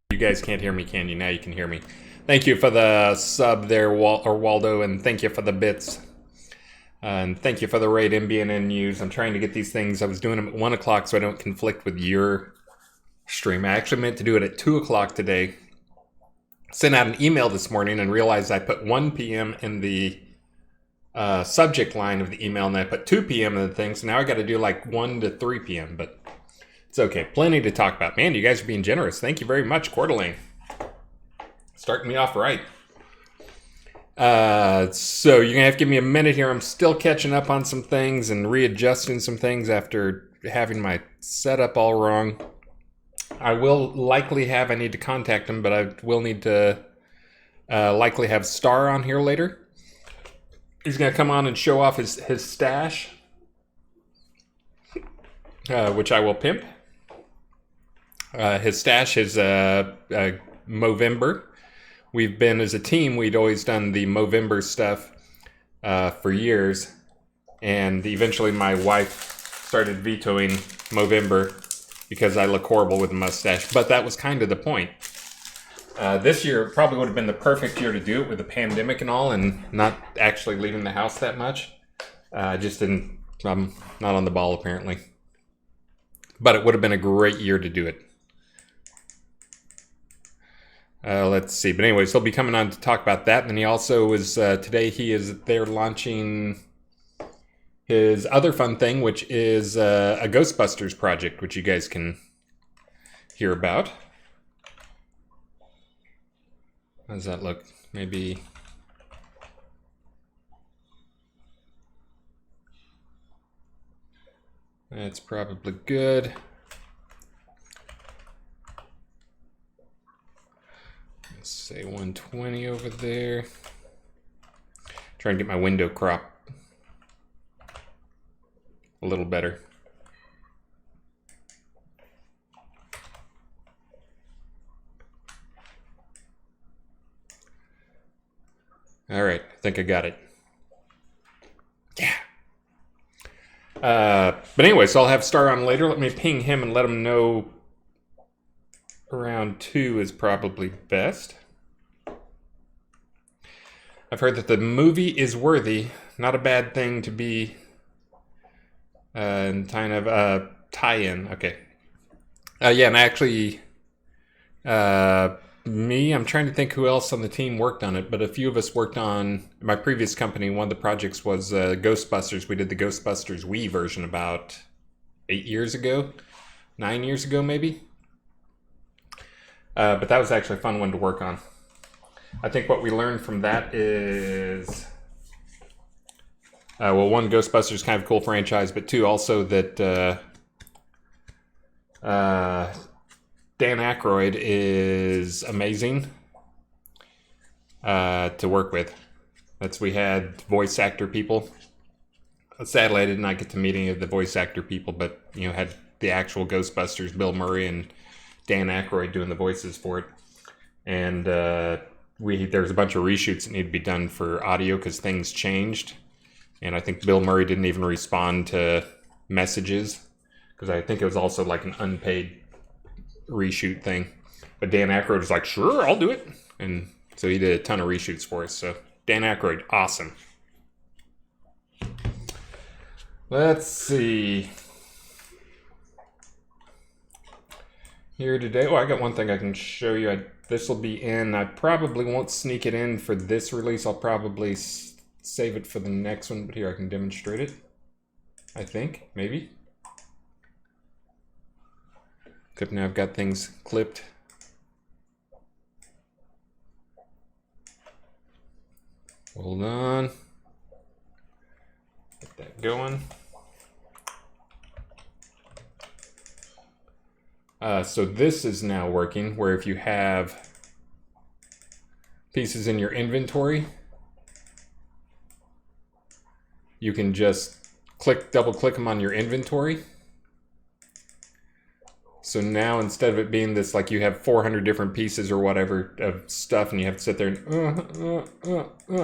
You guys can't hear me, can you? Now you can hear me. Thank you for the sub there, Waldo, and thank you for the bits. And thank you for the raid, MBNN News. I'm trying to get these things. I was doing them at 1 o'clock so I don't conflict with your stream. I actually meant to do it at 2 o'clock today. Sent out an email this morning and realized I put 1 p.m. in the subject line of the email, and I put 2 p.m. in the thing, so now I got to do like 1 to 3 p.m., but it's okay. Plenty to talk about. Man, you guys are being generous. Thank you very much, Coeur d'Alene. Starting me off right. So you're going to have to give me a minute here. I'm still catching up on some things and readjusting some things after having my setup all wrong. I will likely I need to contact him, but I will need to likely have Star on here later. He's going to come on and show off his stash, which I will pimp. His stash is Movember. We've been, as a team, we'd always done the Movember stuff for years. And eventually my wife started vetoing Movember because I look horrible with a mustache. But that was kind of the point. This year probably would have been the perfect year to do it with the pandemic and all, and not actually leaving the house that much. Just didn't, I'm not on the ball apparently. But it would have been a great year to do it. Let's see. But anyways, he'll be coming on to talk about that. And then he also is, today he is there launching his other fun thing, which is a Ghostbusters project, which you guys can hear about. How does that look? Maybe... That's probably good. Let's say 120 over there. Try and get my window crop a little better. All right, I think I got it. Yeah. But anyway, so I'll have Star on later. Let me ping him and let him know around 2 is probably best. I've heard that the movie is worthy. Not a bad thing to be kind of tie-in. Okay. Yeah, and actually... I'm trying to think who else on the team worked on it, but a few of us worked on my previous company. One of the projects was Ghostbusters. We did the Ghostbusters Wii version about 8 years ago, 9 years ago maybe. But that was actually a fun one to work on. I think what we learned from that is, well, one, Ghostbusters is kind of a cool franchise, but two, also that Dan Aykroyd is amazing to work with. We had voice actor people. Sadly, I did not get to meet any of the voice actor people, but had the actual Ghostbusters, Bill Murray and Dan Aykroyd doing the voices for it. And there's a bunch of reshoots that need to be done for audio because things changed. And I think Bill Murray didn't even respond to messages because I think it was also like an unpaid reshoot thing, but Dan Aykroyd was like, sure, I'll do it, and so he did a ton of reshoots for us. So Dan Aykroyd, awesome. Let's see here today. Oh, I got one thing I can show you. This will be in, I probably won't sneak it in for this release. I'll probably save it for the next one, but here I can demonstrate it, I think, maybe. Except now I've got things clipped. Hold on. Get that going. So this is now working, where if you have pieces in your inventory, you can just double click them on your inventory. So now instead of it being this, like you have 400 different pieces or whatever of stuff and you have to sit there and,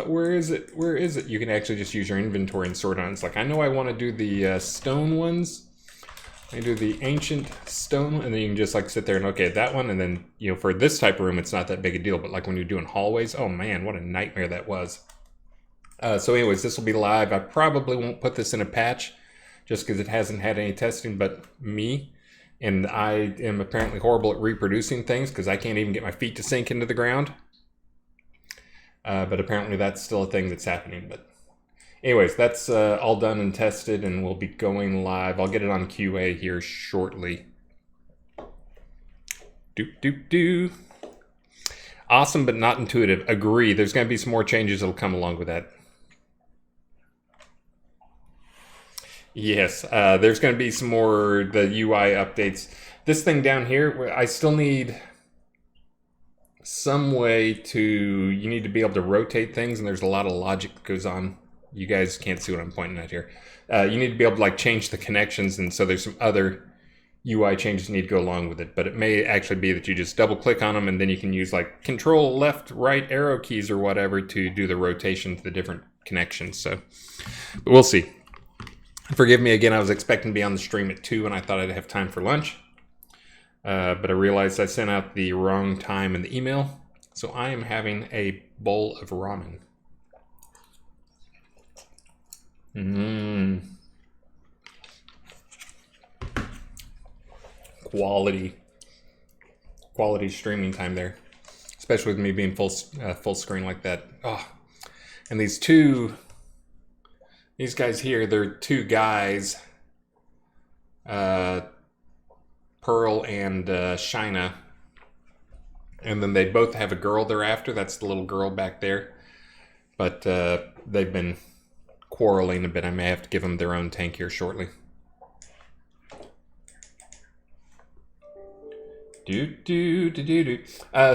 where is it? Where is it? You can actually just use your inventory and sort on. It's like, I know I want to do the stone ones, I do the ancient stone, and then you can just like sit there and okay that one, and then for this type of room it's not that big a deal, but like when you're doing hallways, oh man, what a nightmare that was. So anyways, this will be live. I probably won't put this in a patch just because it hasn't had any testing, but and I am apparently horrible at reproducing things because I can't even get my feet to sink into the ground. But apparently that's still a thing that's happening. But anyways, that's all done and tested, and we'll be going live. I'll get it on QA here shortly. Awesome, but not intuitive. Agree. There's going to be some more changes that'll come along with that. Yes, there's going to be some more the UI updates. This thing down here, I still need some way to, you need to be able to rotate things, and there's a lot of logic that goes on. You guys can't see what I'm pointing at here. You need to be able to like change the connections, and so there's some other UI changes that need to go along with it. But it may actually be that you just double click on them, and then you can use like control left, right arrow keys or whatever to do the rotation to the different connections. So but we'll see. Forgive me again, I was expecting to be on the stream at 2 and I thought I'd have time for lunch. But I realized I sent out the wrong time in the email. So I am having a bowl of ramen. Quality streaming time there. Especially with me being full screen like that. Oh. And these guys here, they're two guys, Pearl and Shina, and then they both have a girl they're after. That's the little girl back there, but they've been quarreling a bit. I may have to give them their own tank here shortly.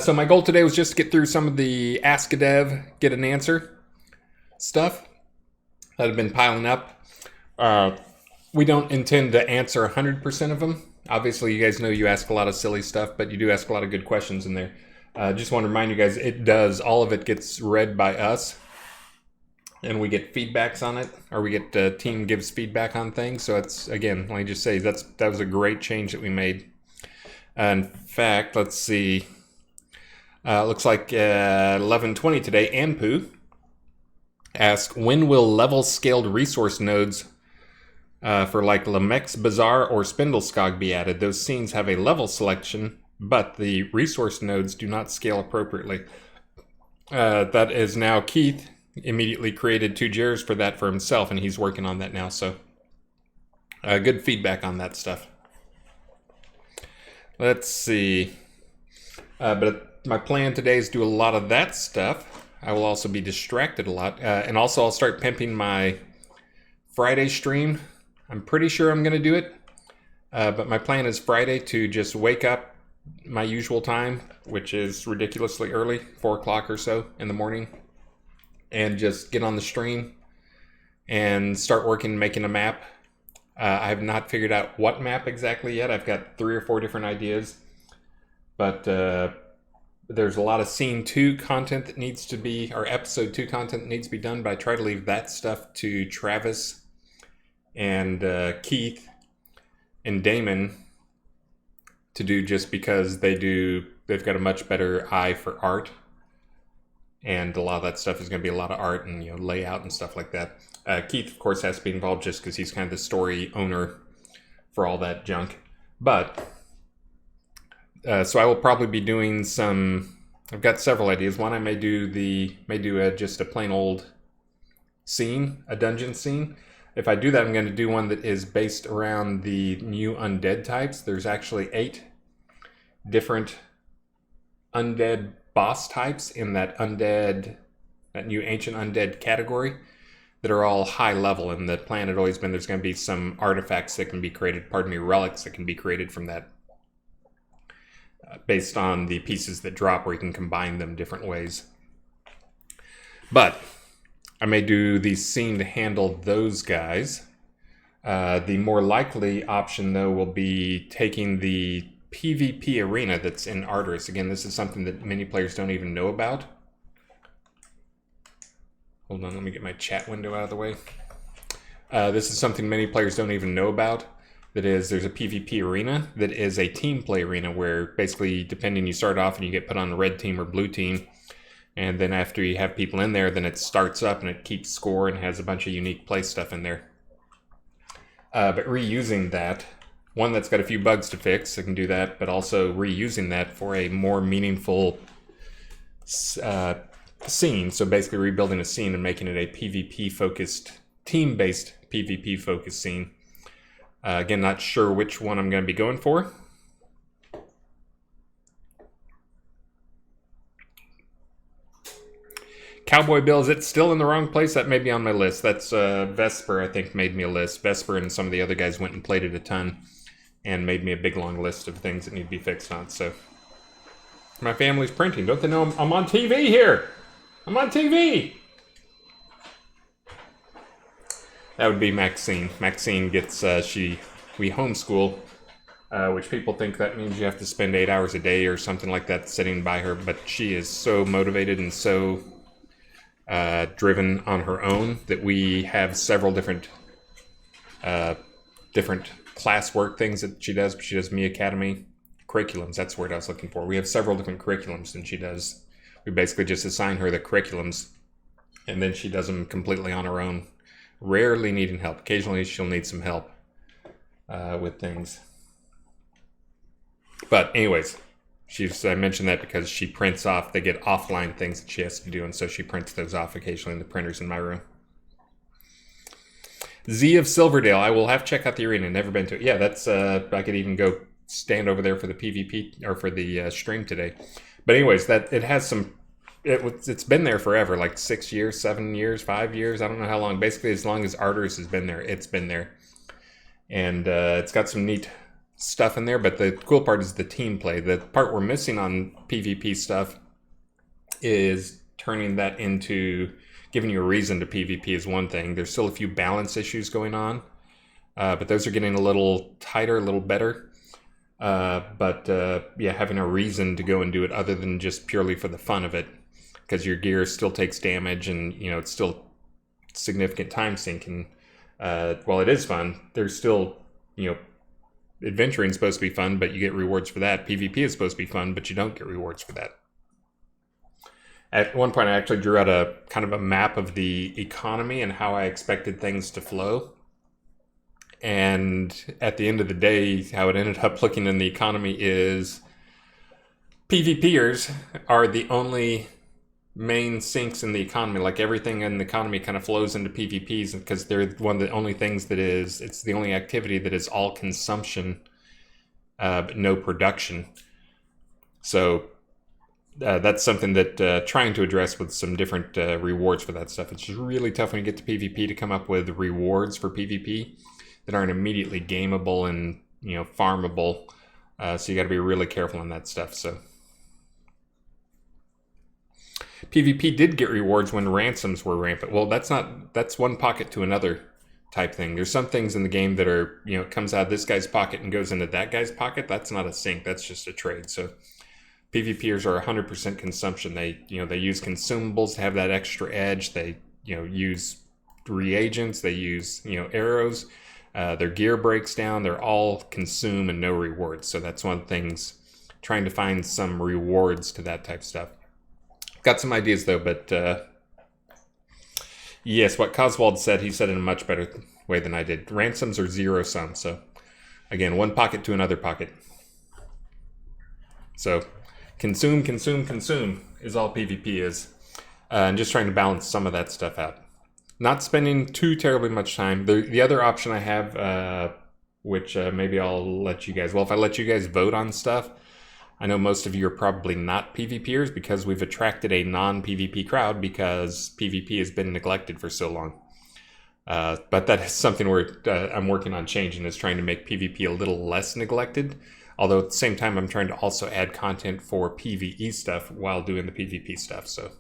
So my goal today was just to get through some of the AskADev GetAnAnswer stuff that have been piling up. We don't intend to answer 100% of them. Obviously, you guys know you ask a lot of silly stuff, but you do ask a lot of good questions in there. Just want to remind you guys, all of it gets read by us, and we get feedbacks on it, or we get team gives feedback on things. So it's, again, let me just say, that was a great change that we made. In fact, let's see. Looks like 11:20 today, Anpu ask, when will level scaled resource nodes for like Lamex Bazaar or Spindleskog be added? Those scenes have a level selection, but the resource nodes do not scale appropriately. That is now Keith immediately created 2 jars for that for himself, and he's working on that now. So good feedback on that stuff. Let's see. But my plan today is to do a lot of that stuff. I will also be distracted a lot. And also I'll start pimping my Friday stream. I'm pretty sure I'm going to do it. But my plan is Friday to just wake up my usual time, which is ridiculously early, 4 o'clock or so in the morning, and just get on the stream and start working, making a map. I have not figured out what map exactly yet. I've got 3 or 4 different ideas. But there's a lot of scene 2 content that needs to be, or episode 2 content that needs to be done, but I try to leave that stuff to Travis and Keith and Damon to do, just because they've got a much better eye for art, and a lot of that stuff is going to be a lot of art and layout and stuff like that. Keith, of course, has to be involved just because he's kind of the story owner for all that junk. But so I will probably be doing some. I've got several ideas. One, I may do just a plain old scene, a dungeon scene. If I do that, I'm going to do one that is based around the new undead types. There's actually 8 different undead boss types in that new ancient undead category that are all high level. And the plan had always been there's going to be some artifacts that can be created, relics that can be created from that, based on the pieces that drop, where you can combine them different ways. But I may do the scene to handle those guys. The more likely option, though, will be taking the PvP arena that's in Arteris. Again, this is something that many players don't even know about. Hold on, let me get my chat window out of the way. This is something many players don't even know about. there's a PvP arena that is a team play arena where basically, depending, you start off and you get put on the red team or blue team. And then after you have people in there, then it starts up and it keeps score and has a bunch of unique play stuff in there. But reusing that, one that's got a few bugs to fix, I can do that, but also reusing that for a more meaningful scene. So basically rebuilding a scene and making it a PvP-focused, team-based PvP-focused scene. Again, not sure which one I'm going to be going for. Cowboy Bill, is it still in the wrong place? That may be on my list. That's Vesper, I think, made me a list. Vesper and some of the other guys went and played it a ton and made me a big, long list of things that need to be fixed on. So, my family's printing. Don't they know I'm on TV here? I'm on TV! That would be Maxine. Maxine gets, we homeschool, which people think that means you have to spend 8 hours a day or something like that sitting by her, but she is so motivated and so driven on her own that we have several different classwork things that she does. She does Me Academy curriculums. That's the word I was looking for. We have several different curriculums, and she does. We basically just assign her the curriculums, and then she does them completely on her own, rarely needing help. Occasionally, she'll need some help with things. But anyways, I mentioned that because she prints off, they get offline things that she has to do, and so she prints those off occasionally in the printers in my room. Z of Silverdale, I will have to check out the arena, never been to it. Yeah, that's, I could even go stand over there for the PvP, or for the stream today. But anyways, it has some, it's been there forever, like 6 years, 7 years, 5 years, I don't know how long. Basically, as long as Arters has been there, it's been there. And it's got some neat stuff in there, but the cool part is the team play. The part we're missing on PvP stuff is turning that into giving you a reason to PvP is one thing. There's still a few balance issues going on, but those are getting a little tighter, a little better. Yeah, having a reason to go and do it other than just purely for the fun of it, because your gear still takes damage and, you know, it's still significant time sink. And while it is fun, there's still, you know, adventuring is supposed to be fun, but you get rewards for that. PvP is supposed to be fun, but you don't get rewards for that. At one point, I actually drew out a kind of a map of the economy and how I expected things to flow. And at the end of the day, how it ended up looking in the economy is PvPers are the only main sinks in the economy. Like everything in the economy kind of flows into PvPs because they're one of the only things that is, it's the only activity that is all consumption, but no production. So that's something that trying to address with some different rewards for that stuff. It's just really tough when you get to PvP to come up with rewards for PvP that aren't immediately gameable and, you know, farmable. So you got to be really careful on that stuff. So PvP did get rewards when ransoms were rampant. Well, that's one pocket to another type thing. There's some things in the game that are, you know, it comes out of this guy's pocket and goes into that guy's pocket. That's not a sink. That's just a trade. So PvPers are 100% consumption. They, you know, they use consumables to have that extra edge. They, you know, use reagents. They use, you know, arrows. Their gear breaks down. They're all consume and no rewards. So that's one of the things, trying to find some rewards to that type of stuff. Got some ideas though, but yes, what Coswald said, he said it in a much better way than I did. Ransoms are zero sum. So again, one pocket to another pocket. So consume, consume, consume is all PvP is. And just trying to balance some of that stuff out. Not spending too terribly much time. The other option I have, which maybe I'll let you guys, well, if I let you guys vote on stuff, I know most of you are probably not PvPers because we've attracted a non-PvP crowd because PvP has been neglected for so long. But that is something where I'm working on changing, is trying to make PvP a little less neglected. Although at the same time, I'm trying to also add content for PvE stuff while doing the PvP stuff. So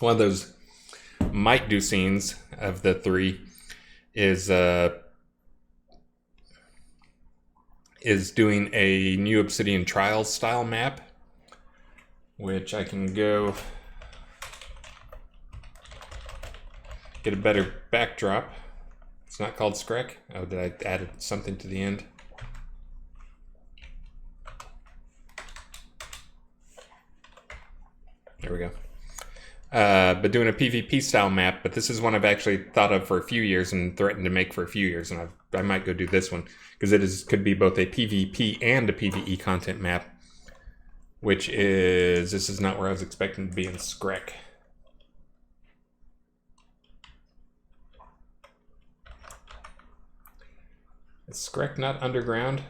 one of those might do scenes of the three is doing a New Obsidian Trials style map, which I can go get a better backdrop. It's not called Screk. Oh, did I add something to the end? There we go. But doing a PvP style map, but this is one I've actually thought of for a few years and threatened to make for a few years, and I might go do this one because it could be both a PvP and a PvE content map, which is, this is not where I was expecting to be in Screk. Is Screk not underground?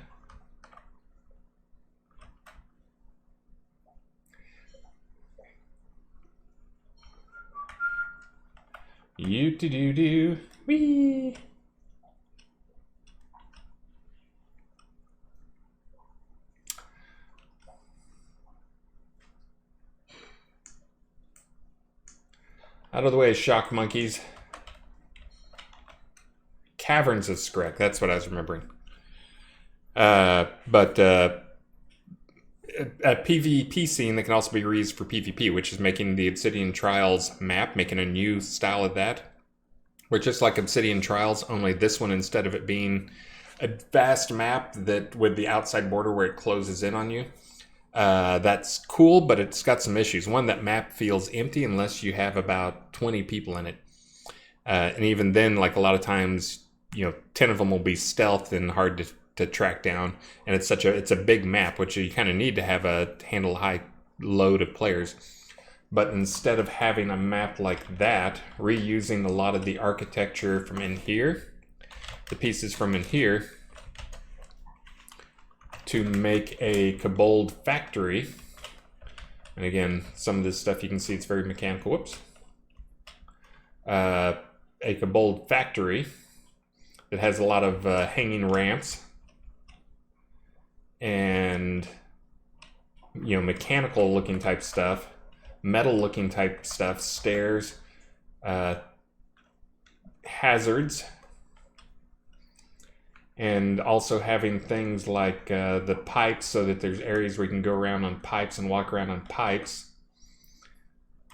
You-do-do-do. Whee! Out of the way, shock monkeys. Caverns of Screk, that's what I was remembering. But a PvP scene that can also be reused for PvP, which is making the Obsidian Trials map, making a new style of that. Which is like Obsidian Trials, only this one, instead of it being a vast map that with the outside border where it closes in on you, that's cool, but it's got some issues. One, that map feels empty unless you have about 20 people in it. And even then, like a lot of times, 10 of them will be stealthed and hard to track down. And it's a big map, which you kind of need to have handle a high load of players. But instead of having a map like that, reusing a lot of the architecture from in here, the pieces from in here, to make a kobold factory. And again, some of this stuff you can see it's very mechanical. Whoops. A kobold factory that has a lot of hanging ramps and mechanical looking type stuff, metal looking type stuff, stairs, hazards, and also having things like the pipes, so that there's areas where you can go around on pipes and walk around on pipes,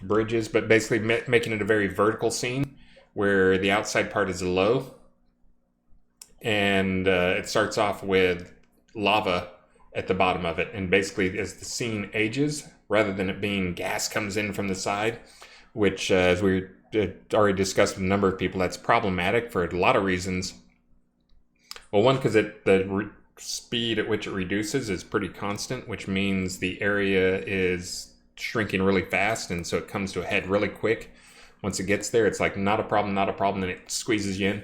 bridges, but basically making it a very vertical scene where the outside part is low, and it starts off with lava at the bottom of it, and basically as the scene ages, rather than it being gas comes in from the side, which as we already discussed with a number of people, that's problematic for a lot of reasons. Well, one, because the speed at which it reduces is pretty constant, which means the area is shrinking really fast, and so it comes to a head really quick. Once it gets there, it's like not a problem, and it squeezes you in.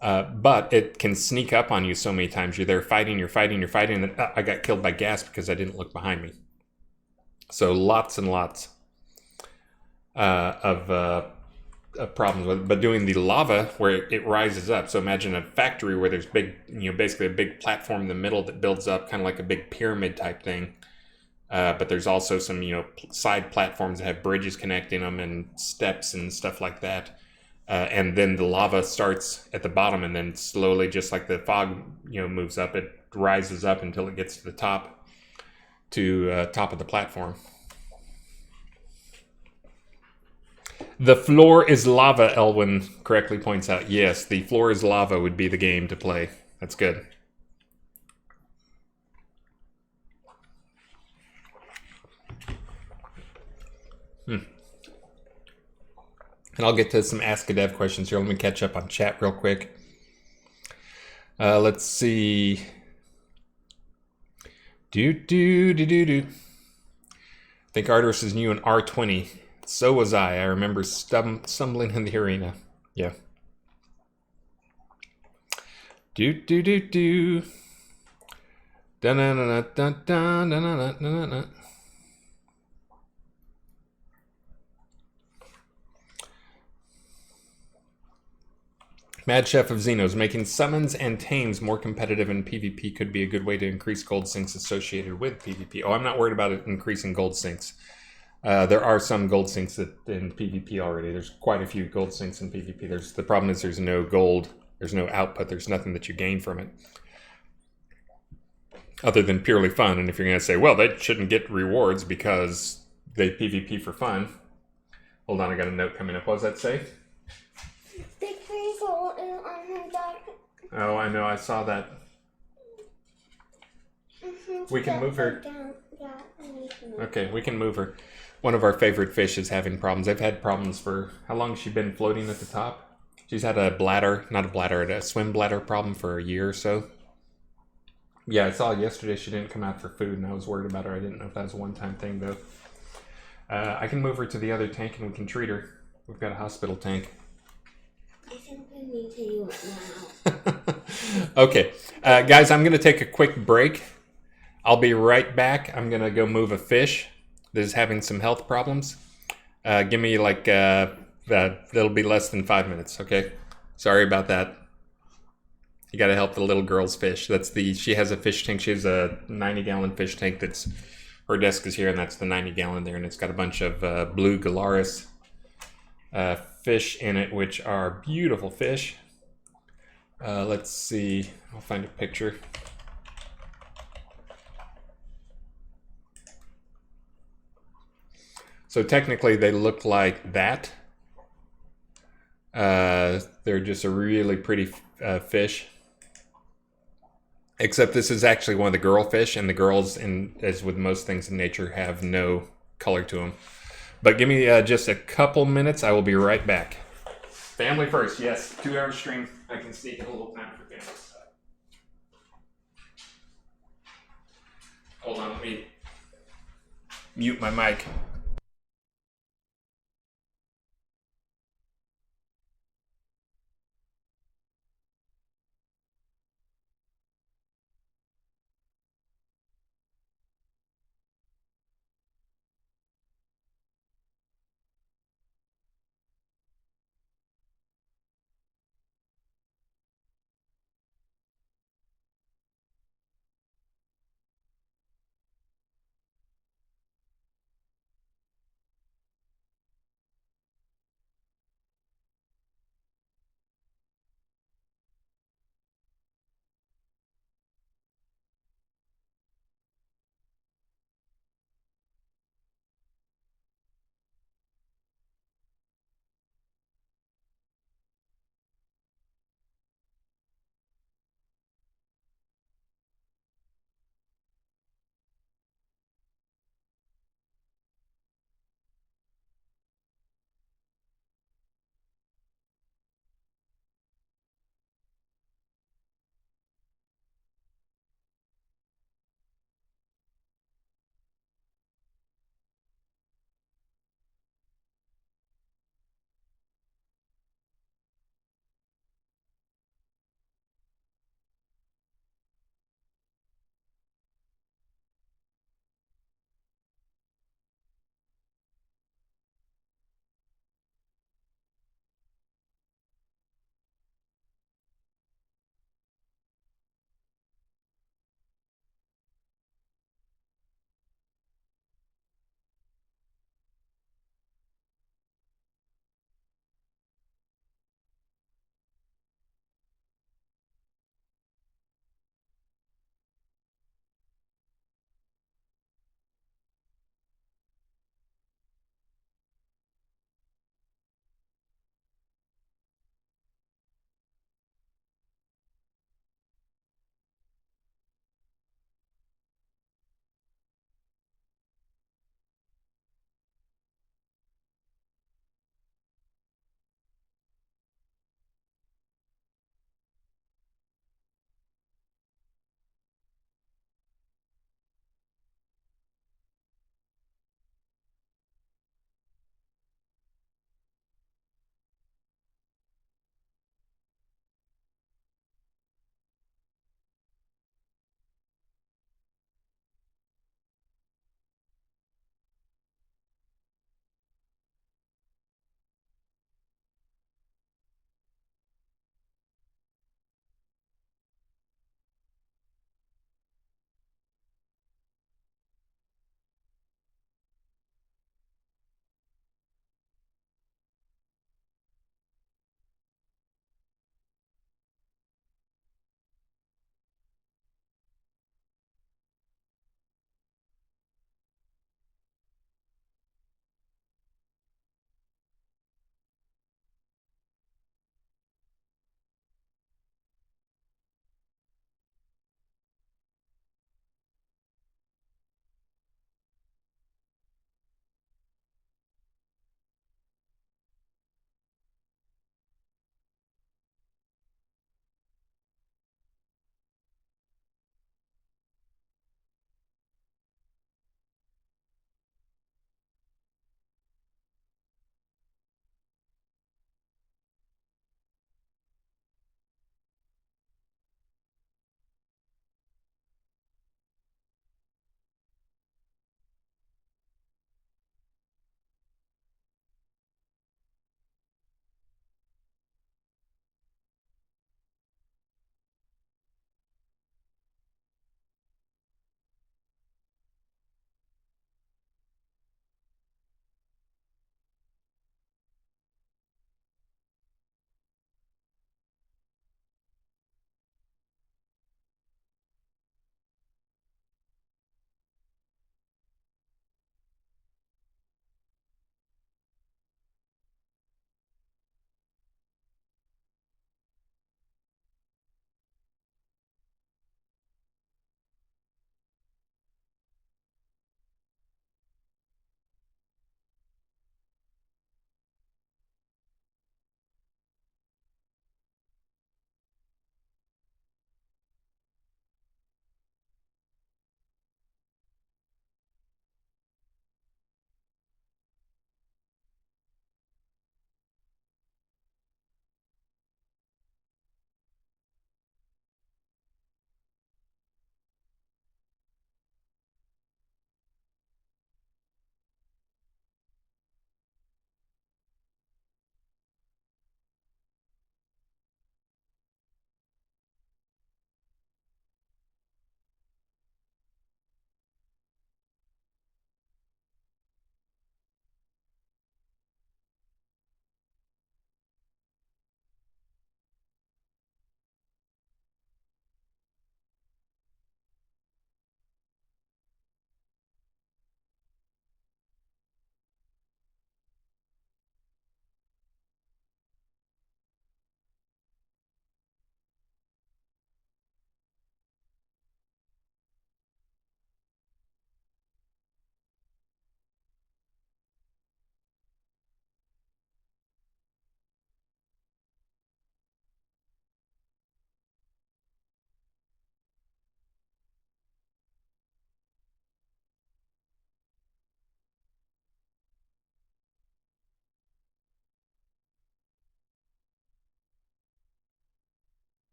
But it can sneak up on you so many times. You're there fighting, and I got killed by gas because I didn't look behind me. So lots and lots of problems with it. But doing the lava where it rises up. So imagine a factory where there's basically a big platform in the middle that builds up, kind of like a big pyramid type thing. But there's also some, side platforms that have bridges connecting them and steps and stuff like that. And then the lava starts at the bottom, and then slowly, just like the fog, moves up, it rises up until it gets to the top of the platform. The floor is lava, Elwin correctly points out. Yes, the floor is lava would be the game to play. That's good. And I'll get to some AskADev questions here. Let me catch up on chat real quick. Let's see. I think Arteris is new in R20. So was I. I remember stumbling in the arena. Yeah. Da-na-na-na-da-da-na-na-na-na-na-na. Mad Chef of Xenos, making summons and tames more competitive in PvP could be a good way to increase gold sinks associated with PvP. Oh, I'm not worried about it increasing gold sinks. There are some gold sinks in PvP already. There's quite a few gold sinks in PvP. The problem is there's no gold, there's no output, there's nothing that you gain from it. Other than purely fun. And if you're going to say, well, they shouldn't get rewards because they PvP for fun. Hold on, I got a note coming up. What does that say? Big Hazel and Oh, I know. I saw that. We can move her. Okay, we can move her. One of our favorite fish is having problems. They've had problems for how long has she been floating at the top? She's had a bladder, not a bladder, a swim bladder problem for a year or so. Yeah, I saw yesterday she didn't come out for food, and I was worried about her. I didn't know if that was a one-time thing, though. I can move her to the other tank, and we can treat her. We've got a hospital tank. I think we need to do it now. Okay, guys, I'm going to take a quick break. I'll be right back. I'm going to go move a fish that is having some health problems. Give me like, that'll be less than 5 minutes, okay? Sorry about that. You got to help the little girl's fish. She has a fish tank. She has a 90-gallon fish tank her desk is here, and that's the 90-gallon there, and it's got a bunch of blue Galaris fish in it, which are beautiful fish. Let's see. I'll find a picture. So technically they look like that. They're just a really pretty fish. Except this is actually one of the girl fish, and the girls, as with most things in nature, have no color to them. But give me just a couple minutes. I will be right back. Family first, yes. 2-hour stream. I can sneak in a little time for family stuff. Hold on, let me mute my mic.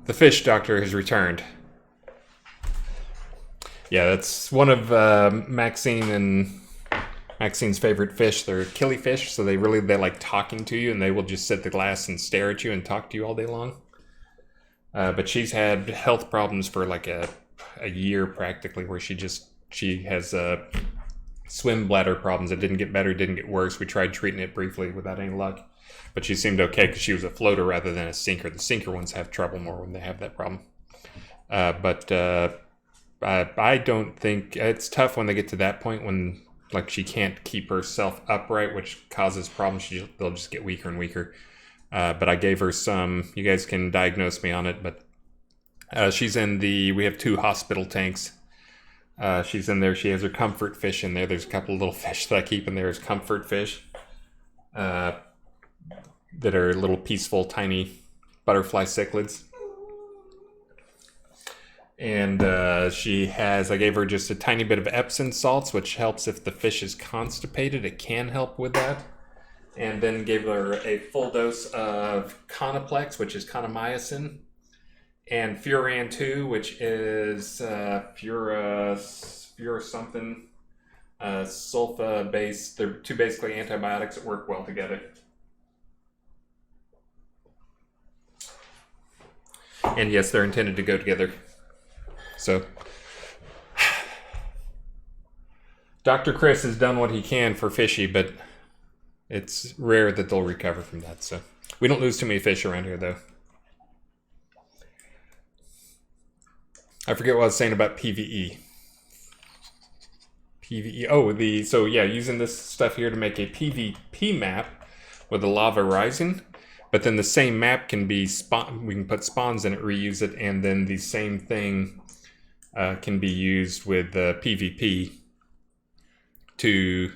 The fish doctor has returned. Yeah, that's one of Maxine's favorite fish. They're killifish, so they like talking to you, and they will just sit at the glass and stare at you and talk to you all day long. But she's had health problems for like a year practically, where she has swim bladder problems. It didn't get better, didn't get worse. We tried treating it briefly without any luck, but she seemed okay because she was a floater rather than a sinker. The sinker ones have trouble more when they have that problem. I don't think it's tough when they get to that point when like she can't keep herself upright, which causes problems. They'll just get weaker and weaker. But I gave her some. You guys can diagnose me on it, but she's in we have 2 hospital tanks. She's in there. She has her comfort fish in there. There's a couple of little fish that I keep in there as comfort fish that are little peaceful, tiny butterfly cichlids. And I gave her just a tiny bit of Epsom salts, which helps if the fish is constipated. It can help with that. And then gave her a full dose of Conoplex, which is conamycin, and Furan 2, which is Fura something, sulfa-based. They're 2 basically antibiotics that work well together. And yes, they're intended to go together. So, Dr. Chris has done what he can for fishy, but it's rare that they'll recover from that. So, we don't lose too many fish around here, though. I forget what I was saying about PvE. Using this stuff here to make a PvP map with the lava rising. But then the same map can be we can put spawns in it, reuse it, and then the same thing can be used with PvP to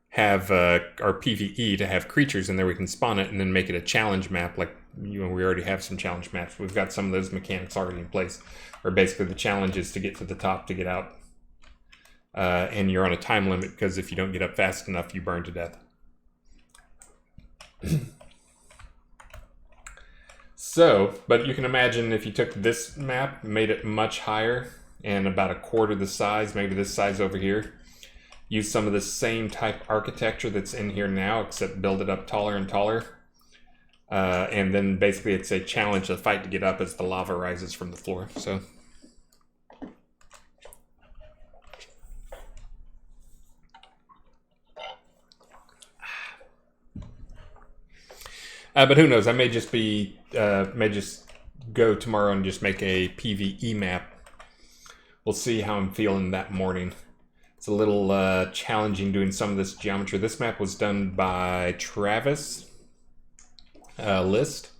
have our PvE to have creatures in there. We can spawn it and then make it a challenge map. Like we already have some challenge maps. We've got some of those mechanics already in place, where basically the challenge is to get to the top to get out, and you're on a time limit because if you don't get up fast enough, you burn to death. So, but you can imagine if you took this map, made it much higher, and about a quarter the size, maybe this size over here, use some of the same type architecture that's in here now, except build it up taller and taller. And then basically it's a challenge, a fight to get up as the lava rises from the floor. So, but who knows? I may just go tomorrow and just make a PvE map. We'll see how I'm feeling that morning. It's a little challenging doing some of this geometry. This map was done by Travis List,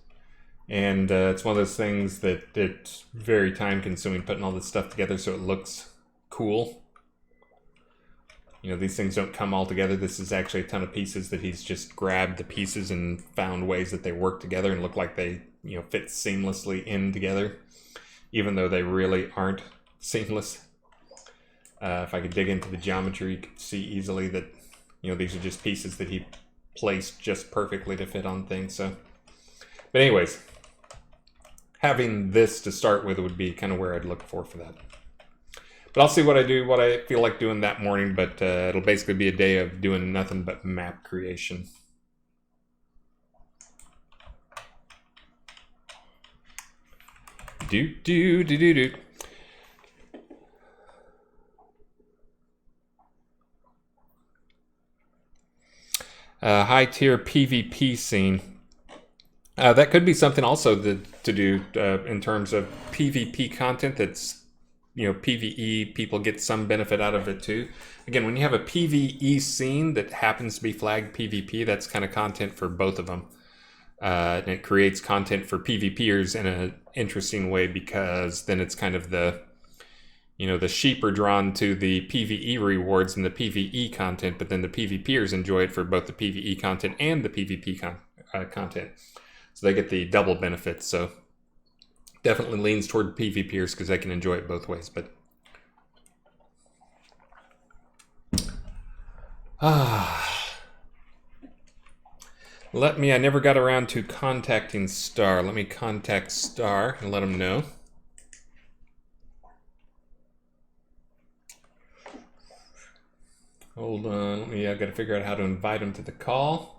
and it's one of those things that it's very time consuming putting all this stuff together so it looks cool. You know, these things don't come all together. This is actually a ton of pieces that he's just grabbed the pieces and found ways that they work together and look like they, fit seamlessly in together, even though they really aren't seamless. If I could dig into the geometry, you could see easily that, these are just pieces that he placed just perfectly to fit on things. So, but anyways, having this to start with would be kind of where I'd look for that. But I'll see what I feel like doing that morning, but it'll basically be a day of doing nothing but map creation. High tier PvP scene. That could be something also to do in terms of PvP content that's, PvE, people get some benefit out of it too. Again, when you have a PvE scene that happens to be flagged PvP, that's kind of content for both of them. And it creates content for PvPers in an interesting way, because then it's kind of the sheep are drawn to the PvE rewards and the PvE content, but then the PvPers enjoy it for both the PvE content and the PvP content. So they get the double benefits. So definitely leans toward PvPers because they can enjoy it both ways. But I never got around to contacting Star. Let me contact Star and let him know. Hold on, I've got to figure out how to invite him to the call.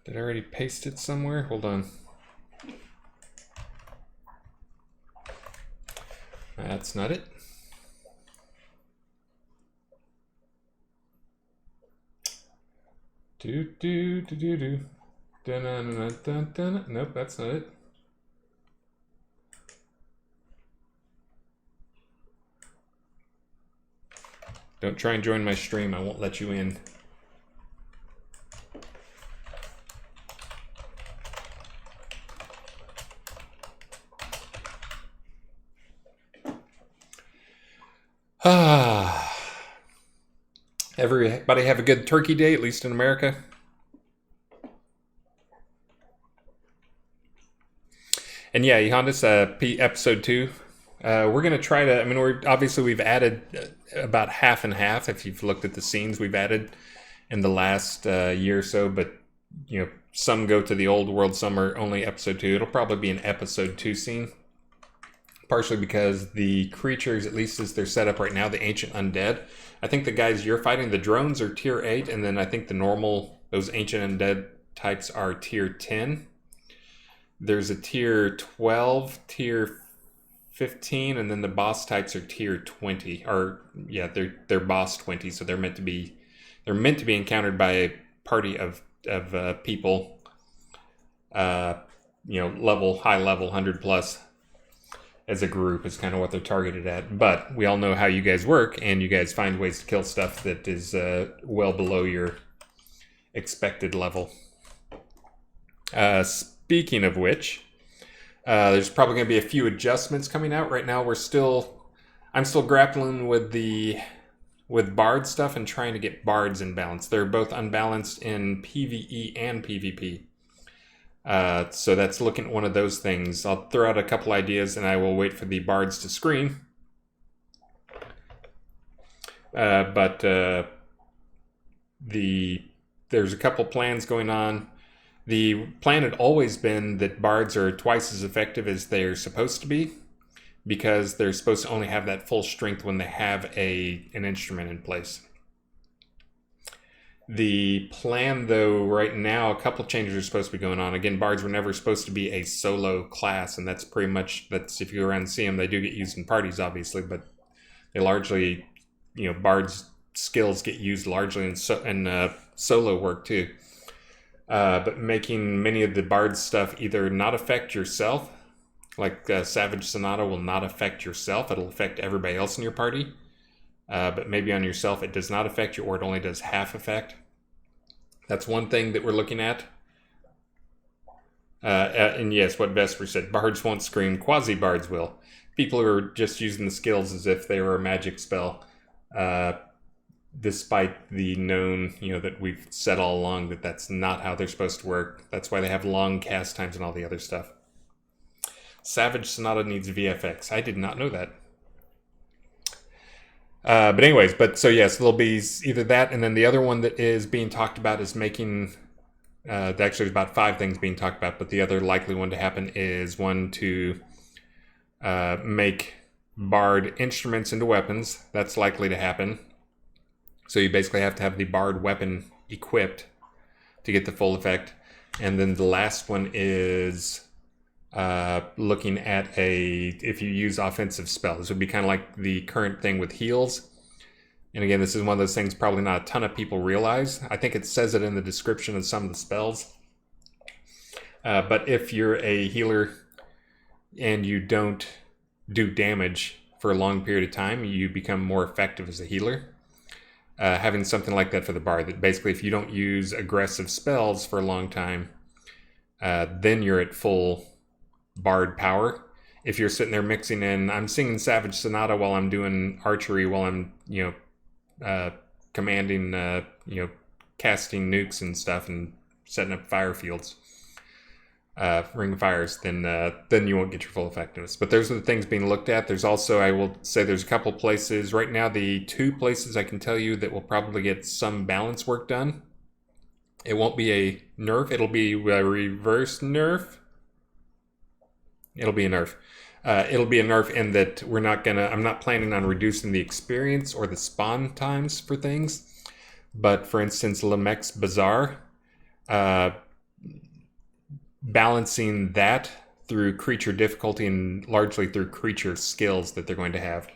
Did I already paste it somewhere? Hold on. That's not it. Nope, that's not it. Don't try and join my stream. I won't let you in. Everybody have a good Turkey Day, at least in America. And yeah, Johannes, episode 2. We're going to try to, we've added about half and half. If you've looked at the scenes we've added in the last year or so, but some go to the old world, some are only episode 2. It'll probably be an episode 2 scene. Partially because the creatures, at least as they're set up right now, the ancient undead, I think the guys you're fighting, the drones, are tier 8, and then I think the normal, those ancient undead types are tier 10. There's a tier 12, tier 15, and then the boss types are tier 20. Or yeah, they're boss 20, so they're meant to be encountered by a party of people, high level 100 plus. As a group is kind of what they're targeted at. But we all know how you guys work, and you guys find ways to kill stuff that is well below your expected level. Speaking of which, there's probably going to be a few adjustments coming out. Right now I'm still grappling with Bard stuff and trying to get Bards in balance. They're both unbalanced in PvE and PvP. So that's looking at one of those things. I'll throw out a couple ideas and I will wait for the bards to screen. There's a couple plans going on. The plan had always been that bards are twice as effective as they're supposed to be, because they're supposed to only have that full strength when they have an instrument in place. The plan, though, right now, a couple changes are supposed to be going on. Again, bards were never supposed to be a solo class, and that's if you go around and see them, they do get used in parties, obviously, but they largely, bards' skills get used largely in solo work, too. But making many of the bard stuff either not affect yourself, like Savage Sonata will not affect yourself, it'll affect everybody else in your party. But maybe on yourself it does not affect you, or it only does half effect. That's one thing that we're looking at. And yes, what Vesper said, bards won't scream, quasi-bards will. People who are just using the skills as if they were a magic spell, despite the known, that we've said all along that that's not how they're supposed to work. That's why they have long cast times and all the other stuff. Savage Sonata needs VFX. I did not know that. But anyways, yes, there'll be either that, and then the other one that is being talked about is making, actually there's about 5 things being talked about, but the other likely one to happen is one to make bard instruments into weapons. That's likely to happen. So you basically have to have the bard weapon equipped to get the full effect. And then the last one is looking at if you use offensive spells. This would be kind of like the current thing with heals. And again, this is one of those things probably not a ton of people realize. I think it says it in the description of some of the spells. But if you're a healer and you don't do damage for a long period of time, you become more effective as a healer. Having something like that for the bard, that basically if you don't use aggressive spells for a long time, then you're at full bard power. If you're sitting there mixing in, I'm singing Savage Sonata while I'm doing archery, while I'm commanding, casting nukes and stuff and setting up fire fields. ring of fires, then you won't get your full effectiveness. But those are the things being looked at. There's also, I will say, there's a couple places right now. The 2 places I can tell you that will probably get some balance work done. It won't be a nerf. It'll be a reverse nerf. It'll be a nerf. It'll be a nerf in that I'm not planning on reducing the experience or the spawn times for things. But for instance, Lamech's Bazaar, balancing that through creature difficulty and largely through creature skills that they're going to have.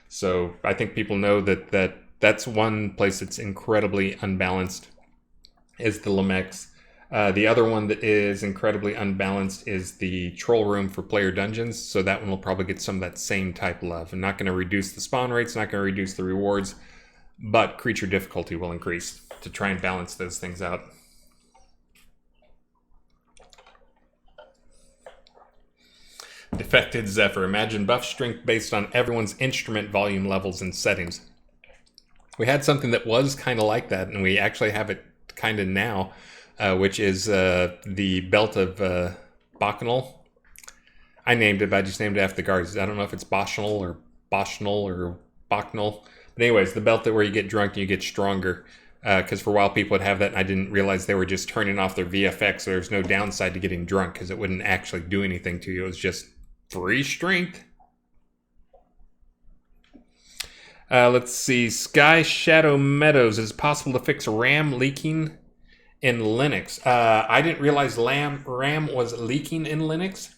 So I think people know that's one place that's incredibly unbalanced, is the Lamech's. The other one that is incredibly unbalanced is the Troll Room for Player Dungeons. So that one will probably get some of that same type love. I'm not going to reduce the spawn rates, not going to reduce the rewards, but creature difficulty will increase to try and balance those things out. Defected Zephyr. Imagine buff strength based on everyone's instrument volume levels and settings. We had something that was kind of like that, and we actually have it kind of now, which is the Belt of Bacchanal. I named it, but I just named it after the guards. I don't know if it's Bacchanal or Bacchanal. But anyways, the belt where you get drunk and you get stronger. Because for a while people would have that, and I didn't realize they were just turning off their VFX, so there's no downside to getting drunk, because it wouldn't actually do anything to you. It was just free strength. Let's see. Sky Shadow Meadows. Is it possible to fix RAM leaking in Linux? I didn't realize RAM was leaking in Linux.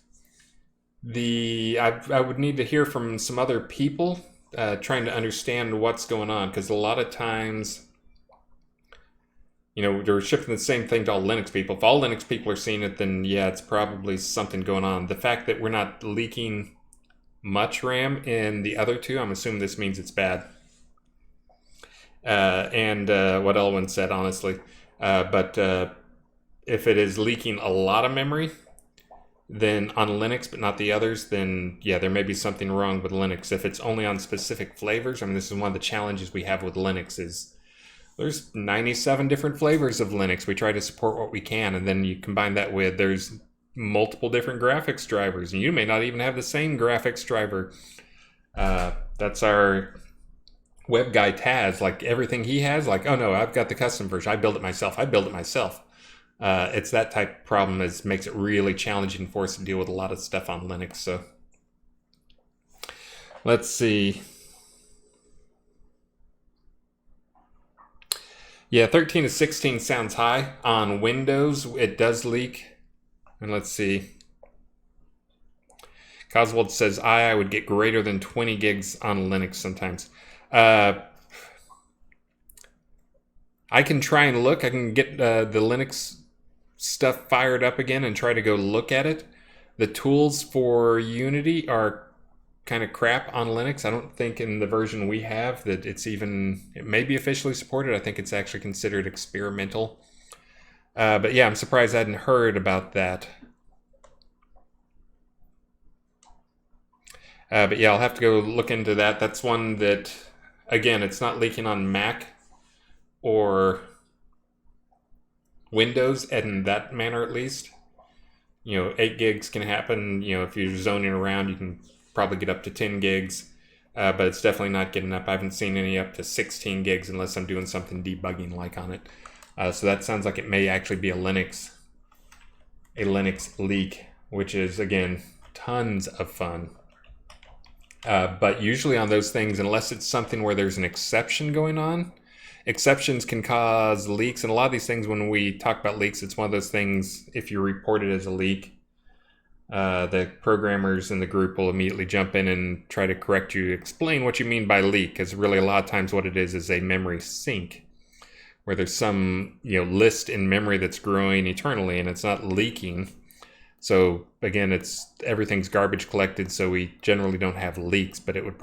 I would need to hear from some other people trying to understand what's going on, because a lot of times, they're shipping the same thing to all Linux people. If all Linux people are seeing it, then yeah, it's probably something going on. The fact that we're not leaking much RAM in the other 2, I'm assuming this means it's bad. And what Elwin said, honestly. But if it is leaking a lot of memory, then on Linux, but not the others, then yeah, there may be something wrong with Linux. If it's only on specific flavors, this is one of the challenges we have with Linux is there's 97 different flavors of Linux. We try to support what we can, and then you combine that with there's multiple different graphics drivers, and you may not even have the same graphics driver. That's our web guy Taz. Like everything he has, like, oh no, I've got the custom version. I build it myself. It's that type of problem that makes it really challenging for us to deal with a lot of stuff on Linux. So let's see. Yeah, 13 to 16 sounds high. On Windows, it does leak. And let's see. Coswald says, I would get greater than 20 gigs on Linux sometimes. I can try and look. I can get the Linux stuff fired up again and try to go look at it. The tools for Unity are kind of crap on Linux. I don't think in the version we have that it may be officially supported. I think it's actually considered experimental. But yeah, I'm surprised I hadn't heard about that. But yeah, I'll have to go look into that. That's one that, again, it's not leaking on Mac or Windows in that manner, at least. 8 gigs can happen. If you're zoning around, you can probably get up to 10 gigs, but it's definitely not getting up. I haven't seen any up to 16 gigs unless I'm doing something debugging like on it. So that sounds like it may actually be a Linux leak, which is, again, tons of fun. But usually on those things, unless it's something where there's an exception going on, exceptions can cause leaks. And a lot of these things, when we talk about leaks, it's one of those things, if you report it as a leak, the programmers in the group will immediately jump in and try to correct you, explain what you mean by leak, because really a lot of times what it is a memory sink, where there's some list in memory that's growing eternally and it's not leaking. So again, everything's garbage collected, so we generally don't have leaks, but it's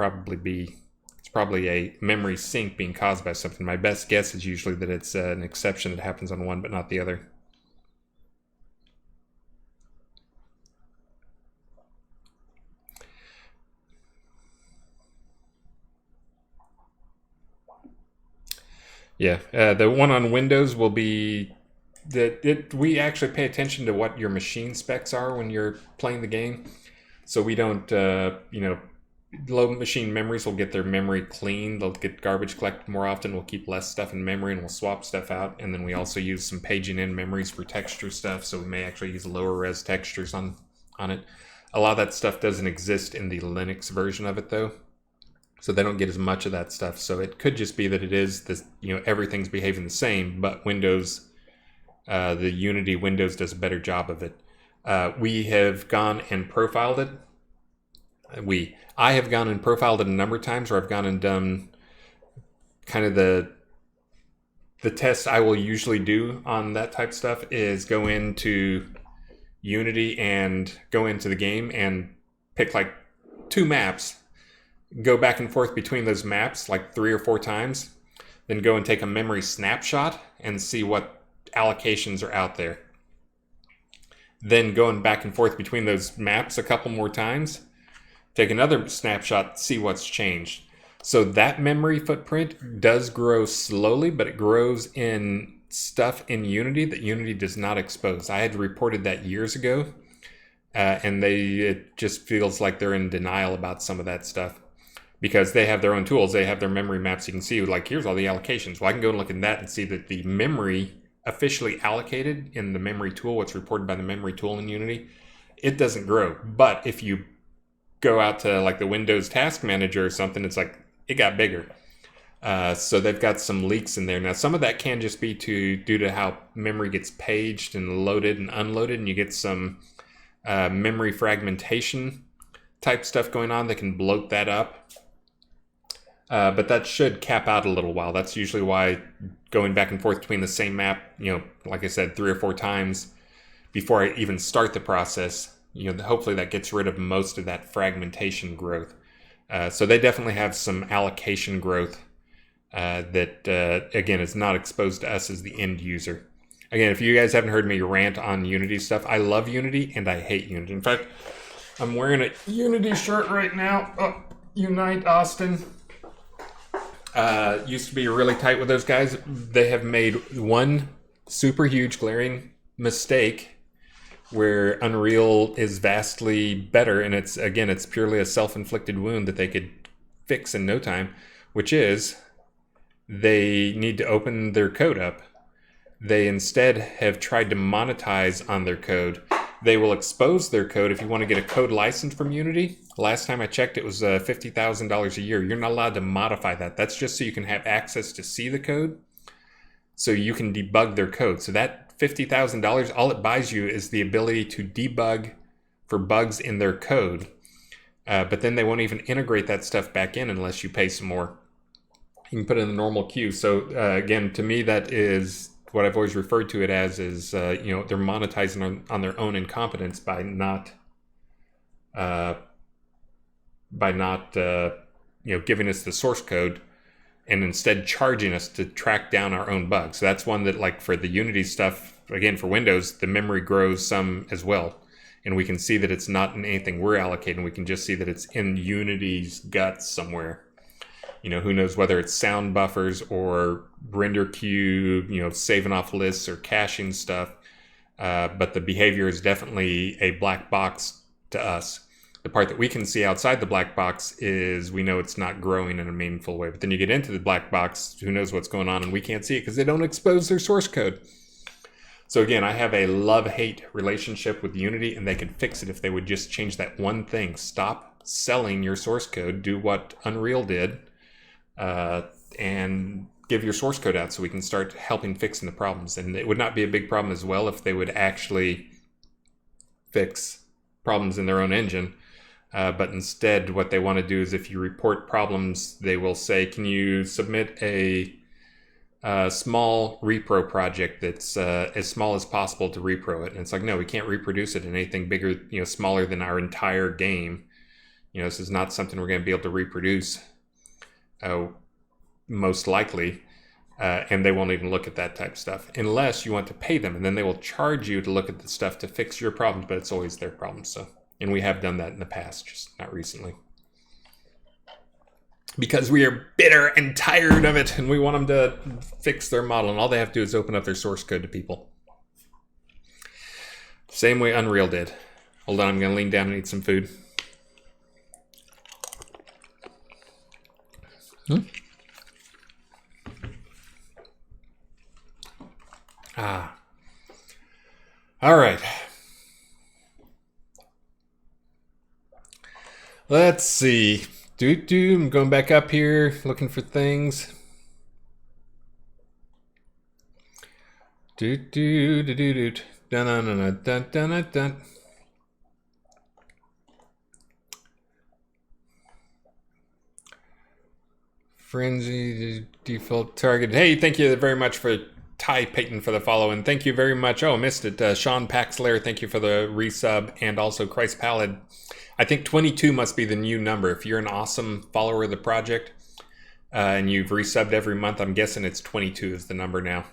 probably a memory sink being caused by something. My best guess is usually that it's an exception that happens on one but not the other. Yeah, the one on Windows will be we actually pay attention to what your machine specs are when you're playing the game. So we don't, low machine memories will get their memory clean. They'll get garbage collected more often. We'll keep less stuff in memory and we'll swap stuff out. And then we also use some paging in memories for texture stuff. So we may actually use lower res textures on it. A lot of that stuff doesn't exist in the Linux version of it though. So they don't get as much of that stuff. So it could just be that it is this, everything's behaving the same, but Windows, the Unity Windows does a better job of it. We have gone and profiled it. I have gone and profiled it a number of times, where I've gone and done kind of the test I will usually do on that type of stuff is go into Unity and go into the game and pick like 2 maps, go back and forth between those maps like 3 or 4 times, then go and take a memory snapshot and see what allocations are out there. Then going back and forth between those maps a couple more times, take another snapshot, see what's changed. So that memory footprint does grow slowly, but it grows in stuff in Unity that Unity does not expose. I had reported that years ago, and it just feels like they're in denial about some of that stuff because they have their own tools. They have their memory maps. You can see like, here's all the allocations. Well, I can go and look at that and see that the memory officially allocated in the memory tool, what's reported by the memory tool in Unity, it doesn't grow. But if you go out to like the Windows Task Manager or something, it's like it got bigger. So they've got some leaks in there. Now, some of that can just be due to how memory gets paged and loaded and unloaded, and you get some memory fragmentation type stuff going on that can bloat that up. But that should cap out a little while. That's usually why going back and forth between the same map, like I said, 3 or 4 times before I even start the process, hopefully that gets rid of most of that fragmentation growth. So they definitely have some allocation growth that, again, is not exposed to us as the end user. Again, if you guys haven't heard me rant on Unity stuff, I love Unity and I hate Unity. In fact, I'm wearing a Unity shirt right now. Oh, Unite Austin. Used to be really tight with those guys. They have made one super huge glaring mistake where Unreal is vastly better, and it's purely a self-inflicted wound that they could fix in no time, which is they need to open their code up. They instead have tried to monetize on their code. They will expose their code if you want to get a code license from Unity. Last time I checked, it was $50,000 a year. You're not allowed to modify that. That's just so you can have access to see the code, so you can debug their code. So that $50,000, all it buys you is the ability to debug for bugs in their code. But then they won't even integrate that stuff back in unless you pay some more. You can put it in the normal queue. So again, to me, that is what I've always referred to it as is, they're monetizing on their own incompetence by not giving us the source code and instead charging us to track down our own bugs. So that's one that, like for the Unity stuff, again, for Windows, the memory grows some as well. And we can see that it's not in anything we're allocating. We can just see that it's in Unity's guts somewhere. Who knows whether it's sound buffers or render queue, saving off lists or caching stuff. But the behavior is definitely a black box to us. The part that we can see outside the black box is we know it's not growing in a meaningful way. But then you get into the black box, who knows what's going on, and we can't see it because they don't expose their source code. So again, I have a love-hate relationship with Unity, and they could fix it if they would just change that one thing. Stop selling your source code. Do what Unreal did, and give your source code out so we can start helping fixing the problems. And it would not be a big problem as well if they would actually fix problems in their own engine. But instead, what they want to do is if you report problems, they will say, can you submit a small repro project that's as small as possible to repro it? And it's like, no, we can't reproduce it in anything bigger, smaller than our entire game. This is not something we're going to be able to reproduce, most likely. And they won't even look at that type of stuff unless you want to pay them. And then they will charge you to look at the stuff to fix your problems, but it's always their problem. So. And we have done that in the past, just not recently. Because we are bitter and tired of it, and we want them to fix their model, and all they have to do is open up their source code to people. Same way Unreal did. Hold on, I'm going to lean down and eat some food. All right. Let's see. I'm going back up here, looking for things. Dun dun dun dun dun dun. Frenzy default target. Hey, thank you very much for Ty Payton for the follow, and thank you very much. Oh, I missed it. Sean Paxler, thank you for the resub, and also Christ Pallid. I think 22 must be the new number. If you're an awesome follower of the project and you've resubbed every month, I'm guessing it's 22 is the number now.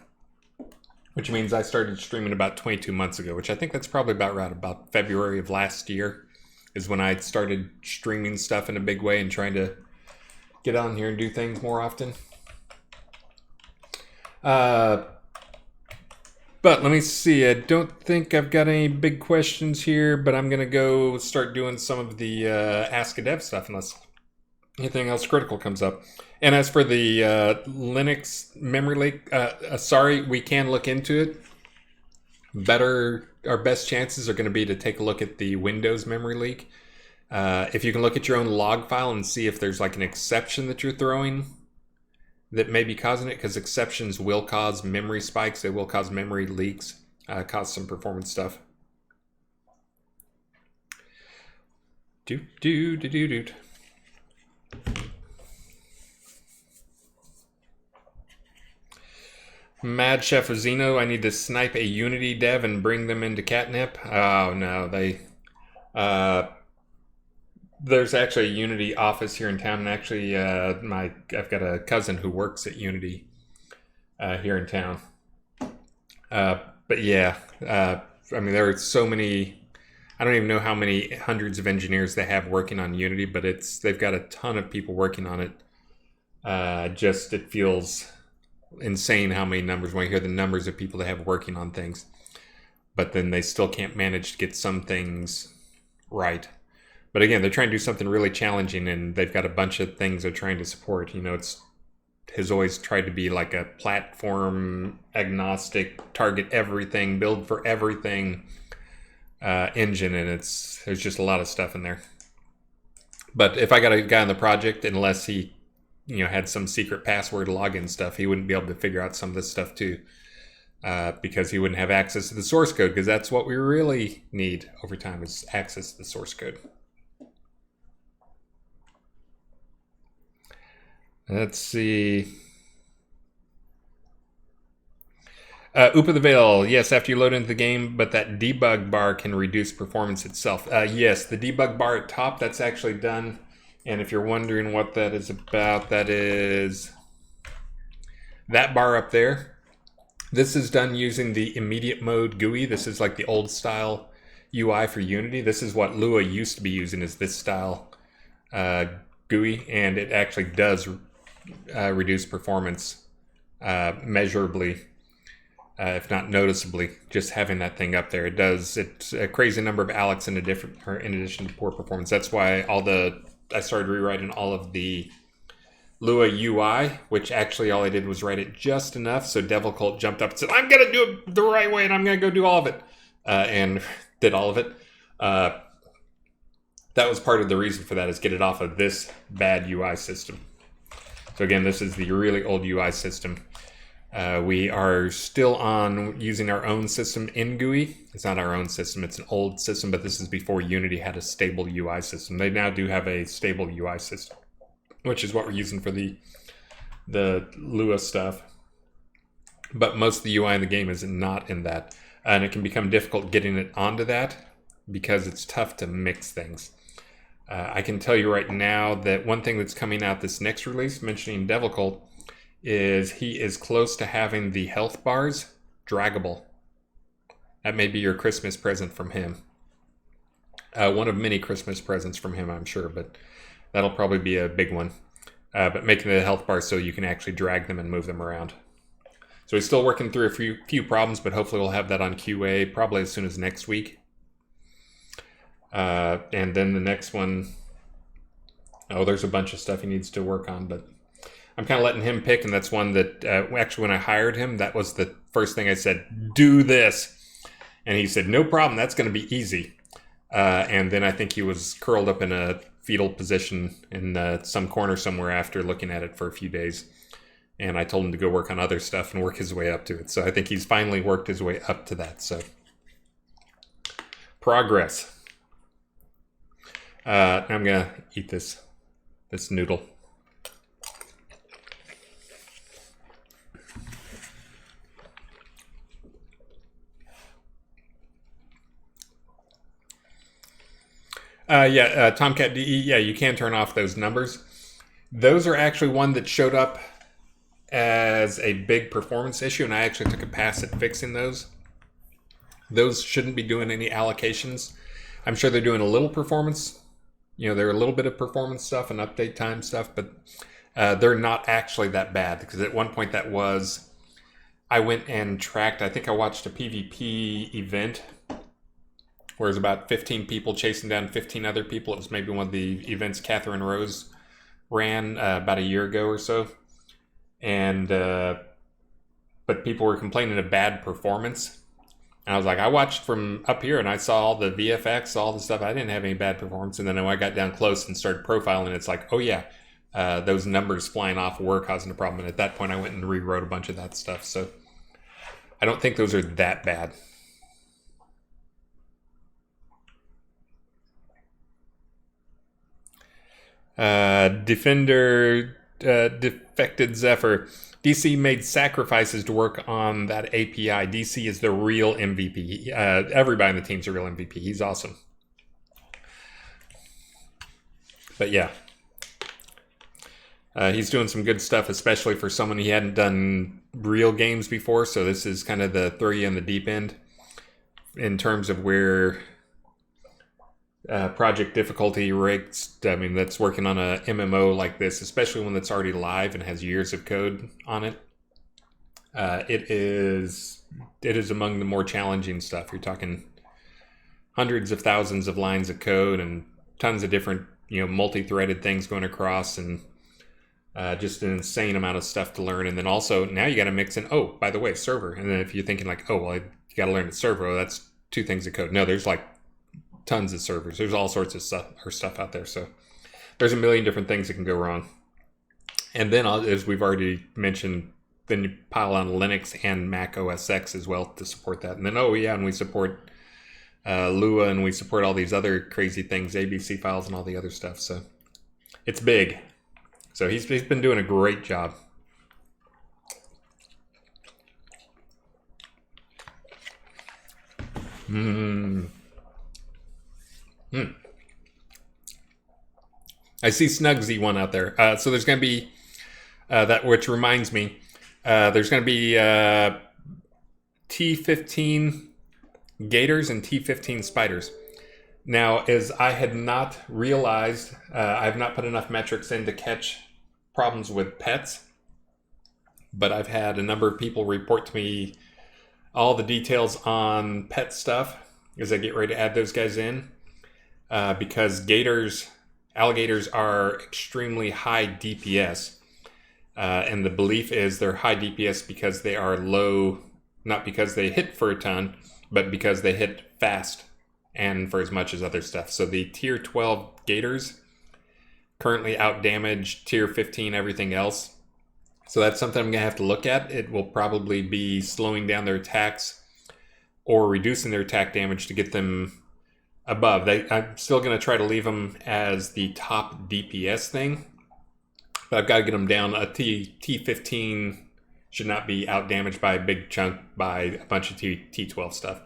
Which means I started streaming about 22 months ago, which I think that's probably about right. About February of last year is when I started streaming stuff in a big way and trying to get on here and do things more often. But let me see. I don't think I've got any big questions here, but I'm going to go start doing some of the AskADev stuff unless anything else critical comes up. And as for the Linux memory leak, sorry, we can look into it. Our best chances are going to be to take a look at the Windows memory leak. If you can look at your own log file and see if there's like an exception that you're throwing that may be causing it, because exceptions will cause memory spikes, they will cause memory leaks, cause some performance stuff. Mad Chef Zeno, I need to snipe a Unity dev and bring them into catnip. Oh no, there's actually a Unity office here in town, and actually I've got a cousin who works at Unity here in town. But yeah, I mean, there are so many, I don't even know how many hundreds of engineers they have working on Unity, but they've got a ton of people working on it. It feels insane how many numbers, when you hear the numbers of people they have working on things, but then they still can't manage to get some things right. But again, they're trying to do something really challenging, and they've got a bunch of things they're trying to support. You know, it's has always tried to be like a platform agnostic, target everything, build for everything engine, and there's just a lot of stuff in there. But if I got a guy on the project, unless he, had some secret password login stuff, he wouldn't be able to figure out some of this stuff too, because he wouldn't have access to the source code, because that's what we really need over time, is access to the source code. Let's see. Upa the Veil, yes, after you load into the game, but that debug bar can reduce performance itself. Yes, the debug bar at top, that's actually done. And if you're wondering what that is about, that is that bar up there. This is done using the immediate mode GUI. This is like the old style UI for Unity. This is what Lua used to be using, is this style GUI, and it actually does reduce performance measurably, if not noticeably, just having that thing up there. It's a crazy number of Alex in addition to poor performance. That's why I started rewriting all of the Lua UI, which actually all I did was write it just enough so Devil Cult jumped up and said, I'm gonna do it the right way and I'm gonna go do all of it, and did all of it. That was part of the reason for that, is get it off of this bad UI system. So again, this is the really old UI system. We are still on using our own system in GUI. It's not our own system, it's an old system, but this is before Unity had a stable UI system. They now do have a stable UI system, which is what we're using for the Lua stuff. But most of the UI in the game is not in that. And it can become difficult getting it onto that because it's tough to mix things. I can tell you right now that one thing that's coming out this next release, mentioning Devil Cult, is he is close to having the health bars draggable. That may be your Christmas present from him. One of many Christmas presents from him, I'm sure, but that'll probably be a big one. But making the health bars so you can actually drag them and move them around. So he's still working through a few problems, but hopefully we'll have that on QA probably as soon as next week. And then the next one, there's a bunch of stuff he needs to work on, but I'm kind of letting him pick, and that's one that actually when I hired him, that was the first thing I said, do this. And he said, no problem, that's going to be easy. And then I think he was curled up in a fetal position in some corner somewhere after looking at it for a few days. And I told him to go work on other stuff and work his way up to it. So I think he's finally worked his way up to that. So progress. I'm going to eat this noodle. Tomcat DE, you can turn off those numbers. Those are actually one that showed up as a big performance issue, and I actually took a pass at fixing those. Those shouldn't be doing any allocations. I'm sure they're doing a little performance. They're a little bit of performance stuff and update time stuff, but they're not actually that bad, because at one point I went and tracked, I think I watched a PvP event where it was about 15 people chasing down 15 other people. It was maybe one of the events Catherine Rose ran about a year ago or so. And but people were complaining of bad performance. And I was like, I watched from up here and I saw all the VFX, all the stuff. I didn't have any bad performance. And then when I got down close and started profiling, it's like, oh yeah, those numbers flying off were causing a problem. And at that point, I went and rewrote a bunch of that stuff. So I don't think those are that bad. Defected Zephyr. DC made sacrifices to work on that API. DC is the real MVP. Everybody on the team's a real MVP. He's awesome. But yeah. He's doing some good stuff, especially for someone he hadn't done real games before. So this is kind of the throw you in the deep end in terms of where project difficulty rates. I mean, that's working on a MMO like this, especially one that's already live and has years of code on it. It is among the more challenging stuff. You're talking hundreds of thousands of lines of code and tons of different, multi-threaded things going across, and just an insane amount of stuff to learn. And then also now you got to mix in, by the way, server. And then if you're thinking like, you got to learn the server, that's two things of code. No, there's like tons of servers. There's all sorts of stuff out there. So there's a million different things that can go wrong. And then, as we've already mentioned, then you pile on Linux and Mac OS X as well to support that. And then, and we support Lua, and we support all these other crazy things, ABC files and all the other stuff. So it's big. So he's been doing a great job. I see Snugsy one out there. So there's going to be that, which reminds me, there's going to be T15 gators and T15 spiders. Now, as I had not realized, I've not put enough metrics in to catch problems with pets, but I've had a number of people report to me all the details on pet stuff as I get ready to add those guys in. Because alligators are extremely high DPS. And the belief is they're high DPS because they are low, not because they hit for a ton, but because they hit fast and for as much as other stuff. So the tier 12 gators currently outdamage tier 15 everything else. So that's something I'm going to have to look at. It will probably be slowing down their attacks or reducing their attack damage to get them above. I'm still going to try to leave them as the top DPS thing, but I've got to get them down. A T15 should not be outdamaged by a big chunk by a bunch of T12 stuff.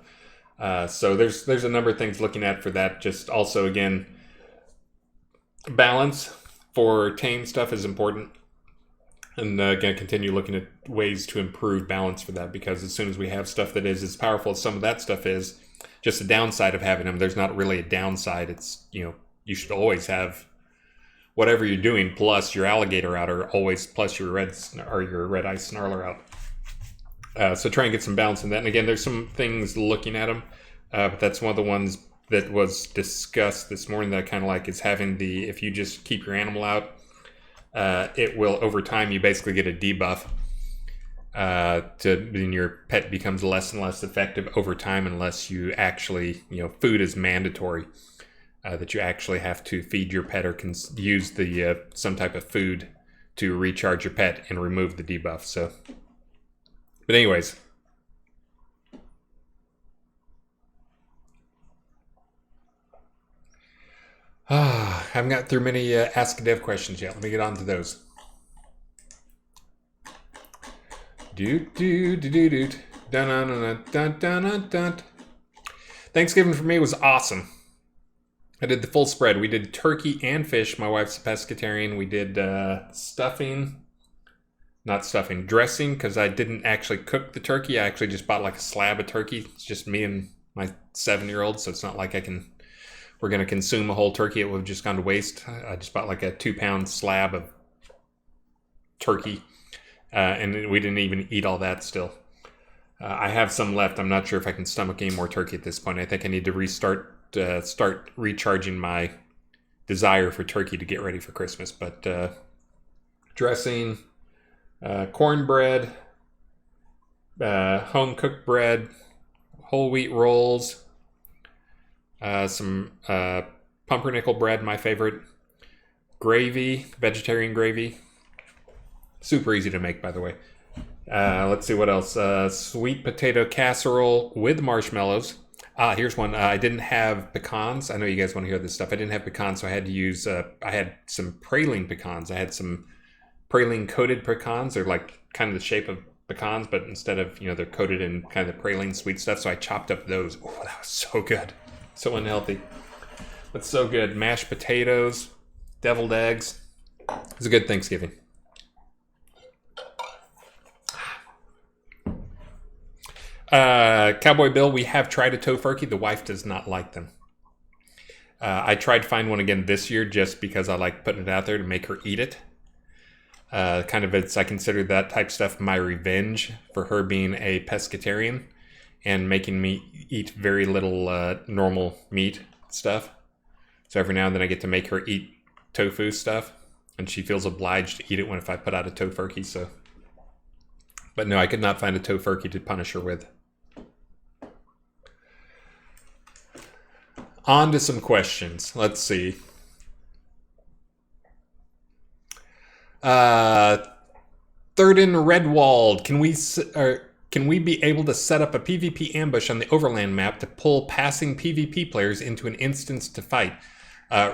So there's a number of things looking at for that. Just also, again, balance for tame stuff is important. And going to continue looking at ways to improve balance for that, because as soon as we have stuff that is as powerful as some of that stuff is, just the downside of having them, there's not really a downside. It's, you should always have whatever you're doing plus your alligator out, or always plus your red eye snarler out. So try and get some balance in that. And again, there's some things looking at them, but that's one of the ones that was discussed this morning that I kind of like is having the, if you just keep your animal out, it will, over time, you basically get a debuff. Then your pet becomes less and less effective over time unless you actually, food is mandatory. That you actually have to feed your pet or can use the some type of food to recharge your pet and remove the debuff. So, but anyways. Haven't got through many Ask a Dev questions yet. Let me get on to those. Thanksgiving for me was awesome. I did the full spread. We did turkey and fish. My wife's a pescatarian. We did dressing, because I didn't actually cook the turkey. I actually just bought like a slab of turkey. It's just me and my 7-year-old, so it's not like we're going to consume a whole turkey. It would have just gone to waste. I just bought like a 2-pound slab of turkey, and we didn't even eat all that still. I have some left. I'm not sure if I can stomach any more turkey at this point. I think I need to start recharging my desire for turkey to get ready for Christmas. But dressing, cornbread, home cooked bread, whole wheat rolls, some pumpernickel bread, my favorite, gravy, vegetarian gravy, super easy to make, by the way. Let's see what else. Sweet potato casserole with marshmallows. Here's one. I didn't have pecans. I know you guys want to hear this stuff. I didn't have pecans, so I had to use, I had some praline pecans. I had some praline coated pecans. They're like kind of the shape of pecans, but instead of, they're coated in kind of the praline sweet stuff. So I chopped up those. Oh, that was so good. So unhealthy, but so good. Mashed potatoes, deviled eggs. It was a good Thanksgiving. Cowboy Bill, we have tried a tofurkey. The wife does not like them. I tried to find one again this year just because I like putting it out there to make her eat it. I consider that type of stuff my revenge for her being a pescatarian and making me eat very little normal meat stuff. So every now and then I get to make her eat tofu stuff, and she feels obliged to eat it if I put out a tofurkey. So, but no, I could not find a tofurkey to punish her with. On to some questions. Let's see. Third in Redwald, can we be able to set up a PvP ambush on the Overland map to pull passing PvP players into an instance to fight?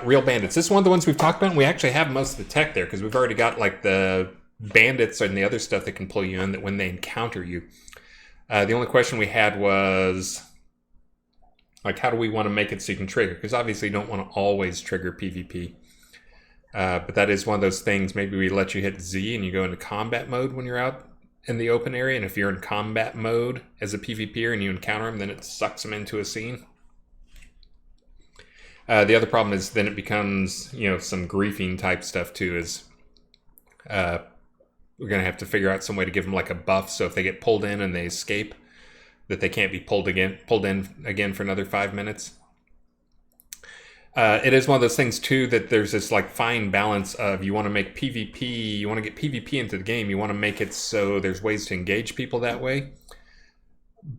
Real bandits. This is one of the ones we've talked about, and we actually have most of the tech there because we've already got like the bandits and the other stuff that can pull you in that when they encounter you. The only question we had was, like, how do we want to make it so you can trigger? Because obviously you don't want to always trigger PvP. But that is one of those things. Maybe we let you hit Z and you go into combat mode when you're out in the open area. And if you're in combat mode as a PvPer and you encounter them, then it sucks them into a scene. The other problem is then it becomes, some griefing type stuff too. Is we're going to have to figure out some way to give them like a buff. So if they get pulled in and they escape, that they can't be pulled in again for another 5 minutes. It is one of those things too that there's this like fine balance of you want to make PvP, you want to get PvP into the game, you want to make it so there's ways to engage people that way.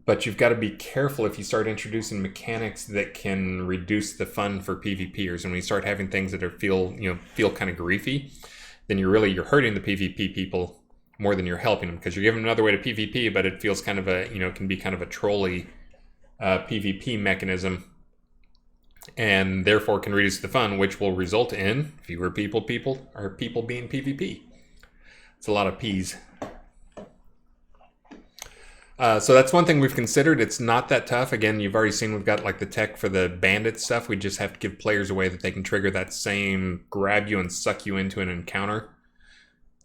But you've got to be careful if you start introducing mechanics that can reduce the fun for PvPers. And when you start having things that feel kind of griefy, then you're hurting the PvP people more than you're helping them, because you're giving them another way to PvP, but it feels kind of can be kind of a trolly PvP mechanism, and therefore can reduce the fun, which will result in fewer people being PvP. It's a lot of P's. So that's one thing we've considered. It's not that tough. Again, you've already seen we've got like the tech for the bandit stuff. We just have to give players a way that they can trigger that same grab you and suck you into an encounter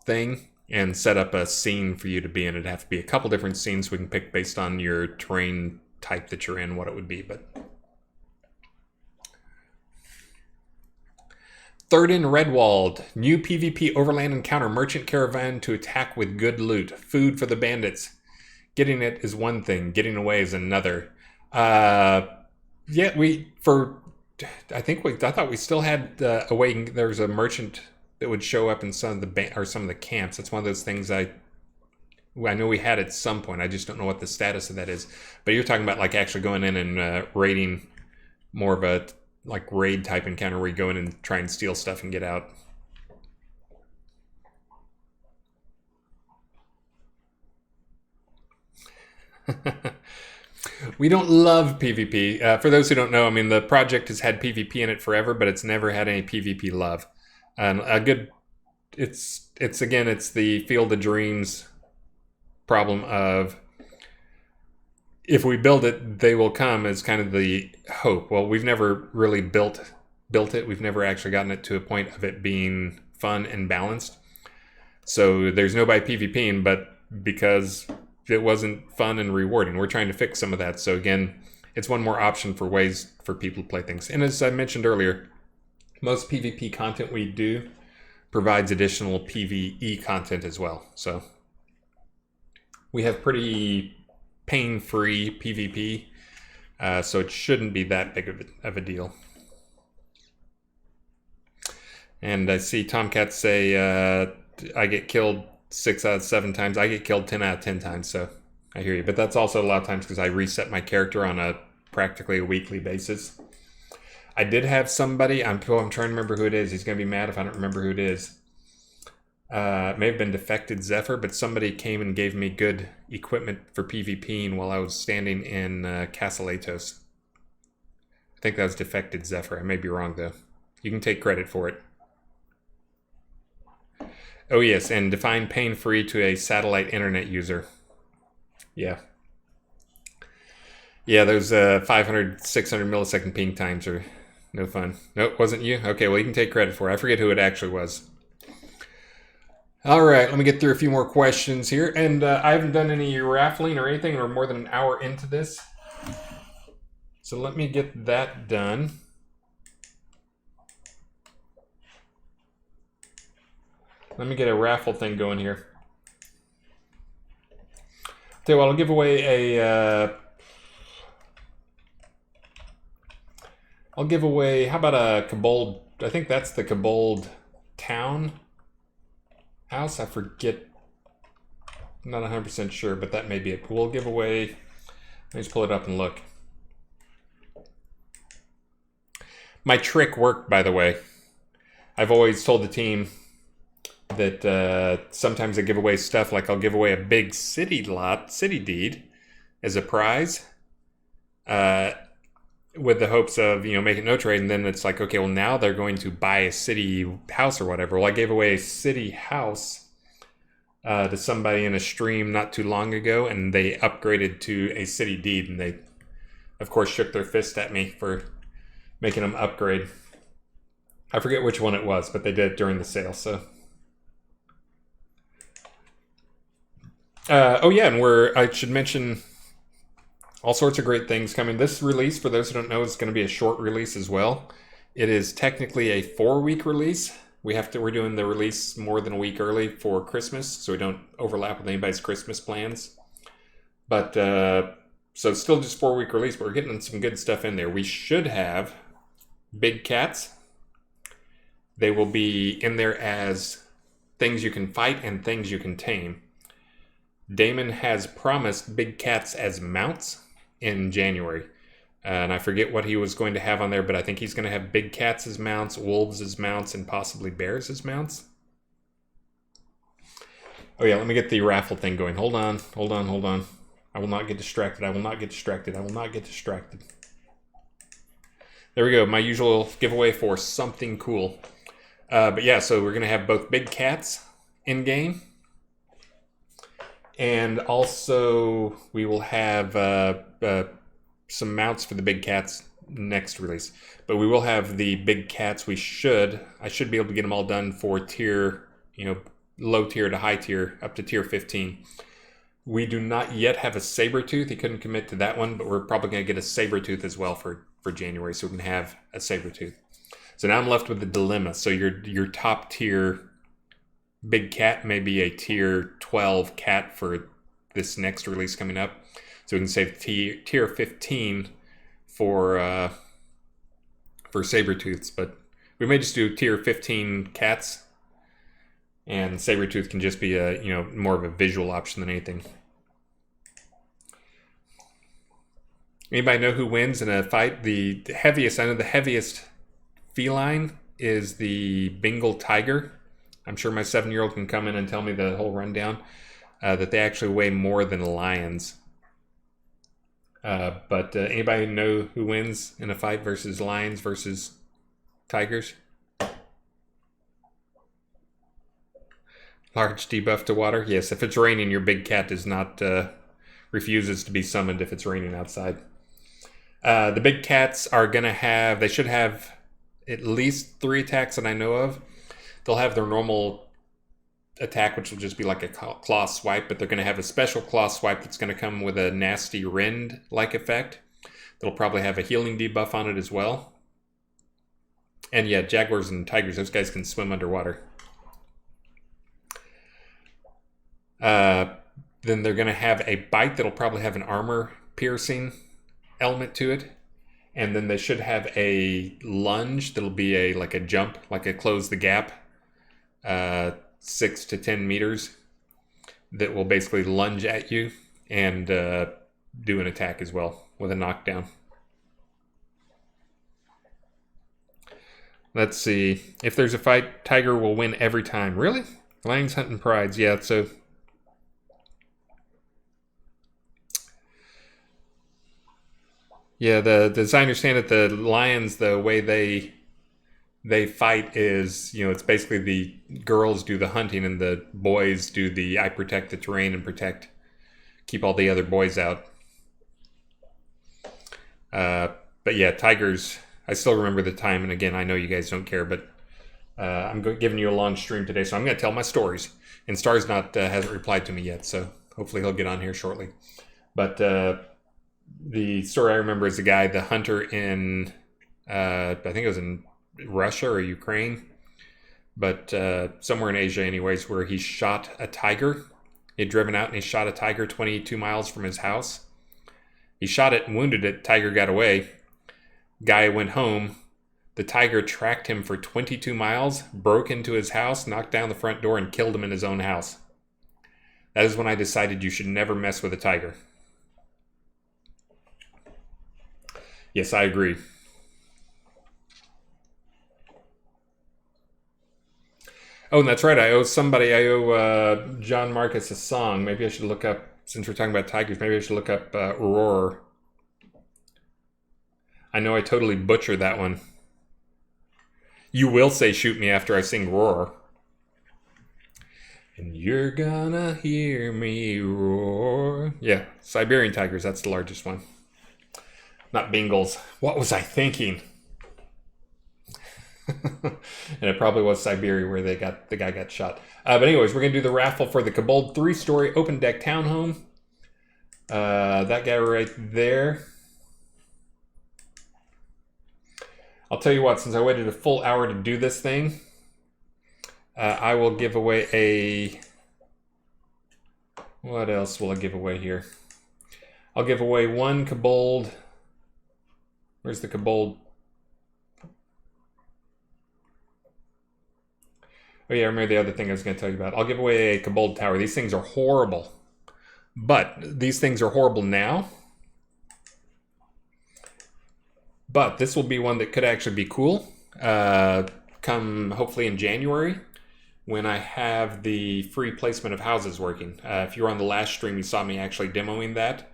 thing and set up a scene for you to be in. It'd have to be a couple different scenes we can pick based on your terrain type that you're in, what it would be. But third in Redwald, new PvP overland encounter, merchant caravan to attack with good loot, food for the bandits. getting it is one thing, getting away is another. Yeah, I thought we still had a way. There was a merchant that would show up in some of the camps. It's one of those things I know we had at some point. I just don't know what the status of that is. But you're talking about like actually going in and raiding, more of a like raid type encounter where you go in and try and steal stuff and get out. We don't love PvP. For those who don't know, I mean, the project has had PvP in it forever, but it's never had any PvP love. And it's the Field of Dreams problem of, if we build it, they will come, is kind of the hope. Well, we've never really built it. We've never actually gotten it to a point of it being fun and balanced. So there's nobody PvPing, but because it wasn't fun and rewarding. We're trying to fix some of that. So again, it's one more option for ways for people to play things. And as I mentioned earlier, most PvP content we do provides additional PvE content as well. So we have pretty pain-free PvP, so it shouldn't be that big of a deal. And I see Tomcat say, I get killed 6 out of 7 times. I get killed 10 out of 10 times, so I hear you. But that's also a lot of times because I reset my character on practically a weekly basis. I did have somebody, I'm trying to remember who it is. He's going to be mad if I don't remember who it is. It may have been Defected Zephyr, but somebody came and gave me good equipment for PvPing while I was standing in Castle Atos. I think that was Defected Zephyr. I may be wrong, though. You can take credit for it. Oh, yes, and define pain-free to a satellite internet user. Yeah. Yeah, those 500, 600 millisecond ping times are no fun. Nope, wasn't you? Okay, well, you can take credit for it. I forget who it actually was. All right, let me get through a few more questions here. And I haven't done any raffling or anything. We're more than an hour into this. So let me get that done. Let me get a raffle thing going here. Tell you what, I'll give away how about a Kobold, I think that's the Kobold Town house. I forget, I'm not 100% sure, but that may be it. We'll give away, let me just pull it up and look. My trick worked, by the way. I've always told the team that sometimes I give away stuff, like I'll give away a big city deed as a prize, with the hopes of, making no trade, and then it's like, okay, well, now they're going to buy a city house or whatever. Well, I gave away a city house to somebody in a stream not too long ago, and they upgraded to a city deed, and they, of course, shook their fist at me for making them upgrade. I forget which one it was, but they did it during the sale, so... oh yeah, and I should mention all sorts of great things coming. This release, for those who don't know, is going to be a short release as well. It is technically a 4-week release. We're doing the release more than a week early for Christmas, so we don't overlap with anybody's Christmas plans. But so it's still just 4-week release, but we're getting some good stuff in there. We should have big cats. They will be in there as things you can fight and things you can tame. Damon has promised big cats as mounts in January. And I forget what he was going to have on there, but I think he's going to have big cats as mounts, wolves as mounts, and possibly bears as mounts. Oh yeah, let me get the raffle thing going. Hold on. I will not get distracted. I will not get distracted. There we go. My usual giveaway for something cool. But yeah, so we're going to have both big cats in game. And also, we will have some mounts for the big cats next release. But we will have the big cats. I should be able to get them all done for tier, low tier to high tier, up to tier 15. We do not yet have a Sabertooth. He couldn't commit to that one, but we're probably going to get a Sabertooth as well for January, so we can have a Sabertooth. So now I'm left with the dilemma. So your top tier big cat may be a tier 12 cat for this next release coming up. So we can save tier 15 for Sabertooths, but we may just do tier 15 cats, and Sabertooth can just be a more of a visual option than anything. Anybody know who wins in a fight? The heaviest, I know the heaviest feline is the Bengal tiger. I'm sure my 7-year-old can come in and tell me the whole rundown. That they actually weigh more than lions. But anybody know who wins in a fight versus lions versus tigers? Large debuff to water? Yes, if it's raining, your big cat does not refuses to be summoned if it's raining outside. The big cats are going to have, they should have at least 3 attacks that I know of. They'll have their normal attack, which will just be like a claw swipe, but they're going to have a special claw swipe that's going to come with a nasty rend-like effect. That'll probably have a healing debuff on it as well. And yeah, jaguars and tigers, those guys can swim underwater. Then they're going to have a bite that'll probably have an armor-piercing element to it. And then they should have a lunge that'll be like a jump, like a close the gap, 6 to 10 meters, that will basically lunge at you and do an attack as well with a knockdown. Let's see. If there's a fight, tiger will win every time. Really? Lions hunting prides. Yeah, so... Yeah, as I understand it, the lions, the way they fight is, it's basically the girls do the hunting and the boys do the I protect the terrain and keep all the other boys out. But yeah, tigers, I still remember the time, and again, I know you guys don't care, but I'm giving you a long stream today, so I'm going to tell my stories. And Star's hasn't replied to me yet, so hopefully he'll get on here shortly. But the story I remember is the hunter in, I think it was in Russia or Ukraine, but somewhere in Asia anyways, where he shot a tiger. He'd driven out and he shot a tiger 22 miles from his house. He shot it and wounded it. Tiger got away. Guy went home. The tiger tracked him for 22 miles, broke into his house, knocked down the front door, and killed him in his own house. That is when I decided you should never mess with a tiger. Yes, I agree. Oh, and that's right. I owe John Marcus a song. Maybe I should look up, since we're talking about tigers, maybe I should look up Roar. I know I totally butchered that one. You will say shoot me after I sing Roar. And you're gonna hear me roar. Yeah, Siberian tigers, that's the largest one. Not Bengals. What was I thinking? And it probably was Siberia where the guy got shot. But anyways, we're going to do the raffle for the Kobold 3-story open deck townhome. That guy right there. I'll tell you what, since I waited a full hour to do this thing, I will give away a... What else will I give away here? I'll give away one Kobold... Where's the Kobold? Oh yeah, I remember the other thing I was going to tell you about. I'll give away a Kobold Tower. These things are horrible. But these things are horrible now. But this will be one that could actually be cool. Come hopefully in January, when I have the free placement of houses working. If you were on the last stream, you saw me actually demoing that.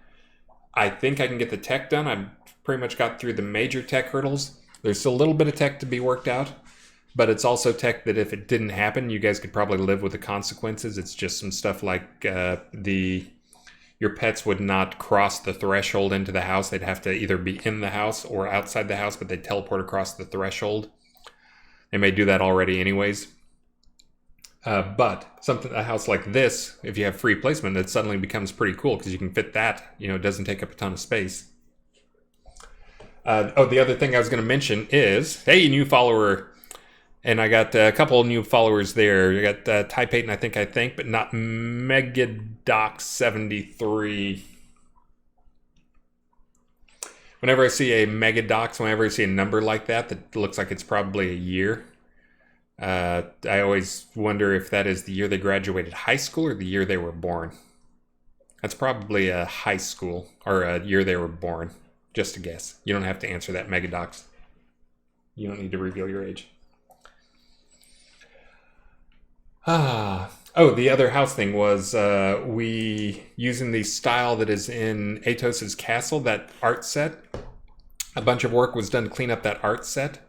I think I can get the tech done. I've pretty much got through the major tech hurdles. There's still a little bit of tech to be worked out, but it's also tech that if it didn't happen, you guys could probably live with the consequences. It's just some stuff like your pets would not cross the threshold into the house. They'd have to either be in the house or outside the house, but they teleport across the threshold. They may do that already anyways. But a house like this, if you have free placement, it suddenly becomes pretty cool because you can fit that. It doesn't take up a ton of space. The other thing I was going to mention is, hey, new follower, And I got a couple of new followers there. I got Type 8, and I think, but not Megadoc73. Whenever I see a Megadox, whenever I see a number like that looks like it's probably a year, I always wonder if that is the year they graduated high school or the year they were born. That's probably a high school, or a year they were born. Just a guess. You don't have to answer that, Megadox. You don't need to reveal your age. Oh, the other house thing was we using the style that is in Atos's Castle, that art set. A bunch of work was done to clean up that art set,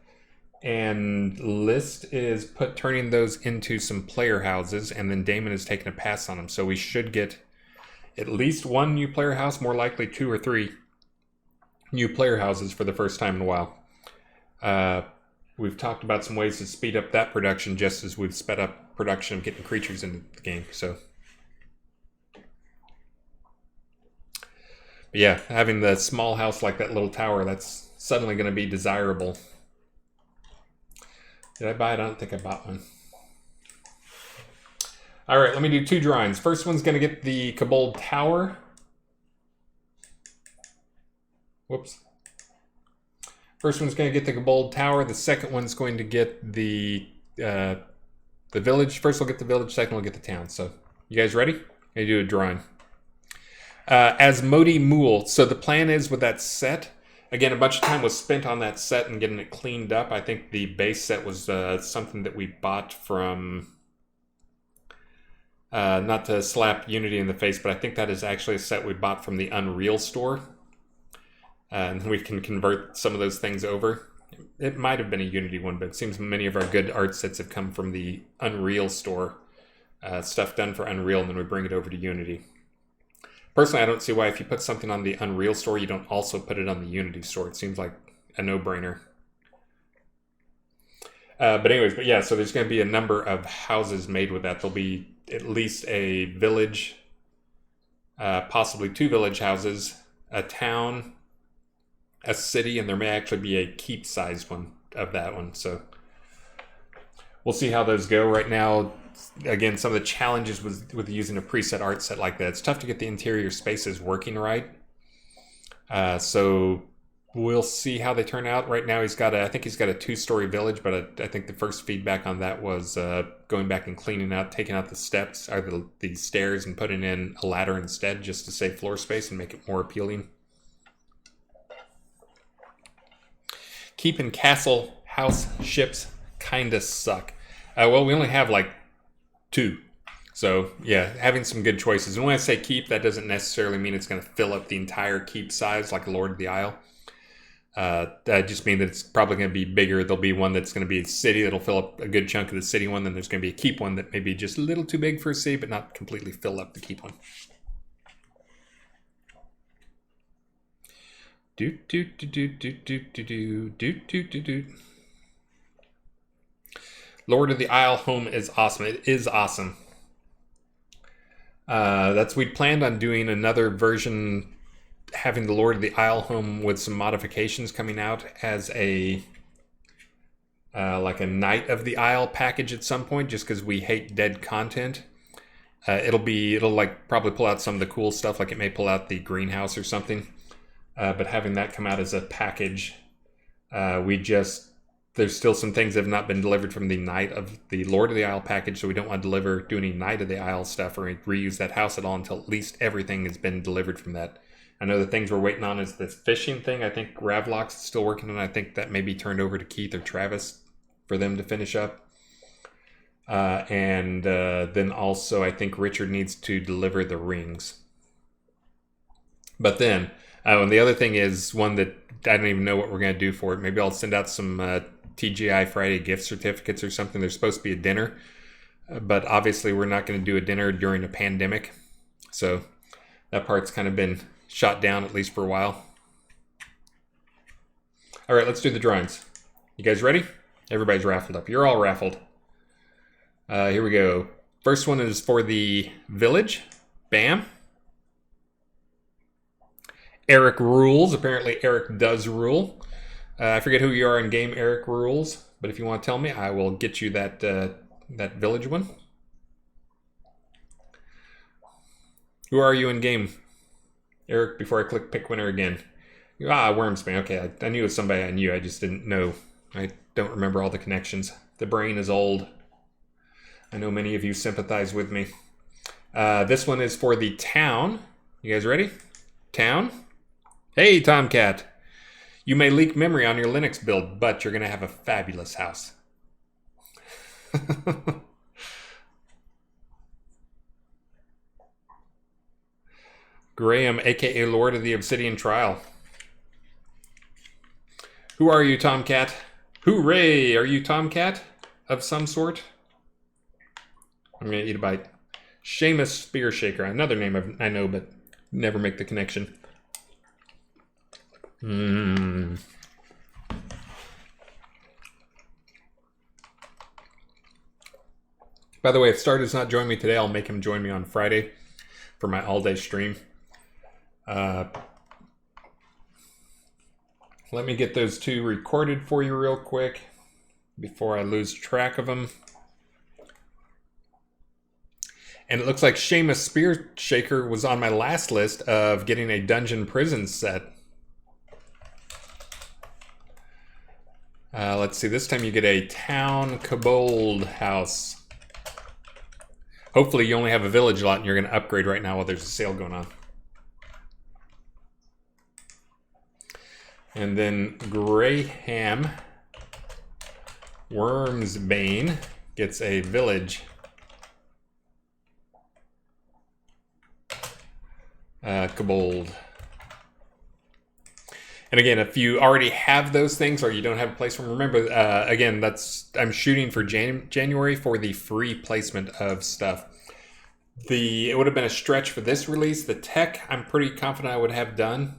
and List is turning those into some player houses, and then Damon is taking a pass on them. So we should get at least one new player house, more likely 2 or 3 new player houses for the first time in a while. We've talked about some ways to speed up that production, just as we've sped up production of getting creatures into the game. So, but yeah, having the small house like that little tower, that's suddenly going to be desirable. Did I buy it? I don't think I bought one. All right, let me do 2 drawings. First one's going to get the Kobold Tower. Whoops. First one's going to get the Kobold Tower. The second one's going to get the village. First we'll get the village, second we'll get the town. So, you guys ready? I'm going to do a drawing. As Modi Mool. So the plan is with that set, again, a bunch of time was spent on that set and getting it cleaned up. I think the base set was something that we bought from, not to slap Unity in the face, but I think that is actually a set we bought from the Unreal store. And we can convert some of those things over. It might have been a Unity one, but it seems many of our good art sets have come from the Unreal store. Stuff done for Unreal, and then we bring it over to Unity. Personally, I don't see why if you put something on the Unreal store, you don't also put it on the Unity store. It seems like a no-brainer. But anyways, but yeah, so there's going to be a number of houses made with that. There'll be at least a village, possibly 2 village houses, a town, a city, and there may actually be a keep-sized one of that one. So we'll see how those go. Right now, again, some of the challenges with using a preset art set like that, it's tough to get the interior spaces working right. So we'll see how they turn out. Right now, I think he's got a 2-story village, but I think the first feedback on that was going back and cleaning out, taking out the steps or the stairs and putting in a ladder instead, just to save floor space and make it more appealing. Keep and castle house ships kinda suck. Well, we only have like 2. So yeah, having some good choices. And when I say keep, that doesn't necessarily mean it's going to fill up the entire keep size like Lord of the Isle. That just means that it's probably going to be bigger. There'll be one that's going to be a city that'll fill up a good chunk of the city one. Then there's going to be a keep one that may be just a little too big for a city, but not completely fill up the keep one. Lord of the Isle home is awesome. It is awesome. We planned on doing another version, having the Lord of the Isle home with some modifications coming out as a like a Knight of the Isle package at some point, just because we hate dead content. It'll like probably pull out some of the cool stuff, like it may pull out the greenhouse or something. But having that come out as a package, there's still some things that have not been delivered from the Knight of the Lord of the Isle package, so we don't want to do any Knight of the Isle stuff or reuse that house at all until at least everything has been delivered from that. I know the things we're waiting on is this fishing thing. I think Ravlock's still working on it. I think that may be turned over to Keith or Travis for them to finish up. And then also I think Richard needs to deliver the rings. But then, and the other thing is one that I don't even know what we're going to do for it. Maybe I'll send out some TGI Friday gift certificates or something. There's supposed to be a dinner, but obviously we're not going to do a dinner during a pandemic. So that part's kind of been shot down, at least for a while. All right, let's do the drawings. You guys ready? Everybody's raffled up. You're all raffled. Here we go. First one is for the village. Bam. Eric rules. Apparently Eric does rule. I forget who you are in game, Eric rules. but if you want to tell me, I will get you that that village one. Who are you in game, Eric? Before I click pick winner again. Wormspan. Okay, I knew it was somebody I knew. I just didn't know. I don't remember all the connections. The brain is old. I know many of you sympathize with me. This one is for the town. You guys ready? Town. Hey, Tomcat. You may leak memory on your Linux build, but you're going to have a fabulous house. Graham, aka Lord of the Obsidian Trial. Who are you, Tomcat? Hooray! Are you Tomcat of some sort? I'm going to eat a bite. Seamus Spear Shaker. Another name I know, but never make the connection. By the way, if Star does not join me today, I'll make him join me on Friday for my all-day stream. Let me get those two recorded for you real quick before I lose track of them. And it looks like Seamus Spear Shaker was on my last list of getting a dungeon prison set. Let's see, this time you get a town kobold house. Hopefully you only have a village lot and you're going to upgrade right now while there's a sale going on. And then Graham Wormsbane gets a village. Kobold. And again, if you already have those things or you don't have a place for them, remember, again, I'm shooting for January for the free placement of stuff. It would have been a stretch for this release. The tech, I'm pretty confident I would have done.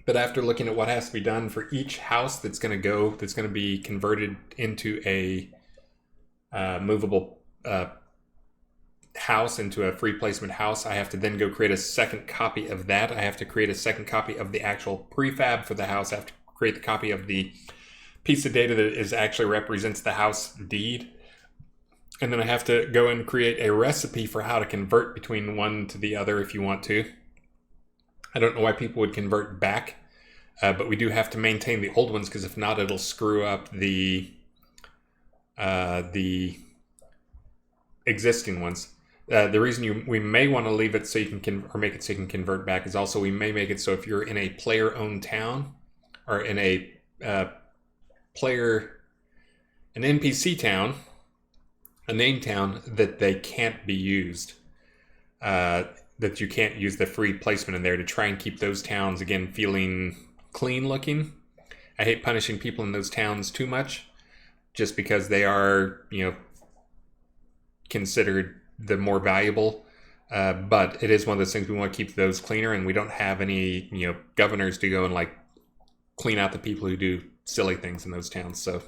But after looking at what has to be done for each house that's going to be converted into a movable house, into a free placement house, I have to then go create a second copy of that. I have to create a second copy of the actual prefab for the house. I have to create the copy of the piece of data that actually represents the house deed. And then I have to go and create a recipe for how to convert between one to the other if you want to. I don't know why people would convert back, but we do have to maintain the old ones because if not, it'll screw up the existing ones. The reason we may want to leave it so you can or make it so you can convert back is also we may make it so if you're in a player-owned town or in a an NPC town, a name town, that they can't be used. That you can't use the free placement in there to try and keep those towns, again, feeling clean looking. I hate punishing people in those towns too much just because they are, considered the more valuable. But it is one of those things we want to keep those cleaner, and we don't have any, governors to go and clean out the people who do silly things in those towns. So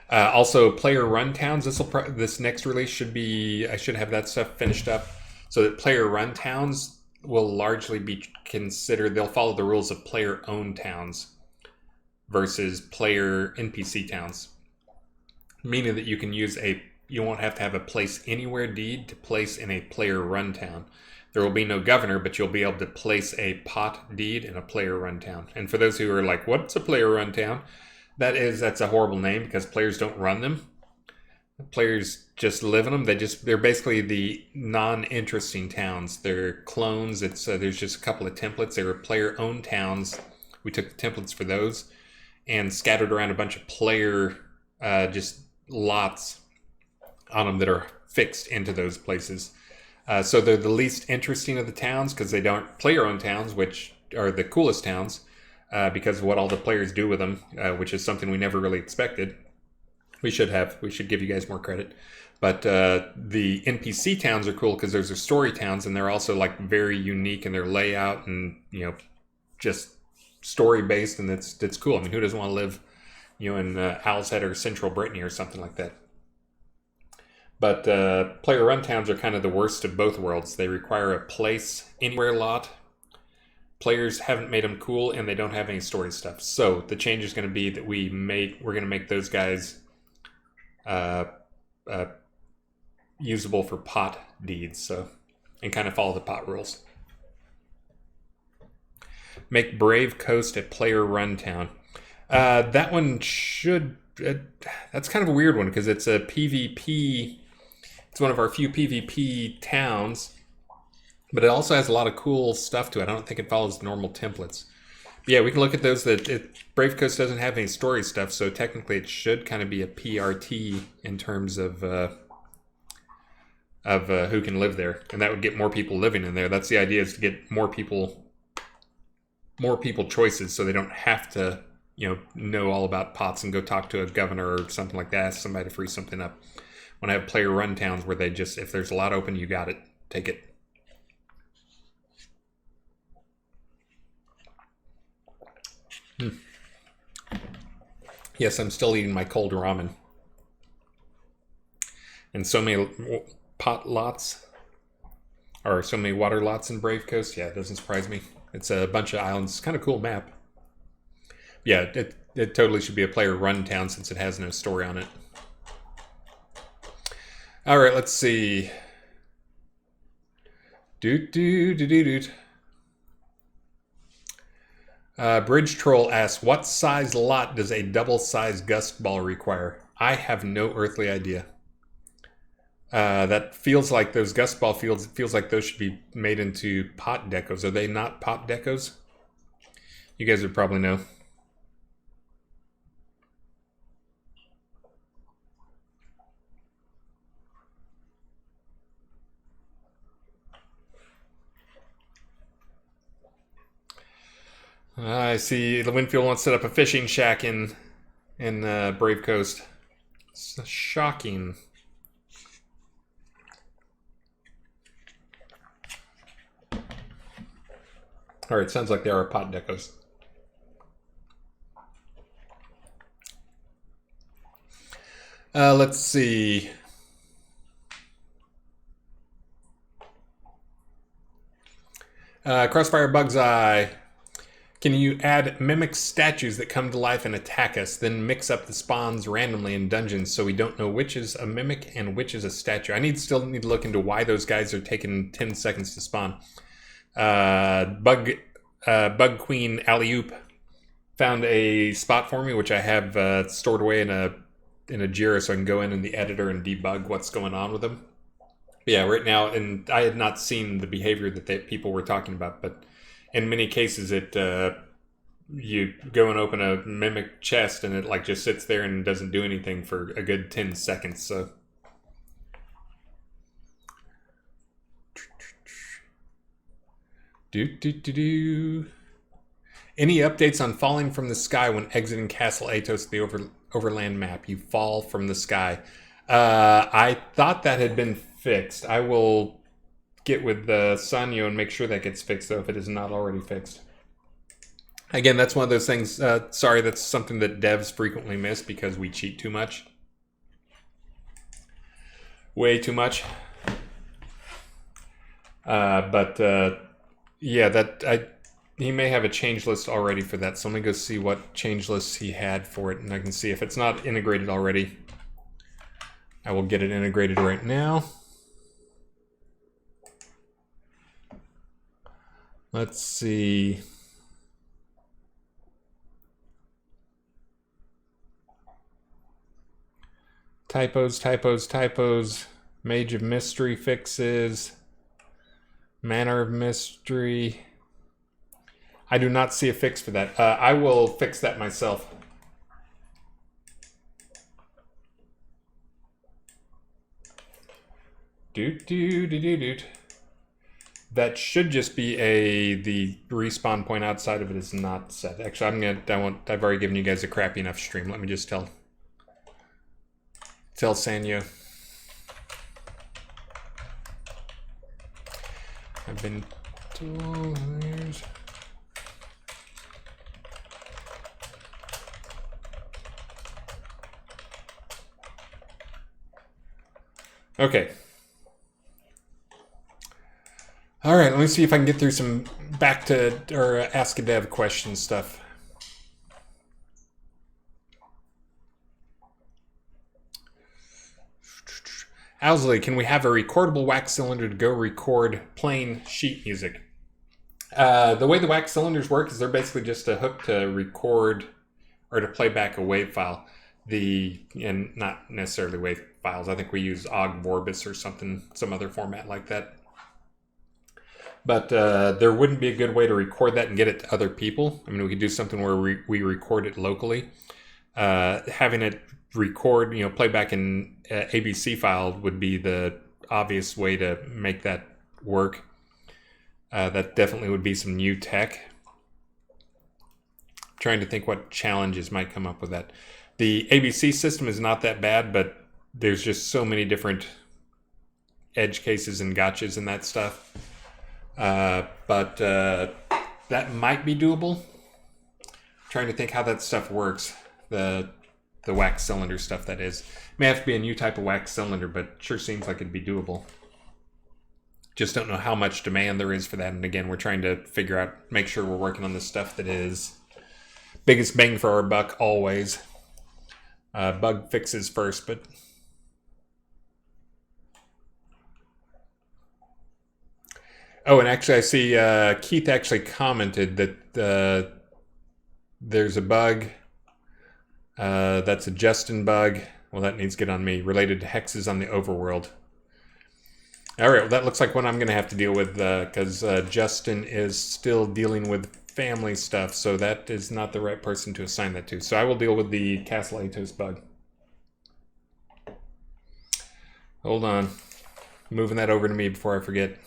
also player run towns. This next release I should have that stuff finished up so that player run towns will largely be considered, they'll follow the rules of player owned towns versus player NPC towns. Meaning that you won't have to have a place anywhere deed to place in a player run town. There will be no governor, but you'll be able to place a pot deed in a player run town. And for those who are like, what's a player run town? That's a horrible name because players don't run them. Players just live in them. They're basically the non-interesting towns. They're clones. There's just a couple of templates. They were player-owned towns. We took the templates for those and scattered around a bunch of player just lots on them that are fixed into those places. So they're the least interesting of the towns because they don't player-owned towns, which are the coolest towns. Because of what all the players do with them, which is something we never really expected. We should give you guys more credit. But the NPC towns are cool because those are story towns, and they're also very unique in their layout and just story based, and that's cool. I mean, who doesn't want to live in Owl's Head or Central Brittany or something like that? But player run towns are kind of the worst of both worlds. They require a place anywhere lot. players haven't made them cool, and they don't have any story stuff. So the change is going to be that we're going to make those guys usable for pot deeds. So, and kind of follow the pot rules. Make Brave Coast a player-run town. That one should... that's kind of a weird one because it's a PvP. It's one of our few PvP towns, but it also has a lot of cool stuff to it. I don't think it follows the normal templates. But yeah, we can look at those. Brave Coast doesn't have any story stuff, so technically it should kind of be a PRT in terms of who can live there, and that would get more people living in there. That's the idea, is to get more people choices, so they don't have to know all about pots and go talk to a governor or something like that, ask somebody to free something up. When I have player run towns where they just, if there's a lot open, you got it, take it. Yes, I'm still eating my cold ramen. And so many pot lots, or so many water lots in Brave Coast. Yeah, it doesn't surprise me. It's a bunch of islands. It's kind of cool map. Yeah, it totally should be a player-run town since it has no story on it. All right, let's see. Bridge Troll asks, what size lot does a double-sized gust ball require? I have no earthly idea. That feels like those gust ball fields, it feels like those should be made into pot decos. Are they not pot decos? You guys would probably know. I see the Winfield wants to set up a fishing shack in Brave Coast. It's shocking. All right, sounds like there are pot decos. Let's see. Crossfire Bug's Eye. Can you add mimic statues that come to life and attack us, then mix up the spawns randomly in dungeons so we don't know which is a mimic and which is a statue? I still need to look into why those guys are taking 10 seconds to spawn. Bug Queen Alley-oop found a spot for me, which I have stored away in a Jira so I can go in the editor and debug what's going on with them. But yeah, right now, and I had not seen the behavior that people were talking about, but in many cases, you go and open a mimic chest and it like just sits there and doesn't do anything for a good 10 seconds. So, any updates on falling from the sky when exiting Castle Atos, the overland map? You fall from the sky. I thought that had been fixed. I will get with Sanyo and make sure that gets fixed, though, if it is not already fixed. Again, that's one of those things. Sorry, that's something that devs frequently miss because we cheat too much. Way too much. Yeah, he may have a change list already for that. So let me go see what change lists he had for it, and I can see if it's not integrated already. I will get it integrated right now. Let's see. Typos. Mage of Mystery fixes. Manor of Mystery. I do not see a fix for that. I will fix that myself. That should just be the respawn point outside of it is not set. Actually, I've already given you guys a crappy enough stream. Let me just tell Sanyo. I've been told years. Okay. All right, let me see if I can get through some back to our Ask a Dev question stuff. Owsley, can we have a recordable wax cylinder to go record plain sheet music? The way the wax cylinders work is they're basically just a hook to record or to play back a WAV file. And not necessarily WAV files. I think we use OGG Vorbis or something, some other format like that. But there wouldn't be a good way to record that and get it to other people. I mean, we could do something where we record it locally. Having it record, play back an ABC file would be the obvious way to make that work. That definitely would be some new tech. Trying to think what challenges might come up with that. The ABC system is not that bad, but there's just so many different edge cases and gotchas and that stuff. But that might be doable. Trying to think how that stuff works. The wax cylinder stuff, that is. May have to be a new type of wax cylinder, but sure seems like it'd be doable. Just don't know how much demand there is for that. And again, we're trying to figure out, make sure we're working on the stuff that is biggest bang for our buck always. Bug fixes first, but oh, and actually I see Keith actually commented that there's a bug that's a Justin bug. Well, that needs to get on me, related to hexes on the overworld. All right, well, that looks like what I'm going to have to deal with because Justin is still dealing with family stuff, so that is not the right person to assign that to. So I will deal with the Casserole Atos bug. Hold on. Moving that over to me before I forget.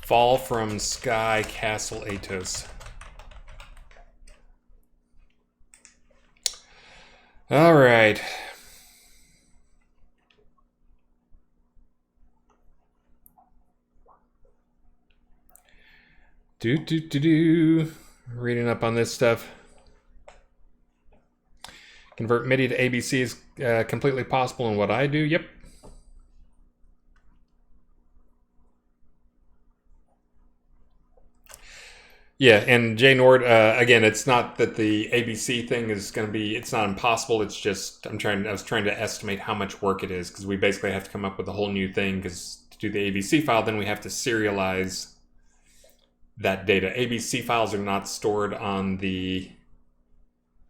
Fall from Sky Castle Atos. All right. Reading up on this stuff. Convert MIDI to ABC is completely possible in what I do. Yep. Yeah, and Jay Nord, again, it's not that the ABC thing is going to be, it's not impossible. It's just, I was trying to estimate how much work it is, because we basically have to come up with a whole new thing, because to do the ABC file, then we have to serialize that data. ABC files are not stored on the,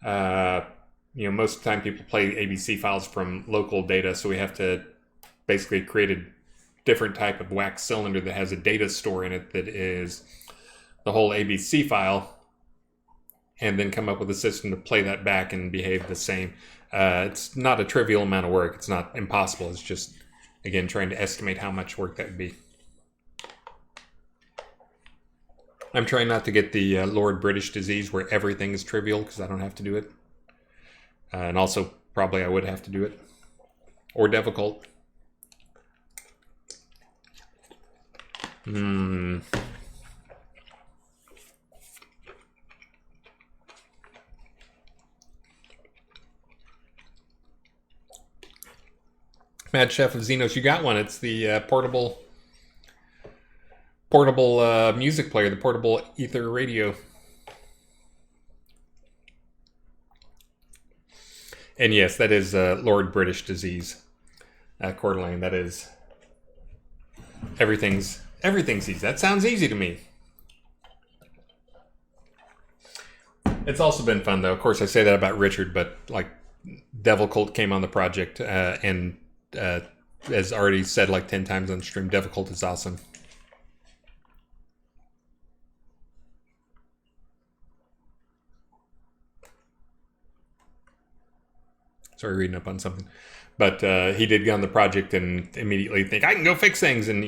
most of the time people play ABC files from local data, so we have to basically create a different type of wax cylinder that has a data store in it that is the whole ABC file, and then come up with a system to play that back and behave the same. It's not a trivial amount of work. It's not impossible. It's just, again, trying to estimate how much work that would be. I'm trying not to get the Lord British disease where everything is trivial, because I don't have to do it. And also, probably I would have to do it. Or difficult. Mad Chef of Xenos, you got one. It's the portable music player, the portable ether radio. And yes, that is Lord British disease, Coeur d'Alene. That is everything's easy. That sounds easy to me. It's also been fun, though. Of course, I say that about Richard, but like Devil Cult came on the project, and as already said like 10 times on stream, Devil Cult is awesome. Sorry, reading up on something. But he did get on the project and immediately think, I can go fix things. And,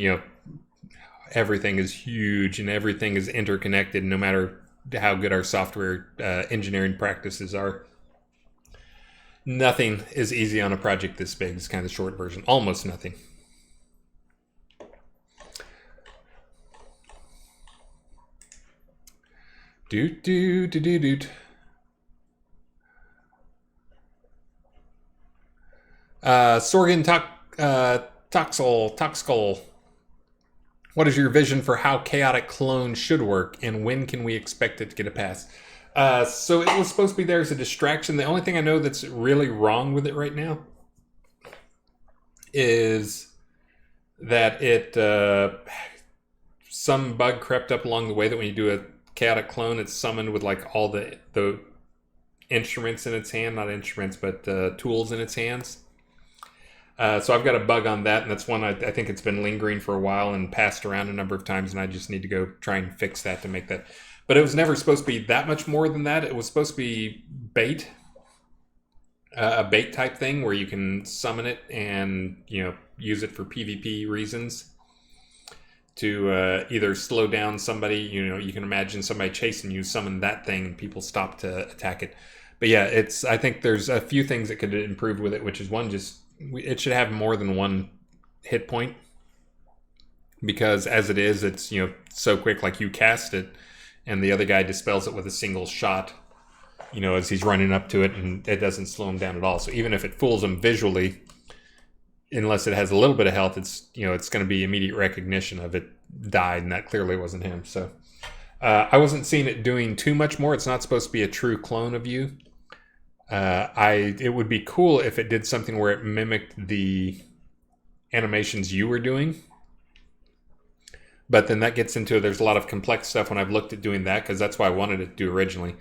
everything is huge and everything is interconnected, no matter how good our software engineering practices are. Nothing is easy on a project this big. It's kind of the short version. Almost nothing. Sorgan Toxol. What is your vision for how chaotic clone should work, and when can we expect it to get a pass? So it was supposed to be there as a distraction. The only thing I know that's really wrong with it right now is that some bug crept up along the way that when you do a chaotic clone, it's summoned with like all the instruments in its hand, not instruments, but tools in its hands. So I've got a bug on that, and that's one I think it's been lingering for a while and passed around a number of times, and I just need to go try and fix that to make that. But it was never supposed to be that much more than that. It was supposed to be bait, a bait type thing where you can summon it and use it for PvP reasons to either slow down somebody. You can imagine somebody chasing you, summon that thing, and people stop to attack it. But yeah, I think there's a few things that could improve with it, which is one, just it should have more than one hit point, because as it is, it's so quick. Like you cast it, and the other guy dispels it with a single shot. As he's running up to it, and it doesn't slow him down at all. So even if it fools him visually, unless it has a little bit of health, it's it's going to be immediate recognition of it died, and that clearly wasn't him. So I wasn't seeing it doing too much more. It's not supposed to be a true clone of you. It would be cool if it did something where it mimicked the animations you were doing. But then that gets into, there's a lot of complex stuff when I've looked at doing that, because that's why I wanted it to do originally.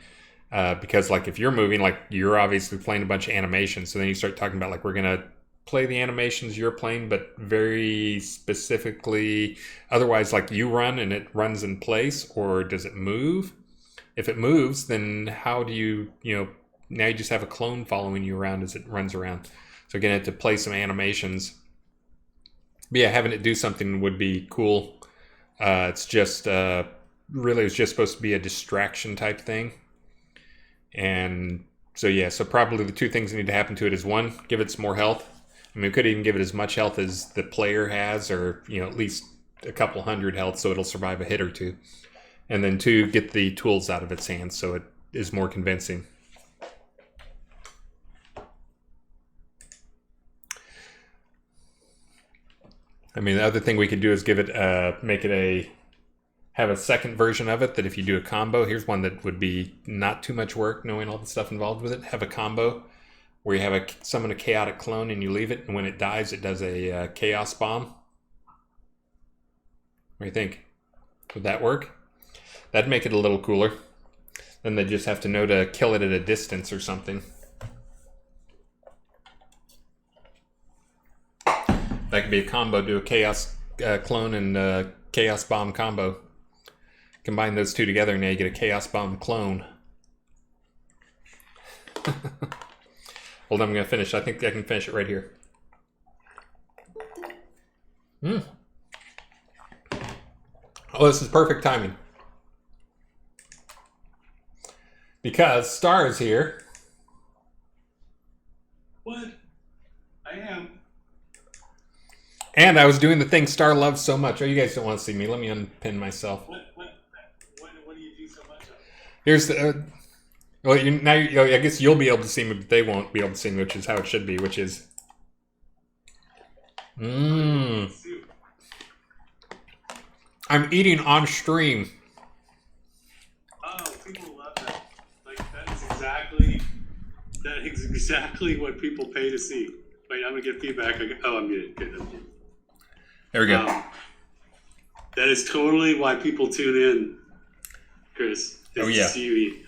Because like if you're moving, like you're obviously playing a bunch of animations, so then you start talking about like we're going to play the animations you're playing, but very specifically, otherwise like you run and it runs in place, or does it move? If it moves, then how do you, now you just have a clone following you around as it runs around. So again, to play some animations. But yeah, having it do something would be cool. It's just, really it was just supposed to be a distraction type thing. And so yeah, so probably the two things that need to happen to it is one, give it some more health. I mean, we could even give it as much health as the player has, or, at least a couple hundred health so it'll survive a hit or two. And then two, get the tools out of its hands so it is more convincing. I mean, the other thing we could do is give it, have a second version of it that if you do a combo, here's one that would be not too much work knowing all the stuff involved with it. Have a combo where you summon a chaotic clone and you leave it, and when it dies, it does a chaos bomb. What do you think? Would that work? That'd make it a little cooler. Then they just have to know to kill it at a distance or something. That could be a combo, do a chaos clone and chaos bomb combo. Combine those two together and now you get a chaos bomb clone. Hold on, I'm going to finish. I think I can finish it right here. Oh, this is perfect timing. Because Star is here. What? I am. And I was doing the thing Star loves so much. Oh, you guys don't want to see me. Let me unpin myself. What do you do so much of? Here's the... I guess you'll be able to see me, but they won't be able to see me, which is how it should be, which is... I'm eating on stream. Oh, people love that. Like, that is exactly what people pay to see. Wait, I'm going to get feedback. I'm muted. Good. I'm muted. There we go. That is totally why people tune in, Chris. Oh, yeah. See you eat.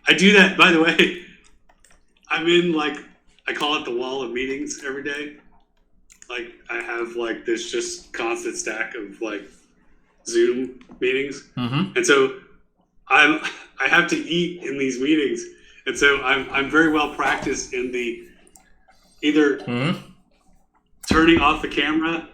I do that, by the way. I'm in, I call it the wall of meetings every day. I have, this just constant stack of, Zoom meetings. Mm-hmm. And so I have to eat in these meetings. And so I'm very well practiced in the either turning off the camera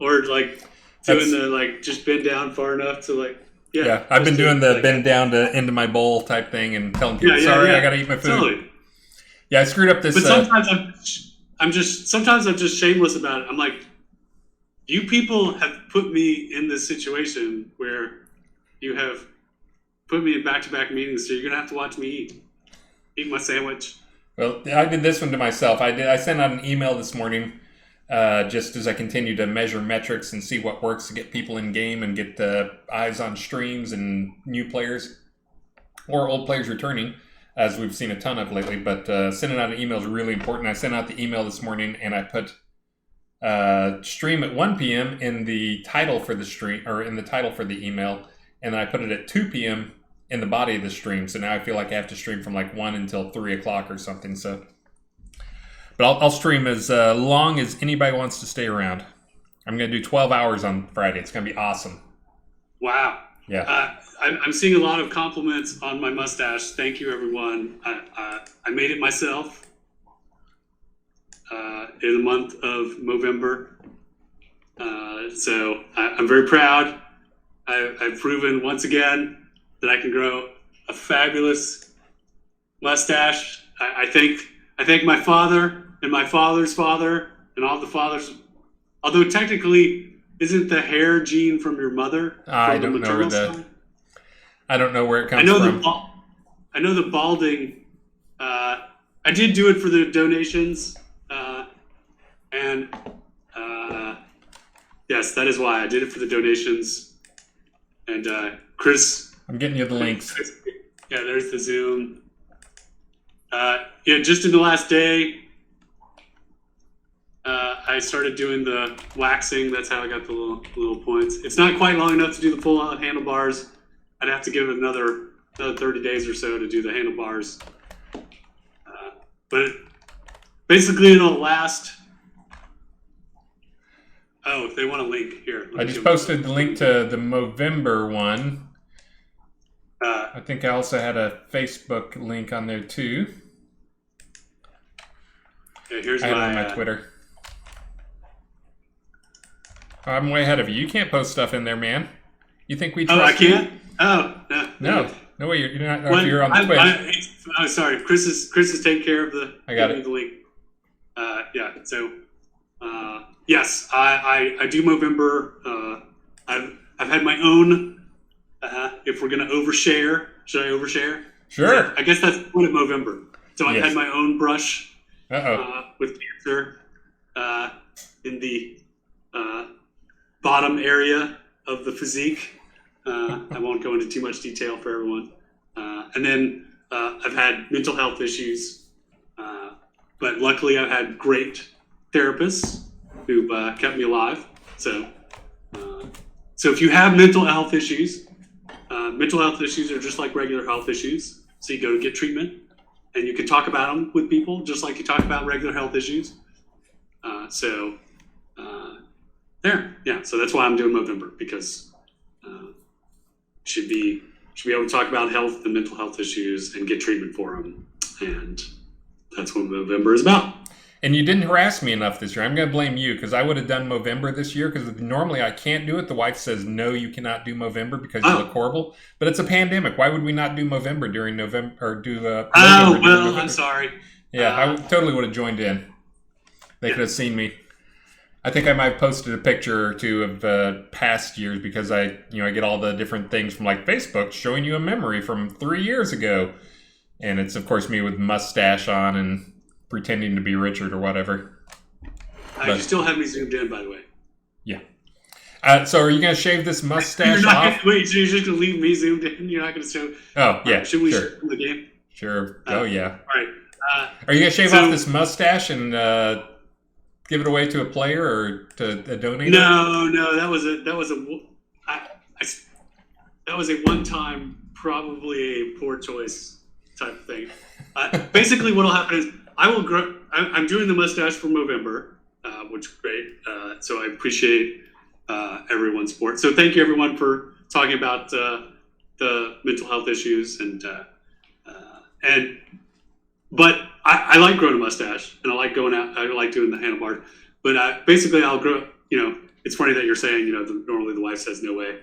or doing the just bend down far enough to Yeah, I've been doing the bend down to into my bowl type thing and telling people, sorry, I gotta eat my food. Totally. Yeah, I screwed up this. But sometimes I'm just shameless about it. I'm like, you people have put me in this situation where you have put me in back-to-back meetings, so you're gonna have to watch me eat my sandwich. Well, I did this one to myself. I sent out an email this morning just as I continue to measure metrics and see what works to get people in game and get eyes on streams and new players or old players returning, as we've seen a ton of lately. But sending out an email is really important. I sent out the email this morning, and I put stream at 1 p.m. in the title for the stream, or in the title for the email, and then I put it at 2 p.m. in the body of the stream. So now I feel like I have to stream from like 1 until 3 o'clock or something. So, but I'll stream as long as anybody wants to stay around. I'm going to do 12 hours on Friday. It's going to be awesome. Wow. Yeah. I'm seeing a lot of compliments on my mustache. Thank you, everyone. I made it myself in the month of November. So I'm very proud. I've proven once again that I can grow a fabulous mustache. I thank my father and my father's father and all the fathers. Although technically, isn't the hair gene from your mother? I don't know where I don't know where it comes from. I know the balding. I did do it for the donations, and yes, that is why I did it for the donations. And Chris, I'm getting you the links. Yeah, there's the Zoom. Yeah, just in the last day, I started doing the waxing. That's how I got the little points. It's not quite long enough to do the full handlebars. I'd have to give it another 30 days or so to do the handlebars. But basically it'll last. Oh, if they want a link, here. I just posted the link to the Movember one. I think I also had a Facebook link on there too. Yeah, here's I have it on my Twitter. I'm way ahead of you. You can't post stuff in there, man. You think we trust I can't? Oh, no. No way. You're not. If you're on the Twitch. Oh, sorry. Chris is taking care of the. I got it. The link. Yeah. So, yes, I do Movember. I've had my own. If we're gonna overshare, should I overshare? Sure. I guess that's the point of Movember. So I've had my own brush. With cancer in the bottom area of the physique. I won't go into too much detail for everyone. And then I've had mental health issues, but luckily I've had great therapists who've kept me alive. So if you have mental health issues are just like regular health issues. So you go to get treatment, and you can talk about them with people just like you talk about regular health issues. There, yeah. So that's why I'm doing Movember, because should be able to talk about health and mental health issues and get treatment for them, and that's what Movember is about. And you didn't harass me enough this year. I'm going to blame you, because I would have done Movember this year, because normally I can't do it. The wife says, no, you cannot do Movember because you look horrible. But it's a pandemic. Why would we not do Movember during November, or do November November? I'm sorry. Yeah, I totally would have joined in. They could have seen me. I think I might have posted a picture or two of past years, because I get all the different things from like Facebook showing you a memory from 3 years ago. And it's, of course, me with mustache on and pretending to be Richard or whatever. You still have me zoomed in, by the way. Yeah. So are you going to shave this mustache off? Wait, so you're just going to leave me zoomed in? You're not going to show? Oh, yeah, should we sure. show the game? Sure. Oh, yeah. All right. Are you going to shave off this mustache and give it away to a player or to a donator? No, that was a one-time, probably a poor choice type of thing. Basically, what will happen is I will grow. I'm doing the mustache for Movember, which is great. So I appreciate everyone's support. So thank you, everyone, for talking about the mental health issues But I like growing a mustache, and I like going out. I like doing the handlebars. But basically, I'll grow. It's funny that you're saying. Normally the wife says no way.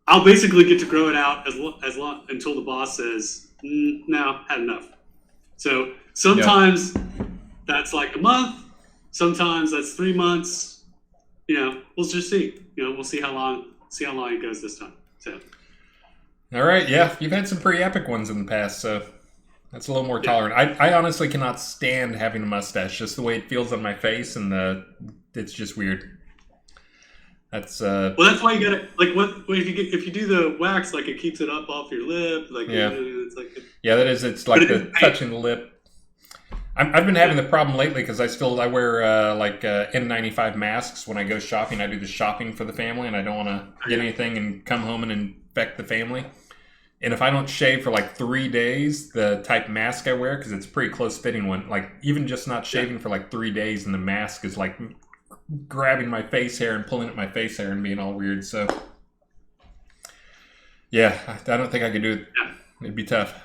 I'll basically get to grow it out as long until the boss says no, had enough. So sometimes that's like a month. Sometimes that's 3 months. We'll just see. We'll see how long it goes this time. So. All right. Yeah, you've had some pretty epic ones in the past. So. That's a little more tolerant. I honestly cannot stand having a mustache. Just the way it feels on my face, and it's just weird. That's well, that's why you gotta like if you do the wax, like it keeps it up off your lip, like it's like that is. It's like touching the lip. I've been having the problem lately because I wear N95 masks when I go shopping. I do the shopping for the family, and I don't want to get anything and come home and infect the family. And if I don't shave for like 3 days, the type mask I wear, because it's a pretty close fitting one, like even just not shaving for like 3 days, and the mask is like grabbing my face hair and pulling at my face hair and being all weird. So yeah, I don't think I could do it. It'd be tough.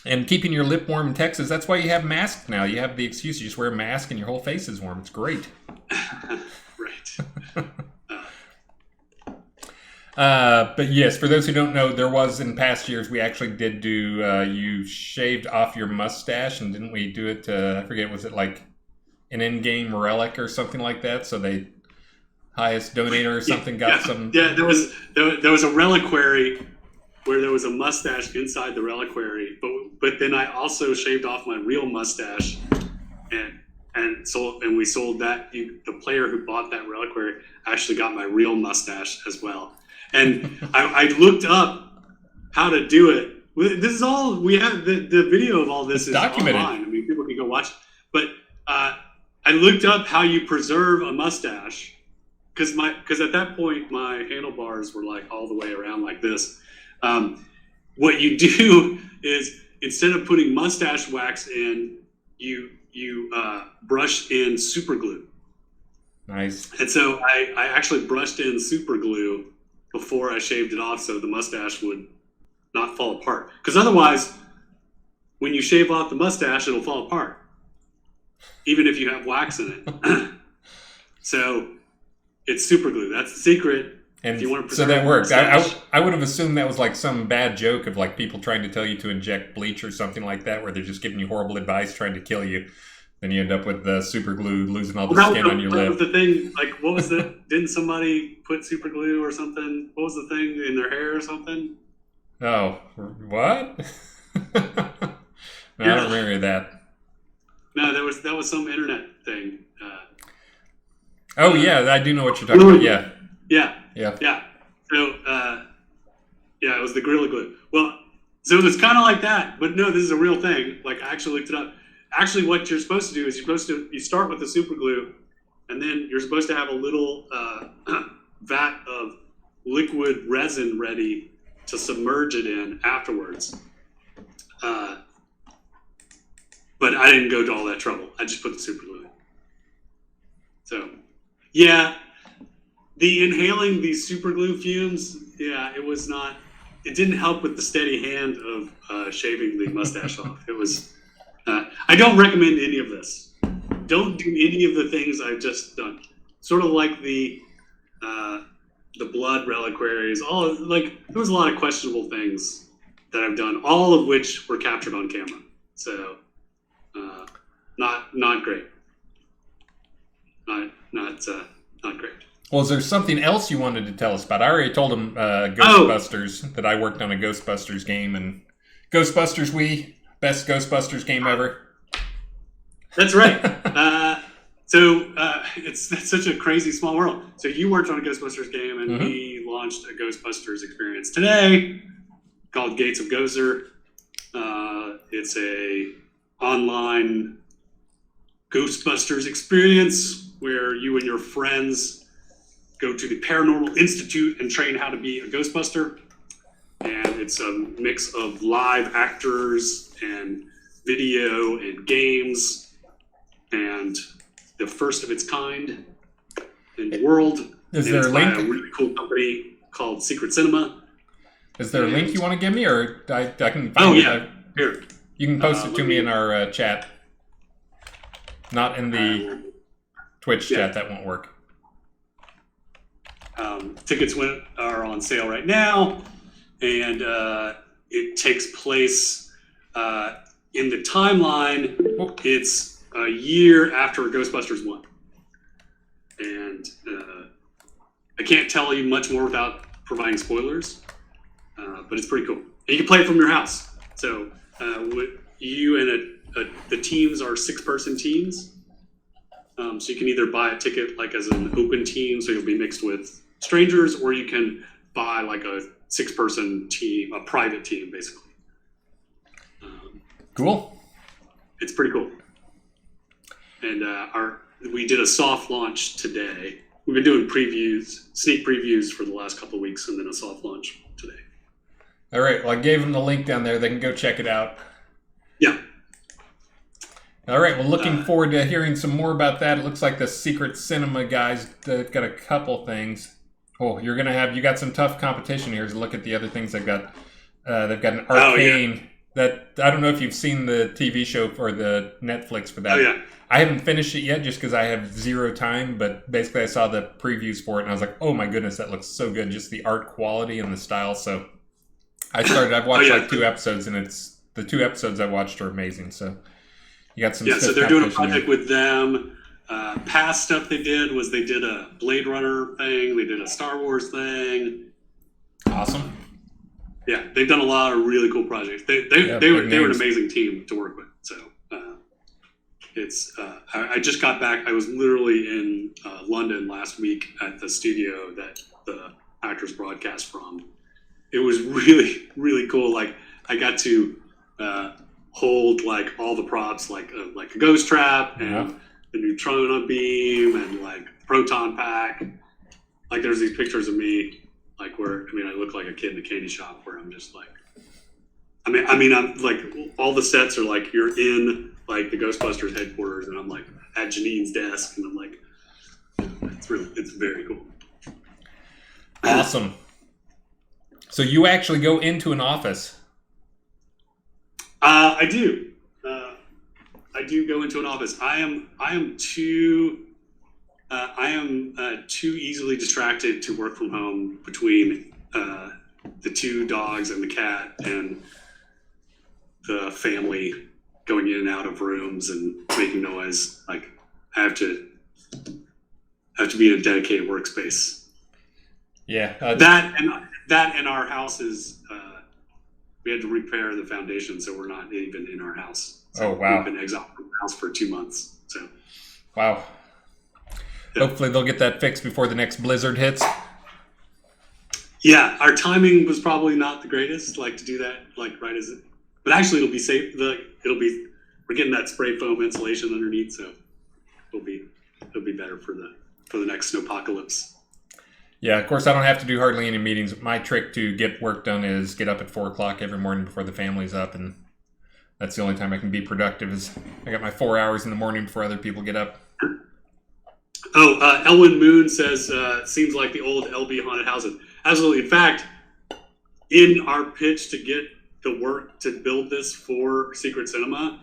And keeping your lip warm in Texas, that's why you have masks now. You have the excuse, you just wear a mask and your whole face is warm. It's great. Right. But yes, for those who don't know, there was in past years, we actually did do, you shaved off your mustache, and didn't we do it to, I forget, was it like an in-game relic or something like that? So they, highest donator or something got some... Yeah, there was a reliquary where there was a mustache inside the reliquary, but then I also shaved off my real mustache, and we sold that. The player who bought that reliquary actually got my real mustache as well. And I looked up how to do it. This is all we have. The video of all this is documented online. I mean, people can go watch. But I looked up how you preserve a mustache, because at that point my handlebars were like all the way around like this. What you do is, instead of putting mustache wax in, you brush in super glue. Nice. And so I actually brushed in super glue before I shaved it off, so the mustache would not fall apart. Because otherwise, when you shave off the mustache, it'll fall apart, even if you have wax in it. So it's super glue. That's the secret. And if you want to so that works. I would have assumed that was like some bad joke of like people trying to tell you to inject bleach or something like that, where they're just giving you horrible advice, trying to kill you. Then you end up with the super glue, losing all the skin on your lip. That was the thing. Like, what was the? Didn't somebody put super glue or something? What was the thing in their hair or something? Oh, what? No, I don't remember that. No, that was some internet thing. Yeah, I do know what you're talking about. Yeah. So, it was the Gorilla Glue. Well, so it's kind of like that, but no, this is a real thing. Like, I actually looked it up. Actually, what you're supposed to do is you start with the super glue, and then you're supposed to have a little vat of liquid resin ready to submerge it in afterwards. But I didn't go to all that trouble. I just put the super glue in. So, yeah, the inhaling these super glue fumes, it didn't help with the steady hand of shaving the mustache off. It was... I don't recommend any of this. Don't do any of the things I've just done. Sort of like the blood reliquaries. There was a lot of questionable things that I've done, all of which were captured on camera. So, not great. Not great. Well, is there something else you wanted to tell us about? I already told him Ghostbusters, that I worked on a Ghostbusters game, and Ghostbusters best Ghostbusters game ever. That's right. It's such a crazy small world. So you worked on a Ghostbusters game, and we launched a Ghostbusters experience today called Gates of Gozer. It's a online Ghostbusters experience where you and your friends go to the Paranormal Institute and train how to be a Ghostbuster. And it's a mix of live actors and video and games, and the first of its kind in the world. Is there a link? By a really cool company called Secret Cinema. Is there a link you want to give me, or I can find it? Here. You can post it to me in our chat. Not in the Twitch chat. That won't work. Tickets are on sale right now. And it takes place in the timeline. It's a year after Ghostbusters 1. And I can't tell you much more without providing spoilers, but it's pretty cool. you can play it from your house. So you and the teams are 6-person teams. So you can either buy a ticket like as an open team, so you'll be mixed with strangers, or you can buy like a 6-person team, a private team, basically. Cool. It's pretty cool. And we did a soft launch today. We've been doing sneak previews for the last couple of weeks, and then a soft launch today. All right. Well, I gave them the link down there. They can go check it out. Yeah. All right. Well, looking forward to hearing some more about that. It looks like the Secret Cinema guys got a couple things. Oh, you got some tough competition here. To look at the other things they've got. They've got an Arcane that I don't know if you've seen the TV show or the Netflix for that. Oh yeah. I haven't finished it yet just because I have zero time. But basically, I saw the previews for it and I was like, oh my goodness, that looks so good. Just the art quality and the style. So I've watched like 2 episodes, and it's the 2 episodes I watched are amazing. So you got some. Yeah. So they're doing a project with them. Past stuff they did was they did a Blade Runner thing. They did a Star Wars thing. Awesome. Yeah, they've done a lot of really cool projects. They were an amazing team to work with. So it's I just got back. I was literally in London last week at the studio that the actors broadcast from. It was really, really cool. Like I got to hold like all the props, like a ghost trap and the neutrino beam and like proton pack. Like there's these pictures of me. Like I look like a kid in a candy shop where I'm just like, I'm like all the sets are like you're in like the Ghostbusters headquarters, and I'm like at Janine's desk, and I'm like, it's very cool. Awesome. So you actually go into an office? I do. I do go into an office. I am too easily distracted to work from home between the 2 dogs and the cat and the family going in and out of rooms and making noise. Like I have to be in a dedicated workspace. Yeah. That and our house is we had to repair the foundation, so we're not even in our house. So oh wow! We've been exiled from the house for 2 months. So wow. Hopefully they'll get that fixed before the next blizzard hits. Yeah, our timing was probably not the greatest, like to do that, like right as it. But actually, it'll be safe. We're getting that spray foam insulation underneath, so it'll be better for the next snowpocalypse. Yeah, of course I don't have to do hardly any meetings. My trick to get work done is get up at 4:00 every morning before the family's up, and that's the only time I can be productive. Is I got my 4 hours in the morning before other people get up. Oh, Elwin Moon says, seems like the old LB haunted houses. Absolutely. In fact, in our pitch to get the work to build this for Secret Cinema,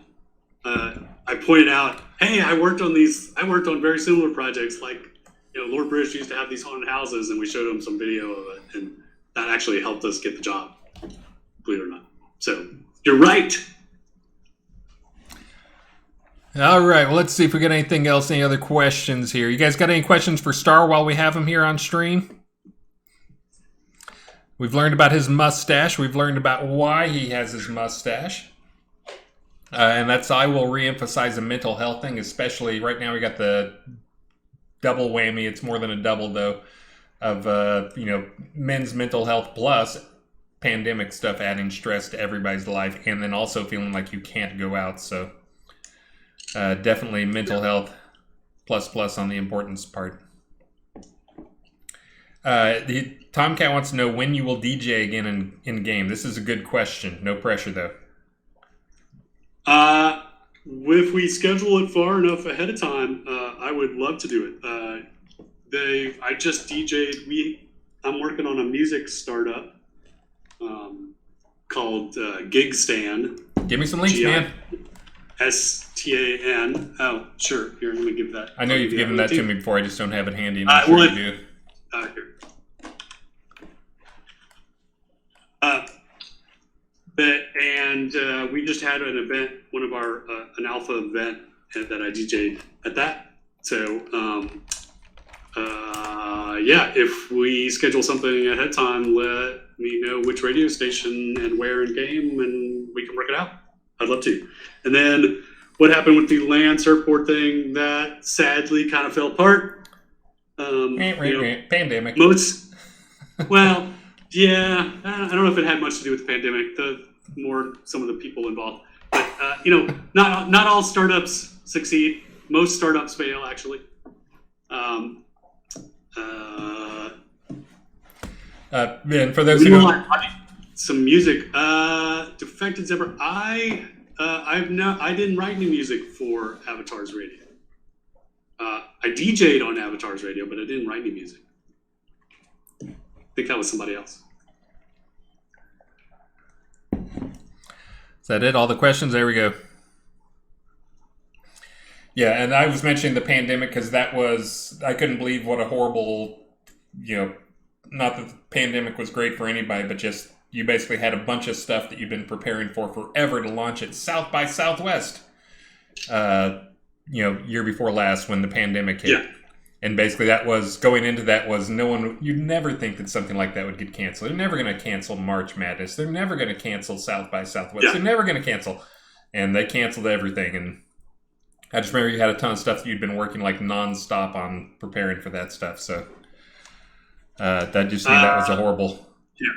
I pointed out, hey, I worked on very similar projects. Like, Lord British used to have these haunted houses, and we showed him some video of it, and that actually helped us get the job, believe it or not. So you're right. All right, well, let's see if we got anything else, any other questions here. You guys got any questions for Starr while we have him here on stream? We've learned about his mustache. We've learned about why he has his mustache. And I will reemphasize the mental health thing, especially right now we got the double whammy. It's more than a double, though, of, men's mental health plus pandemic stuff adding stress to everybody's life, and then also feeling like you can't go out, so... definitely mental health plus on the importance part. Tomcat wants to know when you will DJ again in game. This is a good question. No pressure though. If we schedule it far enough ahead of time, I would love to do it. I just DJ'd. I'm working on a music startup called Gig Stand. Give me some links, man. STAN. Oh, sure. Here, let me give that. I know you've given that to me before. I just don't have it handy. And you do. Here. We just had an event, one of our an alpha event that I DJ'd at that. So, if we schedule something ahead of time, let me know which radio station and where in game, and we can work it out. I'd love to. And then what happened with the land surfboard thing, that sadly kind of fell apart. Pandemic. Well, yeah, I don't know if it had much to do with the pandemic. Some of the people involved. But, not all startups succeed. Most startups fail, actually. And for those who don't... Some music. Defected Zebra. I didn't write any music for Avatar's radio. I DJ'd on Avatar's radio, but I didn't write any music. I think that was somebody else. Is that it? All the questions? There we go. Yeah, and I was mentioning the pandemic because I couldn't believe what a horrible, not that the pandemic was great for anybody, but just you basically had a bunch of stuff that you've been preparing for forever to launch at South by Southwest, year before last when the pandemic hit. Yeah. And basically going into that was you'd never think that something like that would get canceled. They're never going to cancel March Madness. They're never going to cancel South by Southwest. Yeah. They're never going to cancel. And they canceled everything. And I just remember you had a ton of stuff that you'd been working like nonstop on preparing for that stuff. So that was a horrible. Yeah.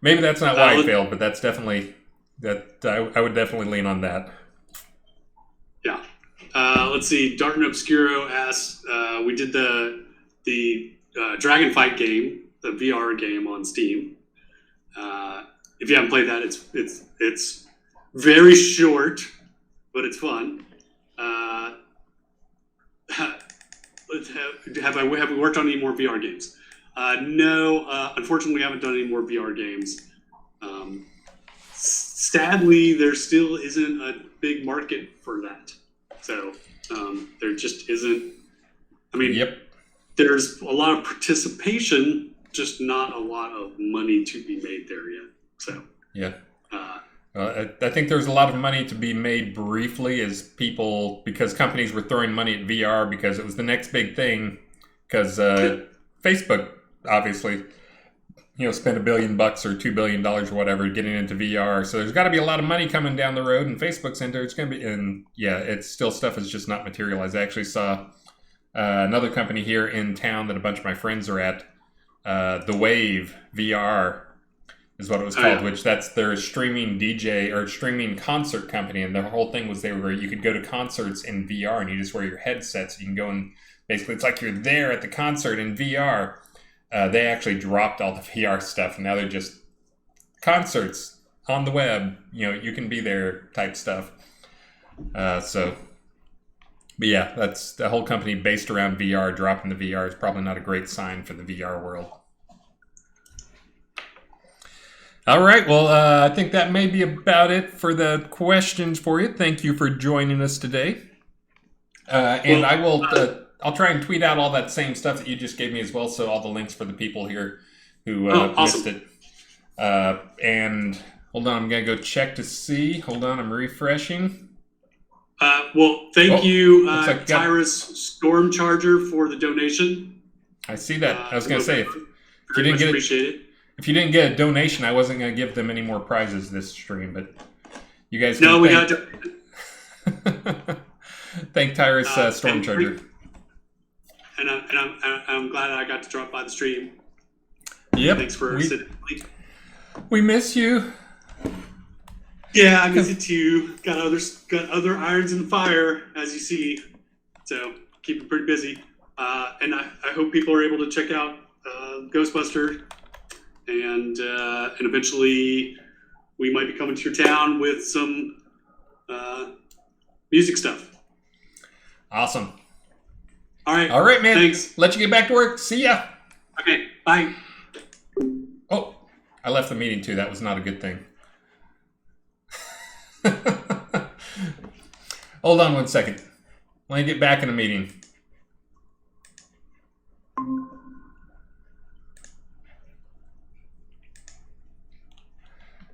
Maybe that's not why I failed, but that's definitely I would definitely lean on that. Yeah. Let's see. Dark and Obscuro asks, we did the Dragon Fight game, the VR game on Steam. If you haven't played that, it's very short, but it's fun. Have we worked on any more VR games? No, unfortunately, we haven't done any more VR games. Sadly, there still isn't a big market for that. So there just isn't. I mean, yep. There's a lot of participation, just not a lot of money to be made there yet. So yeah. I think there's a lot of money to be made briefly because companies were throwing money at VR because it was the next big thing. Because Facebook obviously, spent $1 billion or $2 billion or whatever getting into VR. So there's got to be a lot of money coming down the road, and Facebook's into it's going to be. And yeah, it's still stuff is just not materialized. I actually saw another company here in town that a bunch of my friends are at. The Wave VR is what it was called, which that's their streaming DJ or streaming concert company. And their whole thing was you could go to concerts in VR and you just wear your headset so you can go and basically it's like you're there at the concert in VR. They actually dropped all the VR stuff, and now they're just concerts on the web. You can be there type stuff. But yeah, that's the whole company based around VR. Dropping the VR is probably not a great sign for the VR world. All right, well, I think that may be about it for the questions for you. Thank you for joining us today. And I will... I'll try and tweet out all that same stuff that you just gave me as well, so all the links for the people here who missed it. And hold on, I'm going to go check to see. Hold on, I'm refreshing. Thank you, Tyrus Storm Charger, for the donation. I see that. I was going to say, if you didn't get a donation, I wasn't going to give them any more prizes this stream, but you guys... No, we got to... Thank Tyrus Storm Charger. And I'm glad I got to drop by the stream. Yep. Thanks for sitting. We miss you. Yeah, I miss you too. Got other irons in the fire, as you see. So keep it pretty busy. And I hope people are able to check out Ghostbusters, and eventually we might be coming to your town with some music stuff. Awesome. All right, man. Thanks. Let you get back to work. See ya. Okay, bye. Oh, I left the meeting too. That was not a good thing. Hold on one second. Let me get back in the meeting.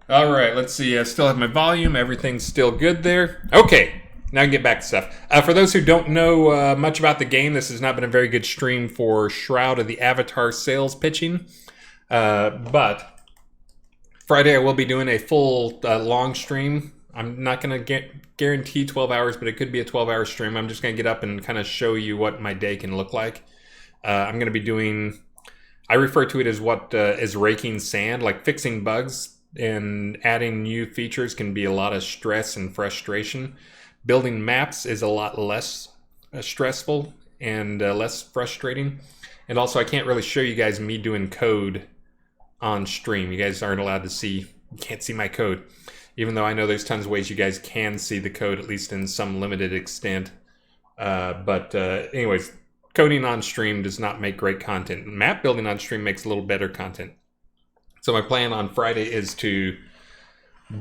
All right, let's see. I still have my volume. Everything's still good there. Okay. Now I can get back to stuff. For those who don't know much about the game, this has not been a very good stream for Shroud of the Avatar sales pitching. But Friday I will be doing a full long stream. I'm not going to guarantee 12 hours, but it could be a 12-hour stream. I'm just going to get up and kind of show you what my day can look like. I'm going to be doing, I refer to it as what is raking sand, like fixing bugs and adding new features can be a lot of stress and frustration. Building maps is a lot less stressful and less frustrating. And also, I can't really show you guys me doing code on stream. You guys aren't allowed to see, you can't see my code. Even though I know there's tons of ways you guys can see the code, at least in some limited extent. Anyways, coding on stream does not make great content. Map building on stream makes a little better content. So my plan on Friday is to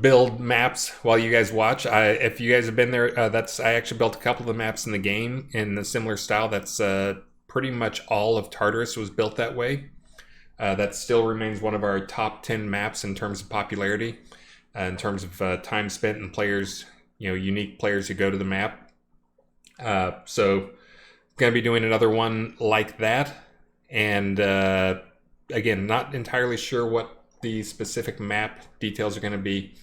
build maps while you guys watch. If you guys have been there, I actually built a couple of the maps in the game in a similar style. That's pretty much all of Tartarus was built that way. That still remains one of our top 10 maps in terms of popularity, in terms of time spent and players, unique players who go to the map. So going to be doing another one like that. And again, not entirely sure what the specific map details are going to be,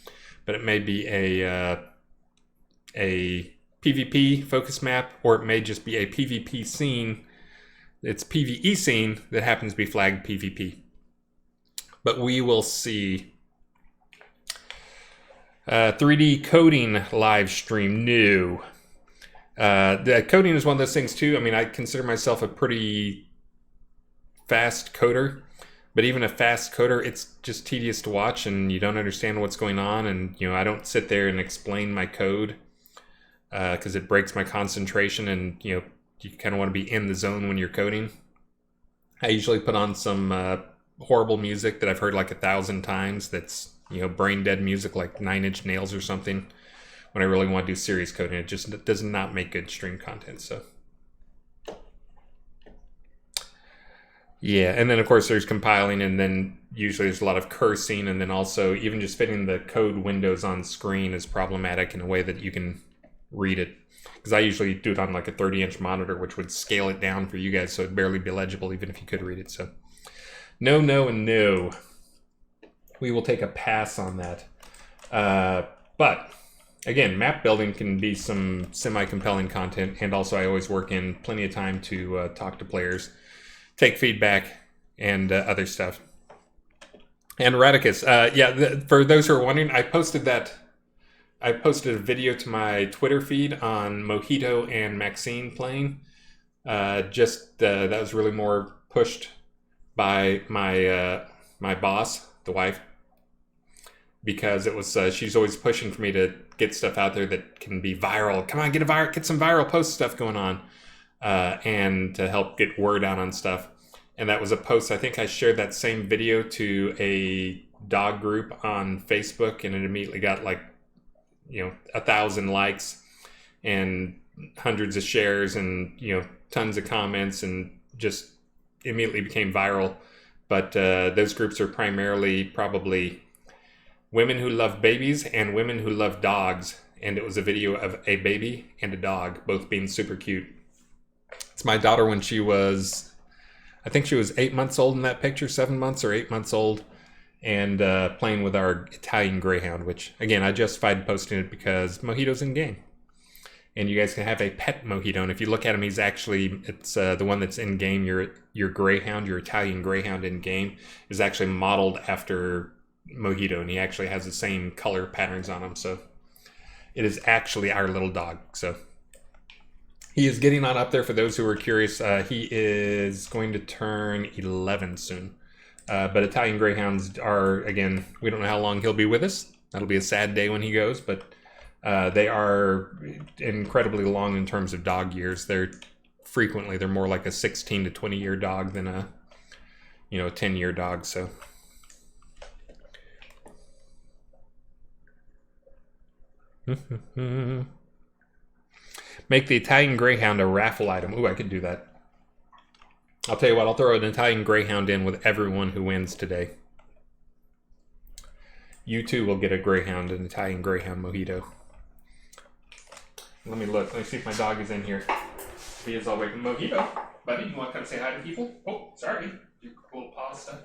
but it may be a PvP focus map, or it may just be a PvP scene. It's PvE scene that happens to be flagged PvP. But we will see. 3D coding live stream new. The coding is one of those things too. I mean, I consider myself a pretty fast coder, but even a fast coder, it's just tedious to watch and you don't understand what's going on. And, I don't sit there and explain my code because it breaks my concentration, and, you kind of want to be in the zone when you're coding. I usually put on some horrible music that I've heard like 1,000 times. That's, brain dead music like 9 Inch Nails or something. When I really want to do serious coding, it just does not make good stream content. So yeah, and then of course there's compiling, and then usually there's a lot of cursing, and then also even just fitting the code windows on screen is problematic in a way that you can read it. Because I usually do it on like a 30-inch monitor, which would scale it down for you guys so it'd barely be legible even if you could read it. So no, and no. We will take a pass on that. But again, map building can be some semi-compelling content, and also I always work in plenty of time to talk to players, take feedback, and other stuff. And Radicus, for those who are wondering, I posted a video to my Twitter feed on Mojito and Maxine playing. That was really more pushed by my boss, the wife, because it was she's always pushing for me to get stuff out there that can be viral. Come on, get some viral post stuff going on, and to help get word out on stuff. And that was a post. I think I shared that same video to a dog group on Facebook, and it immediately got like 1,000 likes and hundreds of shares and tons of comments, and just immediately became viral. But those groups are primarily probably women who love babies and women who love dogs. And it was a video of a baby and a dog both being super cute. It's my daughter when she was, I think she was 8 months old in that picture, 7 months or 8 months old, and playing with our Italian Greyhound, which again I justified posting it because Mojito's in game, and you guys can have a pet Mojito. And if you look at him, it's the one that's in game. Your Greyhound, your Italian Greyhound in game, is actually modeled after Mojito, and he actually has the same color patterns on him. So it is actually our little dog. So he is getting on up there. For those who are curious, he is going to turn 11 soon. But Italian Greyhounds are, again, we don't know how long he'll be with us. That'll be a sad day when he goes, but they are incredibly long in terms of dog years. They're more like a 16 to 20 year dog than a 10-year dog. So make the Italian Greyhound a raffle item. Ooh, I could do that. I'll tell you what, I'll throw an Italian Greyhound in with everyone who wins today. You too will get a Greyhound, an Italian Greyhound Mojito. Let me look. Let me see if my dog is in here. If he is, I'll wait. Mojito, buddy, you want to come say hi to people? Oh, sorry. Do a little paw stuff.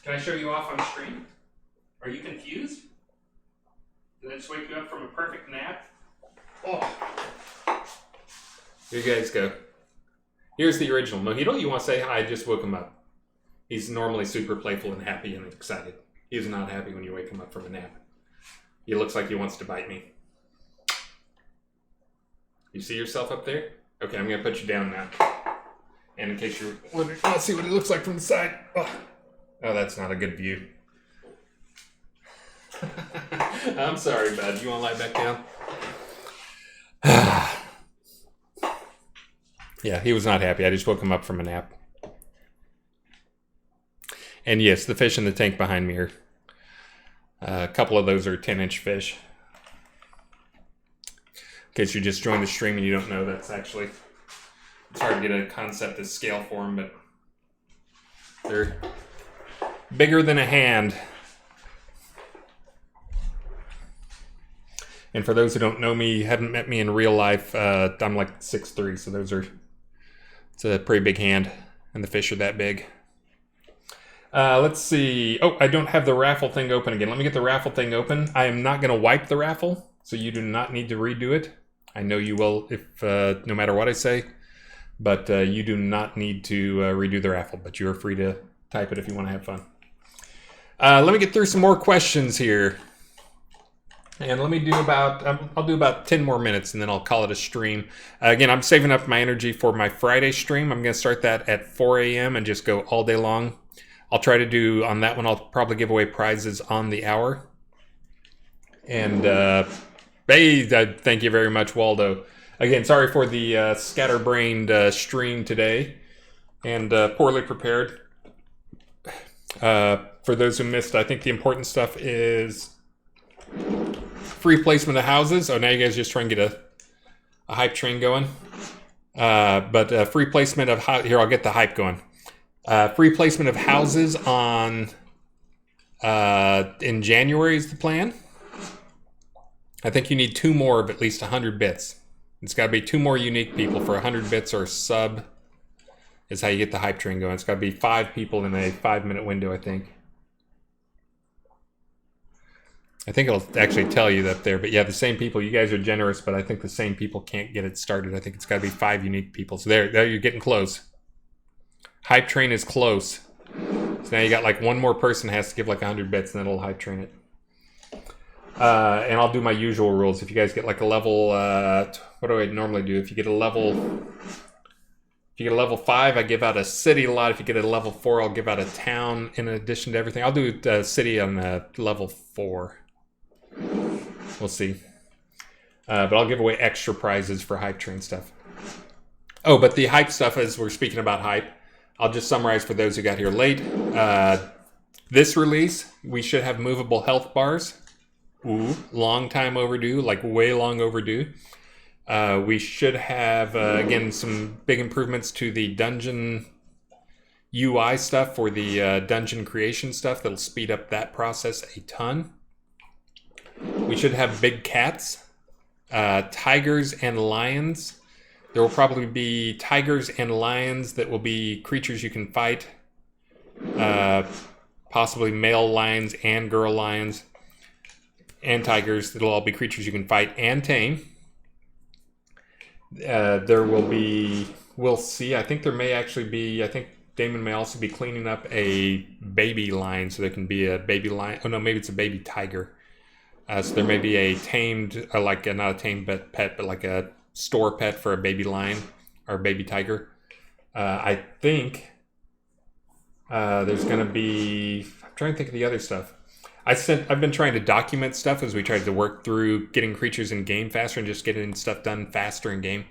Can I show you off on screen? Are you confused? Did I just wake you up from a perfect nap? Oh. Here you guys go. Here's the original. Mojito, you want to say hi? I just woke him up. He's normally super playful and happy and excited. He's not happy when you wake him up from a nap. He looks like he wants to bite me. You see yourself up there? Okay, I'm going to put you down now. And in case you're wondering, let's see what it looks like from the side. Oh, that's not a good view. I'm sorry, bud. You want to lie back down? Yeah, he was not happy. I just woke him up from a nap. And yes, the fish in the tank behind me are... a couple of those are 10-inch fish. In case you just joined the stream and you don't know, that's actually... It's hard to get a concept of scale for them, but... they're bigger than a hand. And for those who don't know me, haven't met me in real life, I'm like 6'3", so those are... It's a pretty big hand, and the fish are that big. Let's see. Oh, I don't have the raffle thing open again. Let me get the raffle thing open. I am not going to wipe the raffle, so you do not need to redo it. I know you will if no matter what I say, but you do not need to redo the raffle, but you are free to type it if you want to have fun. Let me get through some more questions here. And let me do about, I'll do about 10 more minutes and then I'll call it a stream. Again, I'm saving up my energy for my Friday stream. I'm going to start that at 4 a.m. and just go all day long. I'll try to do, on that one, I'll probably give away prizes on the hour. And, hey, thank you very much, Waldo. Again, sorry for the scatterbrained stream today and poorly prepared. For those who missed, I think the important stuff is free placement of houses. Oh, now you guys just try and get a hype train going. But free placement of, here, I'll get the hype going. Free placement of houses on in January is the plan. I think you need 2 more of at least 100 bits. It's got to be 2 more unique people for 100 bits or sub is how you get the hype train going. It's got to be 5 people in a 5-minute window, I think. I think it'll actually tell you that there, but yeah, the same people. You guys are generous, but I think the same people can't get it started. I think it's got to be 5 unique people. So there you're getting close. Hype train is close. So now you got like 1 more person has to give like 100 bits, and then it'll hype train it. And I'll do my usual rules. If you guys get like a level, what do I normally do? If you get a level 5, I give out a city lot. If you get a level 4, I'll give out a town in addition to everything. I'll do a city on level 4. We'll see. But I'll give away extra prizes for hype train stuff. Oh, but the hype stuff, as we're speaking about hype, I'll just summarize for those who got here late. This release, we should have movable health bars. Ooh, long time overdue, like way long overdue. We should have, again, some big improvements to the dungeon UI stuff for the dungeon creation stuff. That'll speed up that process a ton. We should have big cats, tigers and lions. There will probably be tigers and lions that will be creatures you can fight. Possibly male lions and girl lions. And tigers that'll all be creatures you can fight and tame. There will be, we'll see, I think there may actually be, I think Damon may also be cleaning up a baby lion, so there can be a baby lion. Oh no, maybe it's a baby tiger. So there may be a tamed, not a tamed pet, but like a store pet for a baby lion or a baby tiger. I think there's going to be, I'm trying to think of the other stuff. I've been trying to document stuff as we tried to work through getting creatures in game faster and just getting stuff done faster in game.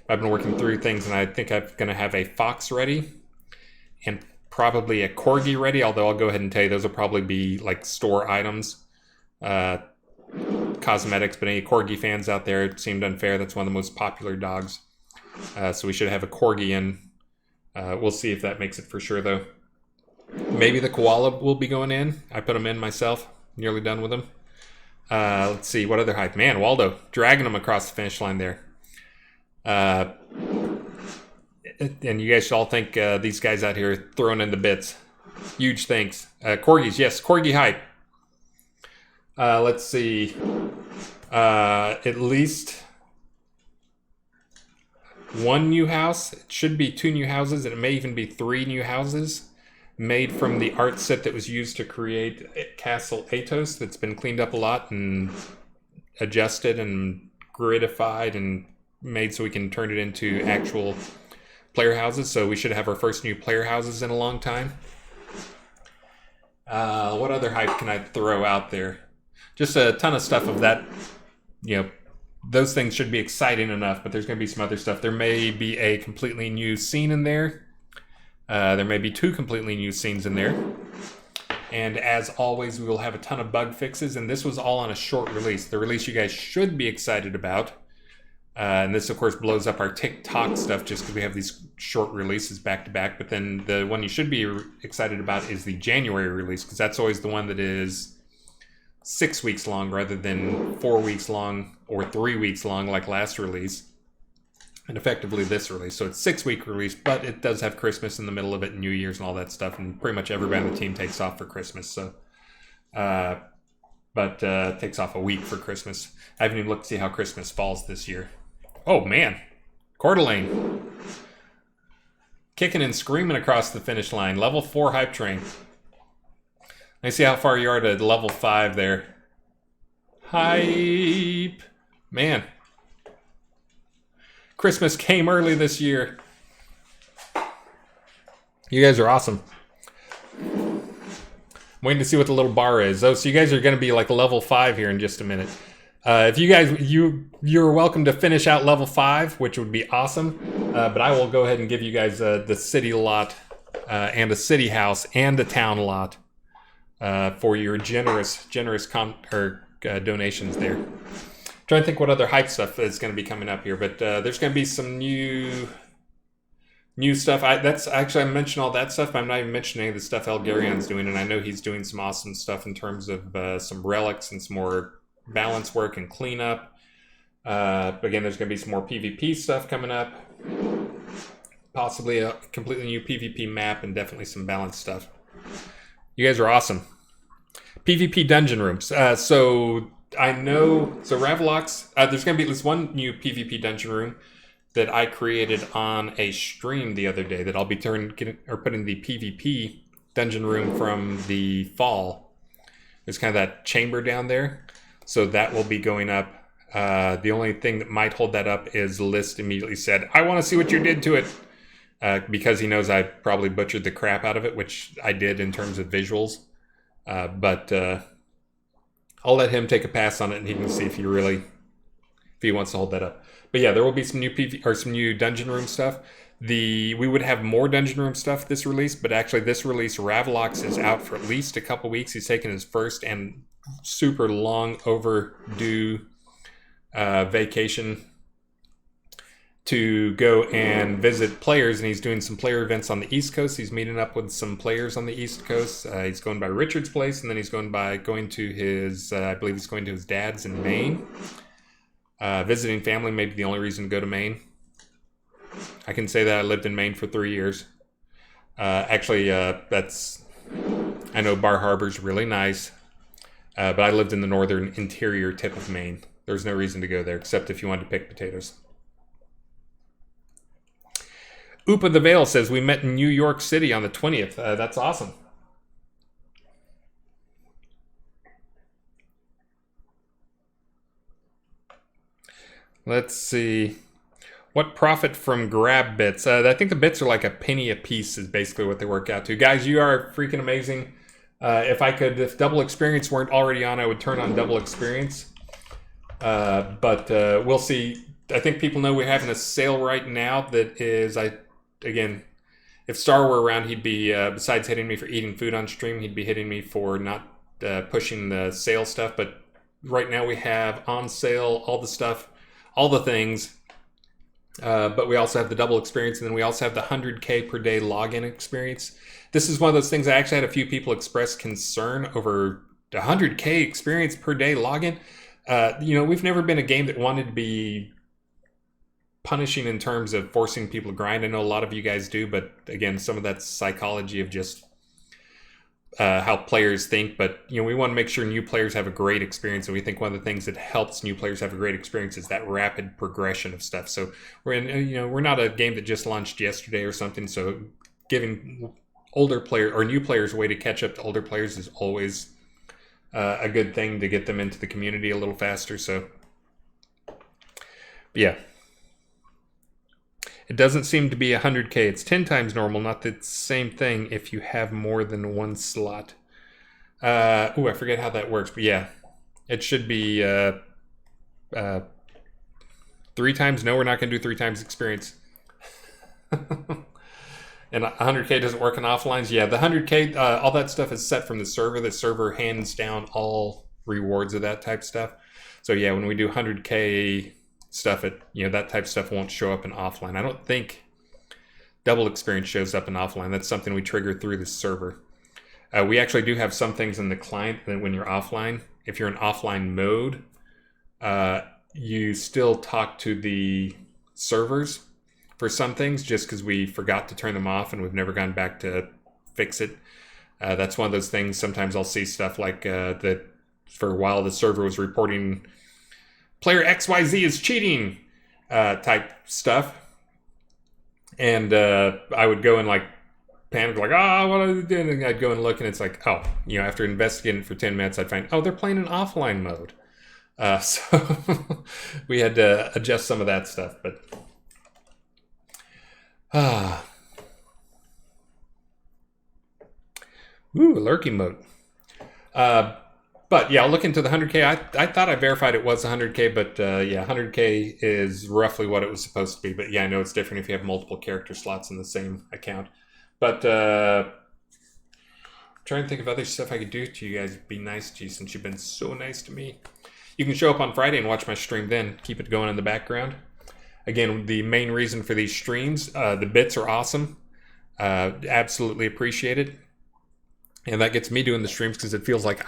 I've been working through things, and I think I'm going to have a fox ready and probably a corgi ready, although I'll go ahead and tell you those will probably be like store items, cosmetics, but any corgi fans out there, it seemed unfair. That's one of the most popular dogs. So we should have a corgi in. We'll see if that makes it for sure, though. Maybe the koala will be going in. I put them in myself. Nearly done with them. Let's see. What other hype? Man, Waldo. Dragging them across the finish line there. And you guys should all thank these guys out here throwing in the bits. Huge thanks. Corgis. Yes, corgi hype. Let's see. At least one new house. It should be 2 new houses, and it may even be 3 new houses made from the art set that was used to create Castle Atos. That's been cleaned up a lot and adjusted and gridified and made so we can turn it into actual player houses. So we should have our first new player houses in a long time. What other hype can I throw out there? Just a ton of stuff of that. Those things should be exciting enough, but there's going to be some other stuff. There may be a completely new scene in there. There may be 2 completely new scenes in there. And as always, we will have a ton of bug fixes, and this was all on a short release. The release you guys should be excited about. And this, of course, blows up our TikTok stuff just because we have these short releases back to back. But then the one you should be excited about is the January release, because that's always the one that is 6 weeks long rather than 4 weeks long or 3 weeks long like last release. And effectively this release. So it's 6-week release, but it does have Christmas in the middle of it and New Year's and all that stuff. And pretty much everybody on the team takes off for Christmas. So, takes off a week for Christmas. I haven't even looked to see how Christmas falls this year. Oh, man. Coeur d'Alene. Kicking and screaming across the finish line. Level 4 hype train. Let me see how far you are to level 5 there. Hype. Man. Christmas came early this year. You guys are awesome. I'm waiting to see what the little bar is. Oh, so you guys are going to be like level 5 here in just a minute. If you guys, you're welcome to finish out level 5, which would be awesome. But I will go ahead and give you guys the city lot and a city house and a town lot for your generous donations there. Trying to think what other hype stuff is going to be coming up here, but there's going to be some new stuff. I mentioned all that stuff, but I'm not even mentioning any of the stuff Elgarion's doing, and I know he's doing some awesome stuff in terms of some relics and some more balance work and cleanup. Again, there's going to be some more PvP stuff coming up, possibly a completely new PvP map, and definitely some balance stuff. You guys are awesome. PvP dungeon rooms. So Ravlox, there's going to be at least one new PvP dungeon room that I created on a stream the other day that I'll be putting the PvP dungeon room from the fall. There's kind of that chamber down there. So that will be going up. The only thing that might hold that up is List immediately said, I want to see what you did to it. Because he knows I probably butchered the crap out of it, which I did in terms of visuals. But I'll let him take a pass on it, and he can see if he wants to hold that up. But yeah, there will be some new dungeon room stuff. We would have more dungeon room stuff this release, but actually this release, Ravlox is out for at least a couple weeks. He's taking his first and super long overdue vacation to go and visit players, and he's doing some player events on the East Coast. He's meeting up with some players on the East Coast. He's going by Richard's place, and then he's going to his, I believe he's going to his dad's in Maine. Visiting family may be the only reason to go to Maine. I can say that I lived in Maine for 3 years. I know Bar Harbor's really nice, but I lived in the northern interior tip of Maine. There's no reason to go there, except if you wanted to pick potatoes. Oopa the Veil says, we met in New York City on the 20th. That's awesome. Let's see. What profit from grab bits? I think the bits are like a penny a piece is basically what they work out to. Guys, you are freaking amazing. If double experience weren't already on, I would turn on double experience. But we'll see. I think people know we're having a sale right now that is, if Star were around, he'd be, besides hitting me for eating food on stream, he'd be hitting me for not pushing the sale stuff. But right now we have on sale all the stuff, all the things. But we also have the double experience, and then we also have the 100K per day login experience. This is one of those things I actually had a few people express concern over the 100K experience per day login. We've never been a game that wanted to be punishing in terms of forcing people to grind. I know a lot of you guys do, but again, some of that psychology of just how players think, but we want to make sure new players have a great experience, and we think one of the things that helps new players have a great experience is that rapid progression of stuff. So we're not a game that just launched yesterday or something. So giving older players or new players a way to catch up to older players is always a good thing to get them into the community a little faster. So yeah. It doesn't seem to be 100K. It's 10 times normal, not the same thing if you have more than one slot. I forget how that works, but yeah. It should be 3 times. No, we're not going to do 3 times experience. And 100K doesn't work in offlines. Yeah, the 100K, all that stuff is set from the server. The server hands down all rewards of that type stuff. So yeah, when we do 100K stuff, that type of stuff won't show up in offline. I don't think double experience shows up in offline. That's something we trigger through the server. We actually do have some things in the client that when you're offline, if you're in offline mode, you still talk to the servers for some things just because we forgot to turn them off and we've never gone back to fix it. That's one of those things. Sometimes I'll see stuff like that for a while the server was reporting player XYZ is cheating type stuff. And I would go and like panic, like, what are they doing? And I'd go and look, and it's like, after investigating for 10 minutes, I'd find, they're playing in offline mode. So we had to adjust some of that stuff. But lurking mode. But yeah, I'll look into the 100K. I thought I verified it was 100K, but 100K is roughly what it was supposed to be. But yeah, I know it's different if you have multiple character slots in the same account. But trying to think of other stuff I could do to you guys. Be nice to you since you've been so nice to me. You can show up on Friday and watch my stream then. Keep it going in the background. Again, the main reason for these streams, the bits are awesome. Absolutely appreciate it. And that gets me doing the streams because it feels like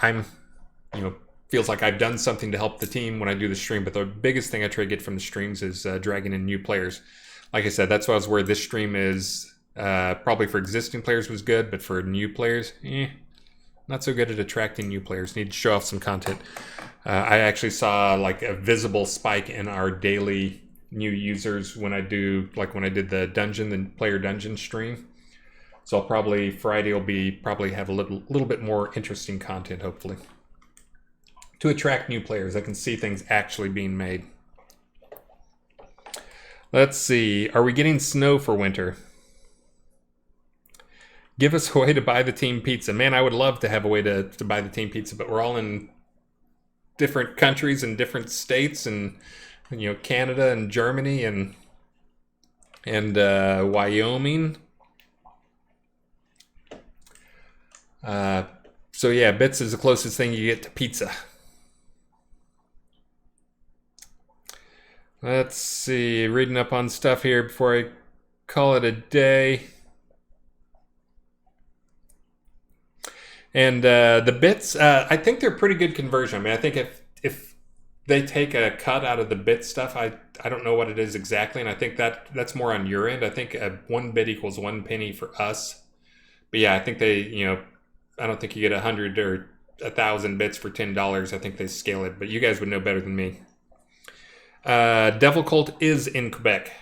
feels like I've done something to help the team when I do the stream. But the biggest thing I try to get from the streams is dragging in new players. Like I said, that's why I was where this stream is. Probably for existing players was good, but for new players, not so good at attracting new players. Need to show off some content. I actually saw like a visible spike in our daily new users when I did the player dungeon stream. So Friday will probably have a little bit more interesting content, hopefully, to attract new players. I can see things actually being made. Let's see. Are we getting snow for winter? Give us a way to buy the team pizza. Man, I would love to have a way to buy the team pizza, but we're all in different countries and different states, and Canada and Germany and Wyoming. So yeah, bits is the closest thing you get to pizza. Let's see, reading up on stuff here before I call it a day. And the bits, I think they're pretty good conversion. I mean, I think if they take a cut out of the bit stuff, I don't know what it is exactly, and I think that's more on your end. I think 1 bit equals 1 penny for us. But yeah, I think they, I don't think you get 100 or 1,000 bits for $10. I think they scale it, but you guys would know better than me. Devil Cult is in Quebec.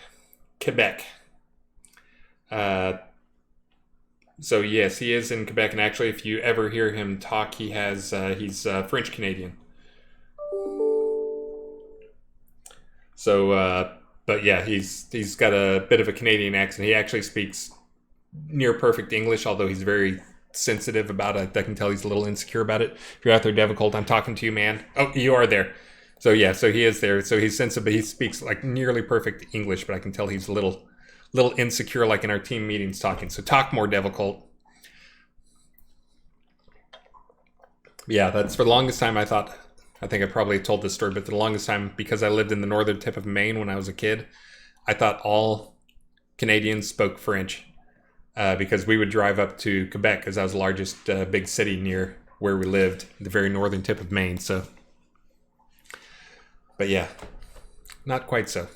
So yes, he is in Quebec, and actually, if you ever hear him talk, he's French Canadian. So, but yeah, he's got a bit of a Canadian accent. He actually speaks near perfect English, although he's very sensitive about it. I can tell he's a little insecure about it. If you're out there, Devil Cult, I'm talking to you, man. Oh, you are there. So yeah, so he is there. So he's sensitive, but he speaks like nearly perfect English, but I can tell he's a little insecure, like in our team meetings talking. So talk more, Devil Cult. Yeah, that's for the longest time I think I probably told this story, but for the longest time, because I lived in the northern tip of Maine when I was a kid, I thought all Canadians spoke French because we would drive up to Quebec because that was the largest big city near where we lived, the very northern tip of Maine. So, but yeah, not quite so.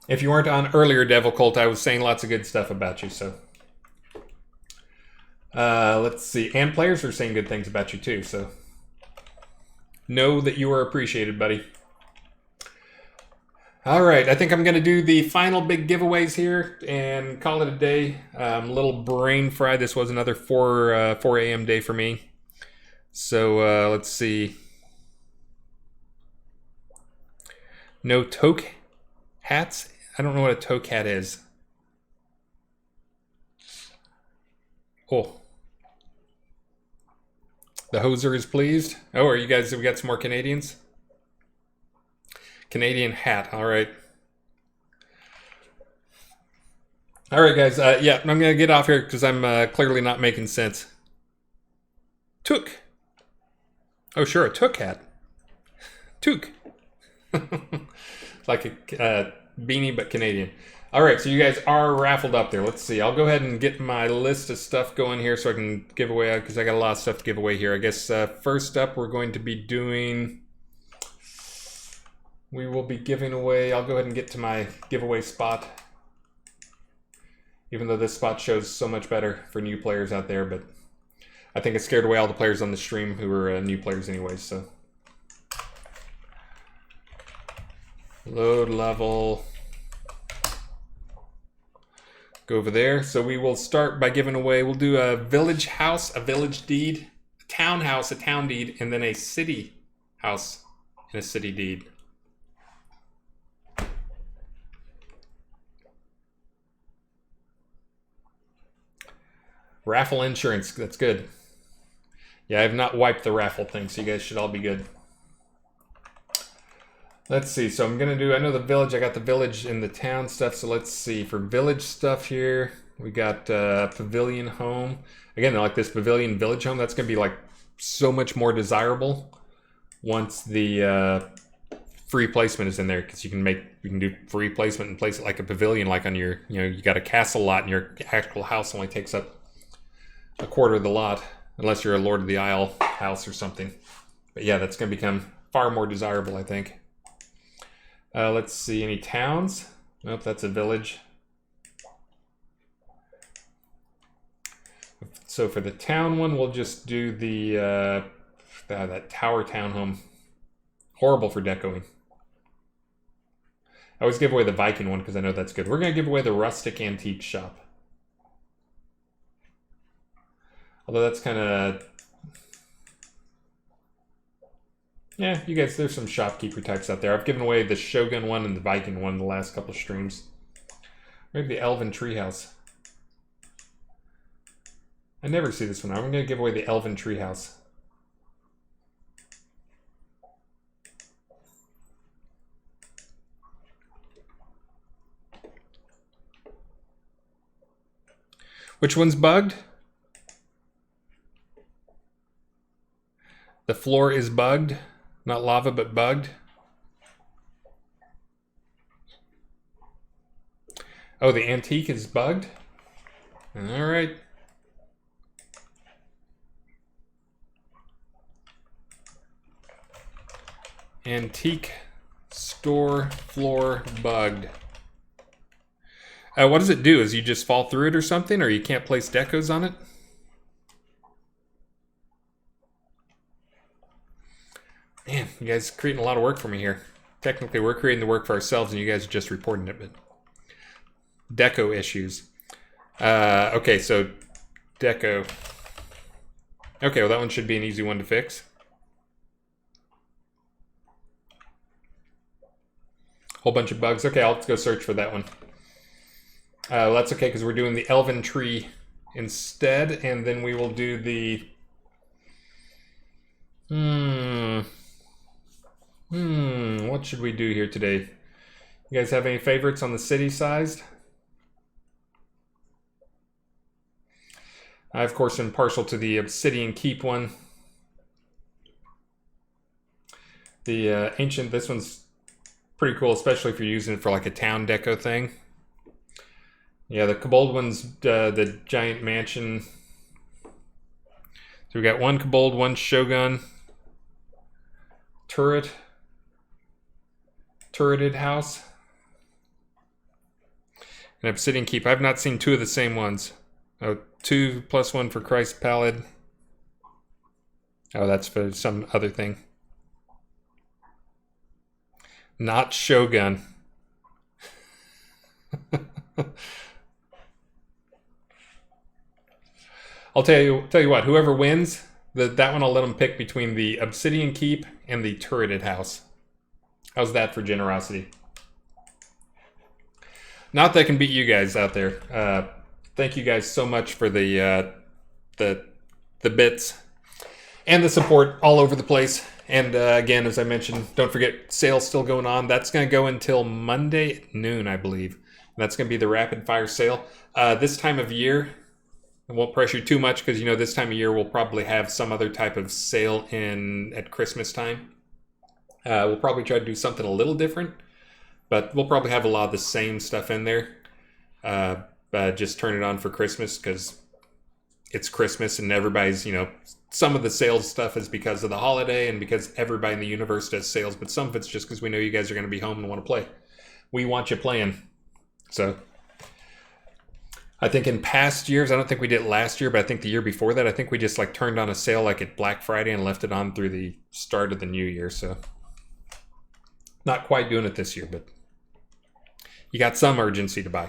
If you weren't on earlier, Devil Cult, I was saying lots of good stuff about you. So, Let's see. And players are saying good things about you too, so know that you are appreciated, buddy. All right, I think I'm going to do the final big giveaways here and call it a day. A little brain fried. This was another 4 a.m. day for me. So let's see. No toque hats? I don't know what a toque hat is. Oh. The hoser is pleased. Oh, are you guys, we got some more Canadians? Canadian hat, all right. All right, guys, yeah, I'm going to get off here because I'm clearly not making sense. Toque. Oh, sure, a toque hat. Toque. Like a beanie, but Canadian. All right, so you guys are raffled up there. Let's see. I'll go ahead and get my list of stuff going here so I can give away, because I got a lot of stuff to give away here. I guess first up, we're going to be doing... We will be giving away... I'll go ahead and get to my giveaway spot. Even though this spot shows so much better for new players out there, but I think it scared away all the players on the stream who were new players anyways, so... Load level. Go over there. So we will start by giving away, we'll do a village house, a village deed, a town house, a town deed, and then a city house and a city deed. Raffle insurance, that's good. Yeah, I have not wiped the raffle thing, so you guys should all be good. Let's see, so I'm gonna do, I know the village, I got the village and the town stuff, so let's see, for village stuff here, we got pavilion home. Again, like this pavilion village home, that's gonna be like so much more desirable once the free placement is in there, because you can do free placement and place it like a pavilion, like on your, you got a castle lot and your actual house only takes up a quarter of the lot, unless you're a Lord of the Isle house or something. But yeah, that's gonna become far more desirable, I think. Let's see, any towns? Nope, that's a village. So for the town one, we'll just do the that tower townhome. Horrible for decoing. I always give away the Viking one because I know that's good. We're going to give away the rustic antique shop. Although that's kind of... Yeah, you guys, there's some shopkeeper types out there. I've given away the Shogun one and the Viking one the last couple of streams. Maybe the Elven Treehouse. I never see this one. I'm going to give away the Elven Treehouse. Which one's bugged? The floor is bugged. Not lava, but bugged. Oh, the antique is bugged? All right. Antique store floor bugged. What does it do? Is you just fall through it or something? Or you can't place decos on it? Man, you guys are creating a lot of work for me here. Technically, we're creating the work for ourselves, and you guys are just reporting it, but... Deco issues. Okay, so... Deco. Okay, well that one should be an easy one to fix. Whole bunch of bugs. Okay, I'll go search for that one. That's okay, because we're doing the Elven Tree instead, and then we will do the... what should we do here today? You guys have any favorites on the city sized? I, of course, am partial to the Obsidian Keep one. The Ancient, this one's pretty cool, especially if you're using it for like a town deco thing. Yeah, the Kobold one's the giant mansion. So we got one Kobold, one Shogun. Turreted house. And Obsidian Keep. I've not seen two of the same ones. Oh, 2 plus 1 for Christ Pallid. Oh, that's for some other thing. Not Shogun. I'll tell you what, whoever wins, that one I'll let them pick between the Obsidian Keep and the Turreted House. How's that for generosity? Not that I can beat you guys out there. Thank you guys so much for the bits and the support all over the place. And again, as I mentioned, don't forget, sale's still going on. That's going to go until Monday at noon, I believe. And that's going to be the rapid fire sale. This time of year, I won't pressure you too much because, you know, this time of year we'll probably have some other type of sale at Christmas time. We'll probably try to do something a little different, but we'll probably have a lot of the same stuff in there. Just turn it on for Christmas because it's Christmas and everybody's, you know, some of the sales stuff is because of the holiday and because everybody in the universe does sales, but some of it's just because we know you guys are going to be home and want to play. We want you playing. So I think in past years, I don't think we did it last year, but I think the year before that, I think we just like turned on a sale like at Black Friday and left it on through the start of the new year. So not quite doing it this year, but you got some urgency to buy.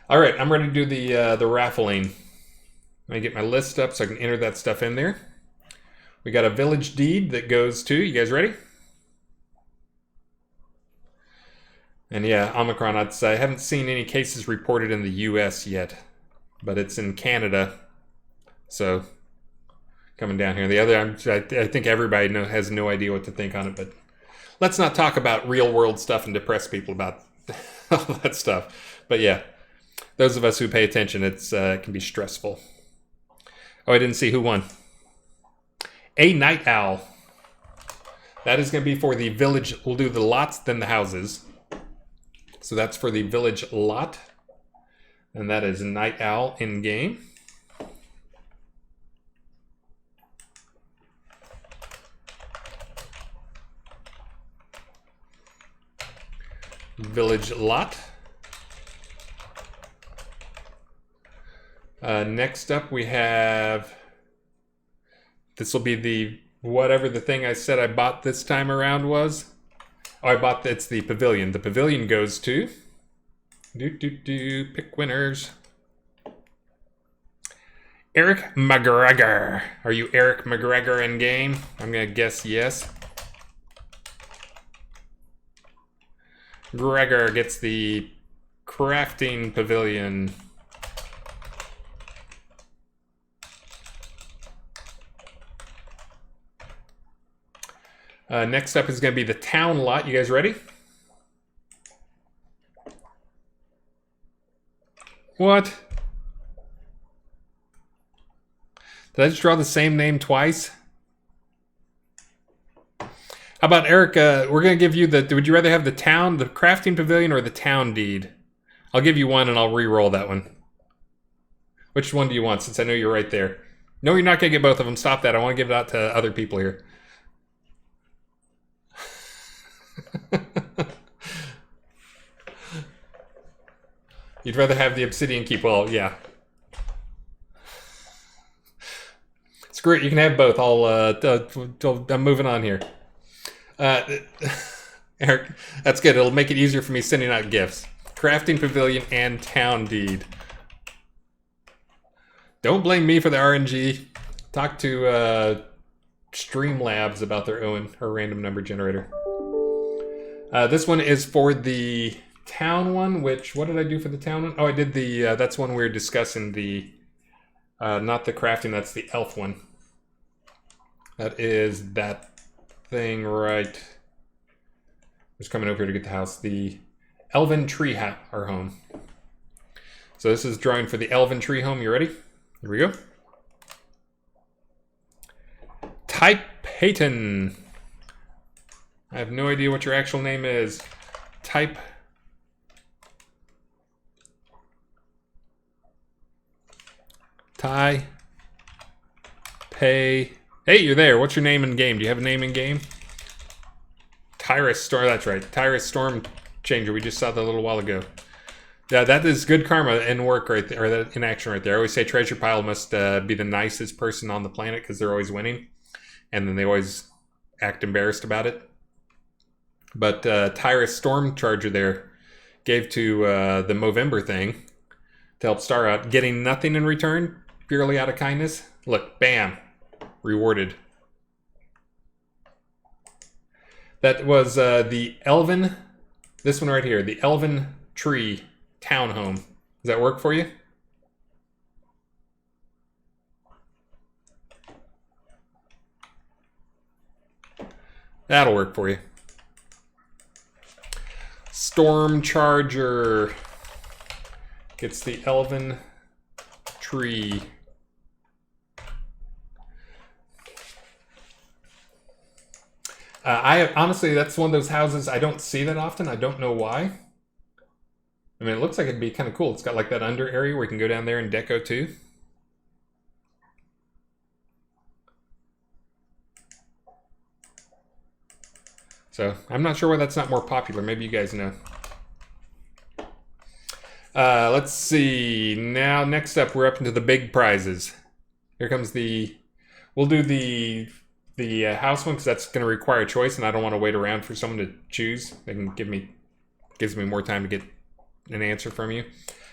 All right, I'm ready to do the raffling. Let me get my list up so I can enter that stuff in there. We got a village deed that goes to, you guys ready? And yeah, Omicron, I'd say I haven't seen any cases reported in the US yet, but it's in Canada. So coming down here. The other, I think everybody has no idea what to think on it, but let's not talk about real world stuff and depress people about all that stuff. But yeah, those of us who pay attention, it can be stressful. Oh, I didn't see who won. A Night Owl. That is going to be for the village. We'll do the lots, then the houses. So that's for the village lot. And that is Night Owl in game. Village lot. Next up we have, this will be the, whatever the thing I said I bought this time around was. Oh, it's the pavilion. The pavilion goes to, pick winners. Eric McGregor. Are you Eric McGregor in game? I'm going to guess yes. Gregor gets the crafting pavilion. Next up is going to be the town lot. You guys ready? What? Did I just draw the same name twice? How about Eric? We're going to give you the, would you rather have the town, the crafting pavilion, or the town deed? I'll give you one and I'll re-roll that one. Which one do you want, since I know you're right there? No, you're not going to get both of them. Stop that. I want to give it out to other people here. You'd rather have the Obsidian Keep. Well, yeah. Screw it. You can have both. I'm moving on here. Eric, that's good. It'll make it easier for me sending out gifts. Crafting pavilion and town deed. Don't blame me for the RNG. Talk to Streamlabs about their own or random number generator. This one is for the town one, which, what did I do for the town one? Oh, I did the, that's one we were discussing, the, not the crafting, that's the elf one. That is that thing right. Just coming over here to get the house. The Elven Tree our home. So this is drawing for the Elven Tree home. You ready? Here we go. Type Peyton. I have no idea what your actual name is. Type. Ty. Pay. Hey, you're there. What's your name in game? Do you have a name in game? Tyrus Storm. That's right. Tyrus Storm Changer. We just saw that a little while ago. Yeah, that is good karma in work right there, or that in action right there. I always say treasure pile must be the nicest person on the planet because they're always winning, and then they always act embarrassed about it. But Tyrus Stormcharger there gave to the Movember thing to help Star out, getting nothing in return, purely out of kindness. Look, bam, rewarded. That was the Elven, this one right here, the Elven Tree Townhome. Does that work for you? That'll work for you. Stormcharger gets the Elven Tree. Honestly, that's one of those houses I don't see that often. I don't know why. I mean, it looks like it'd be kind of cool. It's got like that under area where you can go down there and deco too. So I'm not sure why that's not more popular. Maybe you guys know. Let's see. Now, next up, we're up into the big prizes. Here comes the... We'll do the house one because that's going to require a choice, and I don't want to wait around for someone to choose. They can gives me more time to get an answer from you.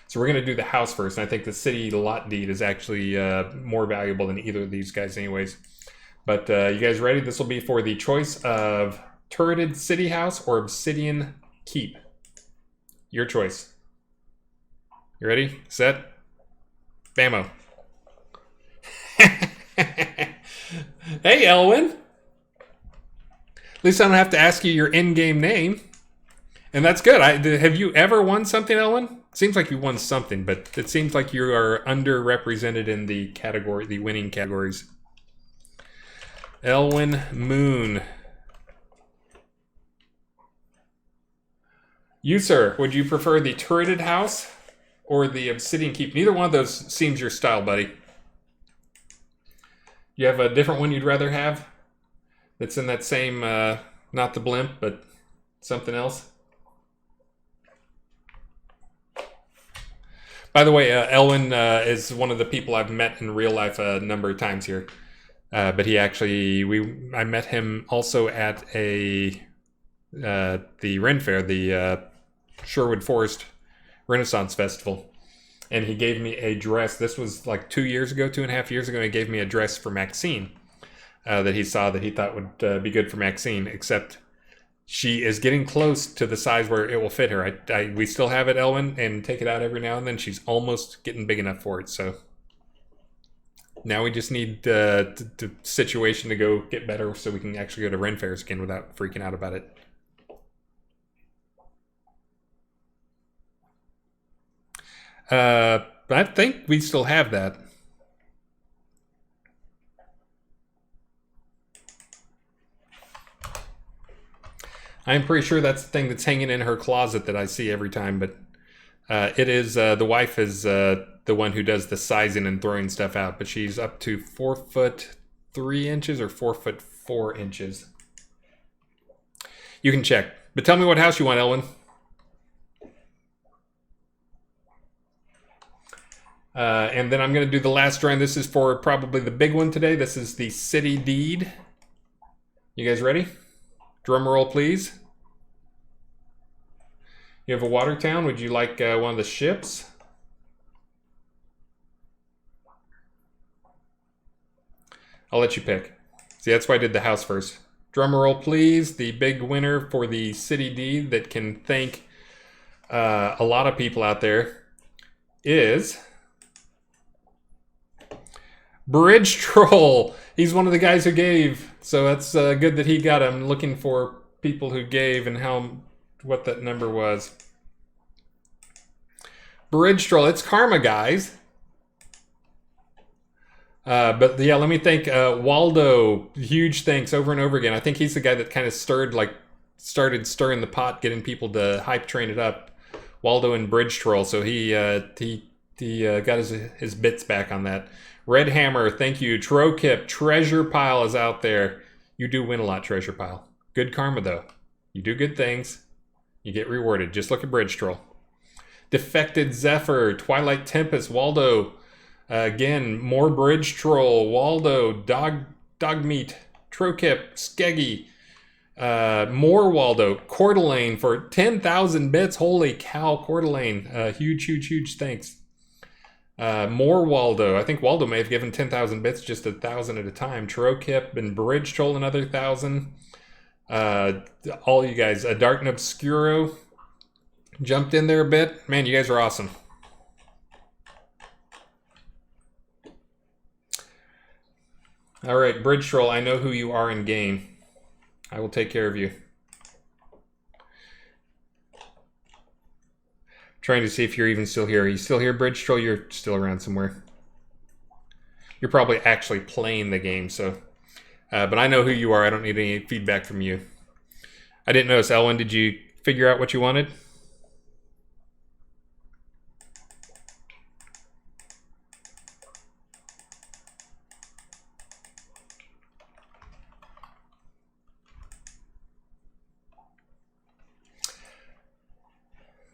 So we're going to do the house first, and I think the city lot deed is actually more valuable than either of these guys anyways. But you guys ready? This will be for the choice of turreted city house or obsidian keep. Your choice. You ready? Set? Bammo. Hey, Elwin. At least I don't have to ask you your in-game name. And that's good. Have you ever won something, Elwin? Seems like you won something, but it seems like you are underrepresented in the category, the winning categories. Elwin Moon. You, sir, would you prefer the turreted house or the obsidian keep? Neither one of those seems your style, buddy. You have a different one you'd rather have? That's in that same, not the blimp, but something else? By the way, Elwin is one of the people I've met in real life a number of times here. But he actually, I met him also at the Ren Fair, the Sherwood Forest Renaissance Festival. And he gave me a dress. This was like 2.5 years ago. He gave me a dress for Maxine that he saw that he thought would be good for Maxine, except she is getting close to the size where it will fit her. We still have it, Elwin, and take it out every now and then. She's almost getting big enough for it. So now we just need the situation to go get better so we can actually go to Ren Fairs again without freaking out about it. I think we still have that. I'm pretty sure that's the thing that's hanging in her closet that I see every time, but it is, the wife is the one who does the sizing and throwing stuff out, but she's up to 4'3" or 4'4". You can check. But tell me what house you want, Elwin. And then I'm going to do the last drawing. This is for probably the big one today. This is the city deed. You guys ready? Drum roll, please. You have a water town. Would you like one of the ships? I'll let you pick. See, that's why I did the house first. Drum roll, please. The big winner for the city deed that can thank a lot of people out there is Bridge Troll. He's one of the guys who gave, so that's good that he got him. Looking for people who gave and what that number was. Bridge Troll. It's karma, guys. But yeah, let me thank Waldo. Huge thanks over and over again. I think he's the guy that kind of started stirring the pot, getting people to hype train it up. Waldo and Bridge Troll. So he got his bits back on that. Red Hammer, thank you. Trokip, Treasure Pile is out there. You do win a lot, Treasure Pile. Good karma, though. You do good things, you get rewarded. Just look at Bridge Troll. Defected Zephyr, Twilight Tempest, Waldo. Again, more Bridge Troll, Waldo, Dogmeat, Trokip, Skeggy. More Waldo, Coeur d'Alene for 10,000 bits. Holy cow, Coeur d'Alene. Huge thanks. More Waldo. I think Waldo may have given 10,000 bits, just 1,000 at a time. Trokip and Bridge Troll another 1,000. All you guys. Dark and Obscuro jumped in there a bit. Man, you guys are awesome. All right, Bridge Troll, I know who you are in game. I will take care of you. Trying to see if you're even still here. Are you still here, Bridge Troll? You're still around somewhere. You're probably actually playing the game, so. But I know who you are. I don't need any feedback from you. I didn't notice. Elwin, did you figure out what you wanted?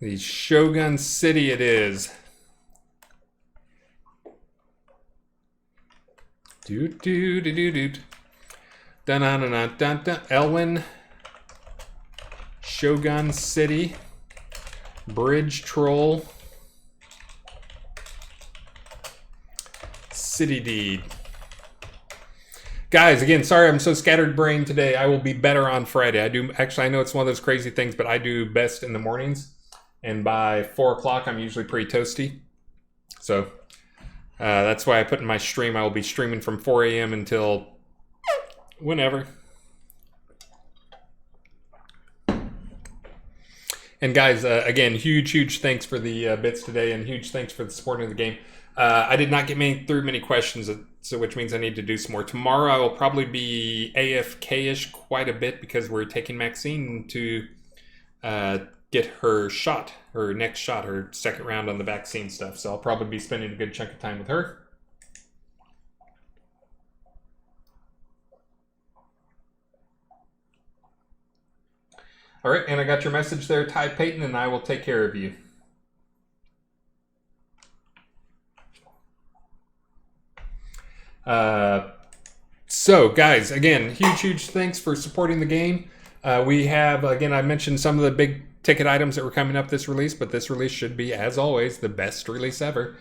The Shogun City it is. Dun dun dun dun. Elwin. Shogun City. Bridge Troll. City Deed. Guys, again, sorry I'm so scattered brain today. I will be better on Friday. I know it's one of those crazy things, but I do best in the mornings. And by 4 o'clock, I'm usually pretty toasty. So that's why I put in my stream. I will be streaming from 4 a.m. until whenever. And guys, again, huge thanks for the bits today, and huge thanks for the support of the game. I did not get through many questions, so which means I need to do some more. Tomorrow I will probably be AFK-ish quite a bit because we're taking Maxine to get her shot, her next shot, her second round on the vaccine stuff. So I'll probably be spending a good chunk of time with her. All right, and I got your message there, Ty Payton, and I will take care of you. So guys, again, huge thanks for supporting the game. We have, again, I mentioned some of the big ticket items that were coming up this release, but this release should be, as always, the best release ever.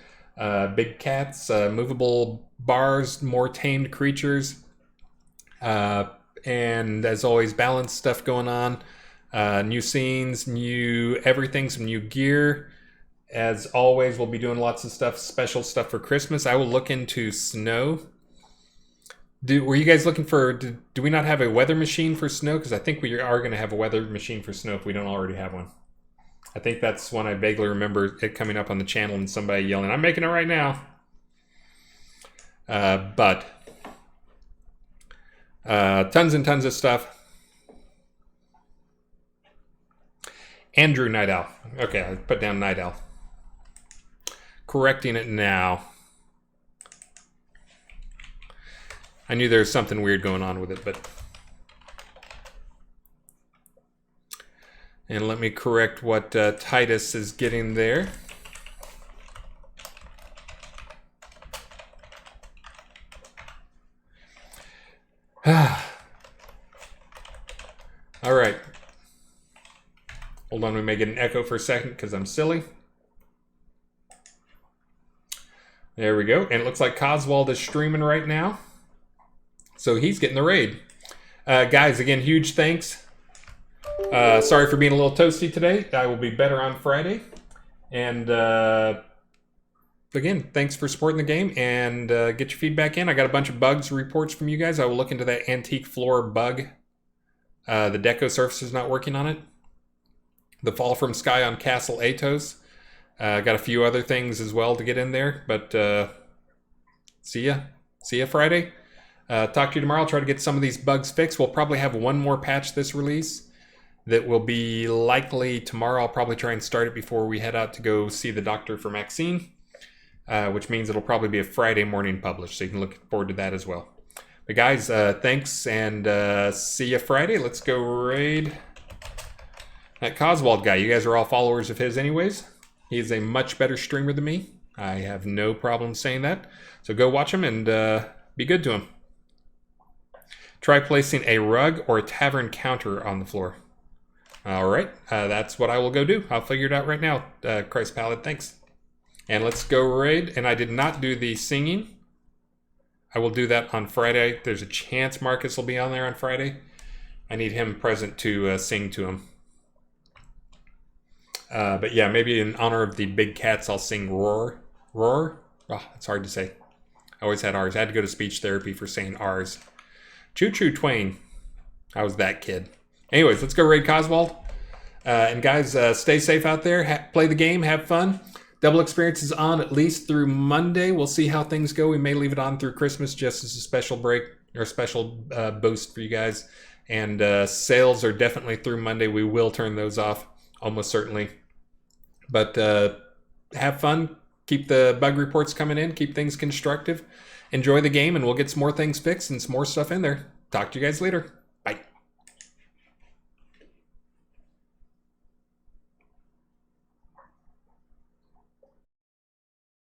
Big cats, movable bars, more tamed creatures, and as always, balanced stuff going on. New scenes, new everything, some new gear. As always, we'll be doing lots of stuff, special stuff for Christmas. I will look into snow. Were you guys looking for, do we not have a weather machine for snow? Because I think we are going to have a weather machine for snow if we don't already have one. I think that's one I vaguely remember it coming up on the channel and somebody yelling, I'm making it right now. But tons and tons of stuff. Andrew Night Owl. Okay, I put down Night Owl. Correcting it now. I knew there was something weird going on with it, but... And let me correct what Titus is getting there. All right. Hold on, we may get an echo for a second because I'm silly. There we go. And it looks like Coswald is streaming right now. So he's getting the raid. Guys, again, huge thanks. Sorry for being a little toasty today. I will be better on Friday. And again, thanks for supporting the game, and get your feedback in. I got a bunch of bugs reports from you guys. I will look into that antique floor bug. The deco surface is not working on it. The fall from sky on Castle Atos. Got a few other things as well to get in there, but see ya Friday. Talk to you tomorrow. I'll try to get some of these bugs fixed. We'll probably have one more patch this release that will be likely tomorrow. I'll probably try and start it before we head out to go see the doctor for Maxine, which means it'll probably be a Friday morning publish, so you can look forward to that as well. But guys, thanks, and see you Friday. Let's go raid that Coswald guy. You guys are all followers of his anyways. He is a much better streamer than me. I have no problem saying that. So go watch him and be good to him. Try placing a rug or a tavern counter on the floor. All right, that's what I will go do. I'll figure it out right now. Christ Pallid, thanks. And let's go raid. And I did not do the singing. I will do that on Friday. There's a chance Marcus will be on there on Friday. I need him present to sing to him. But yeah, maybe in honor of the big cats, I'll sing Roar. Roar? Oh, it's hard to say. I always had R's. I had to go to speech therapy for saying R's. Choo choo Twain. I was that kid. Anyways, let's go raid Coswald. And guys, stay safe out there. Play the game. Have fun. Double Experience is on at least through Monday. We'll see how things go. We may leave it on through Christmas just as a special break or a special boost for you guys. And sales are definitely through Monday. We will turn those off, almost certainly. But have fun. Keep the bug reports coming in. Keep things constructive. Enjoy the game, and we'll get some more things fixed and some more stuff in there. Talk to you guys later.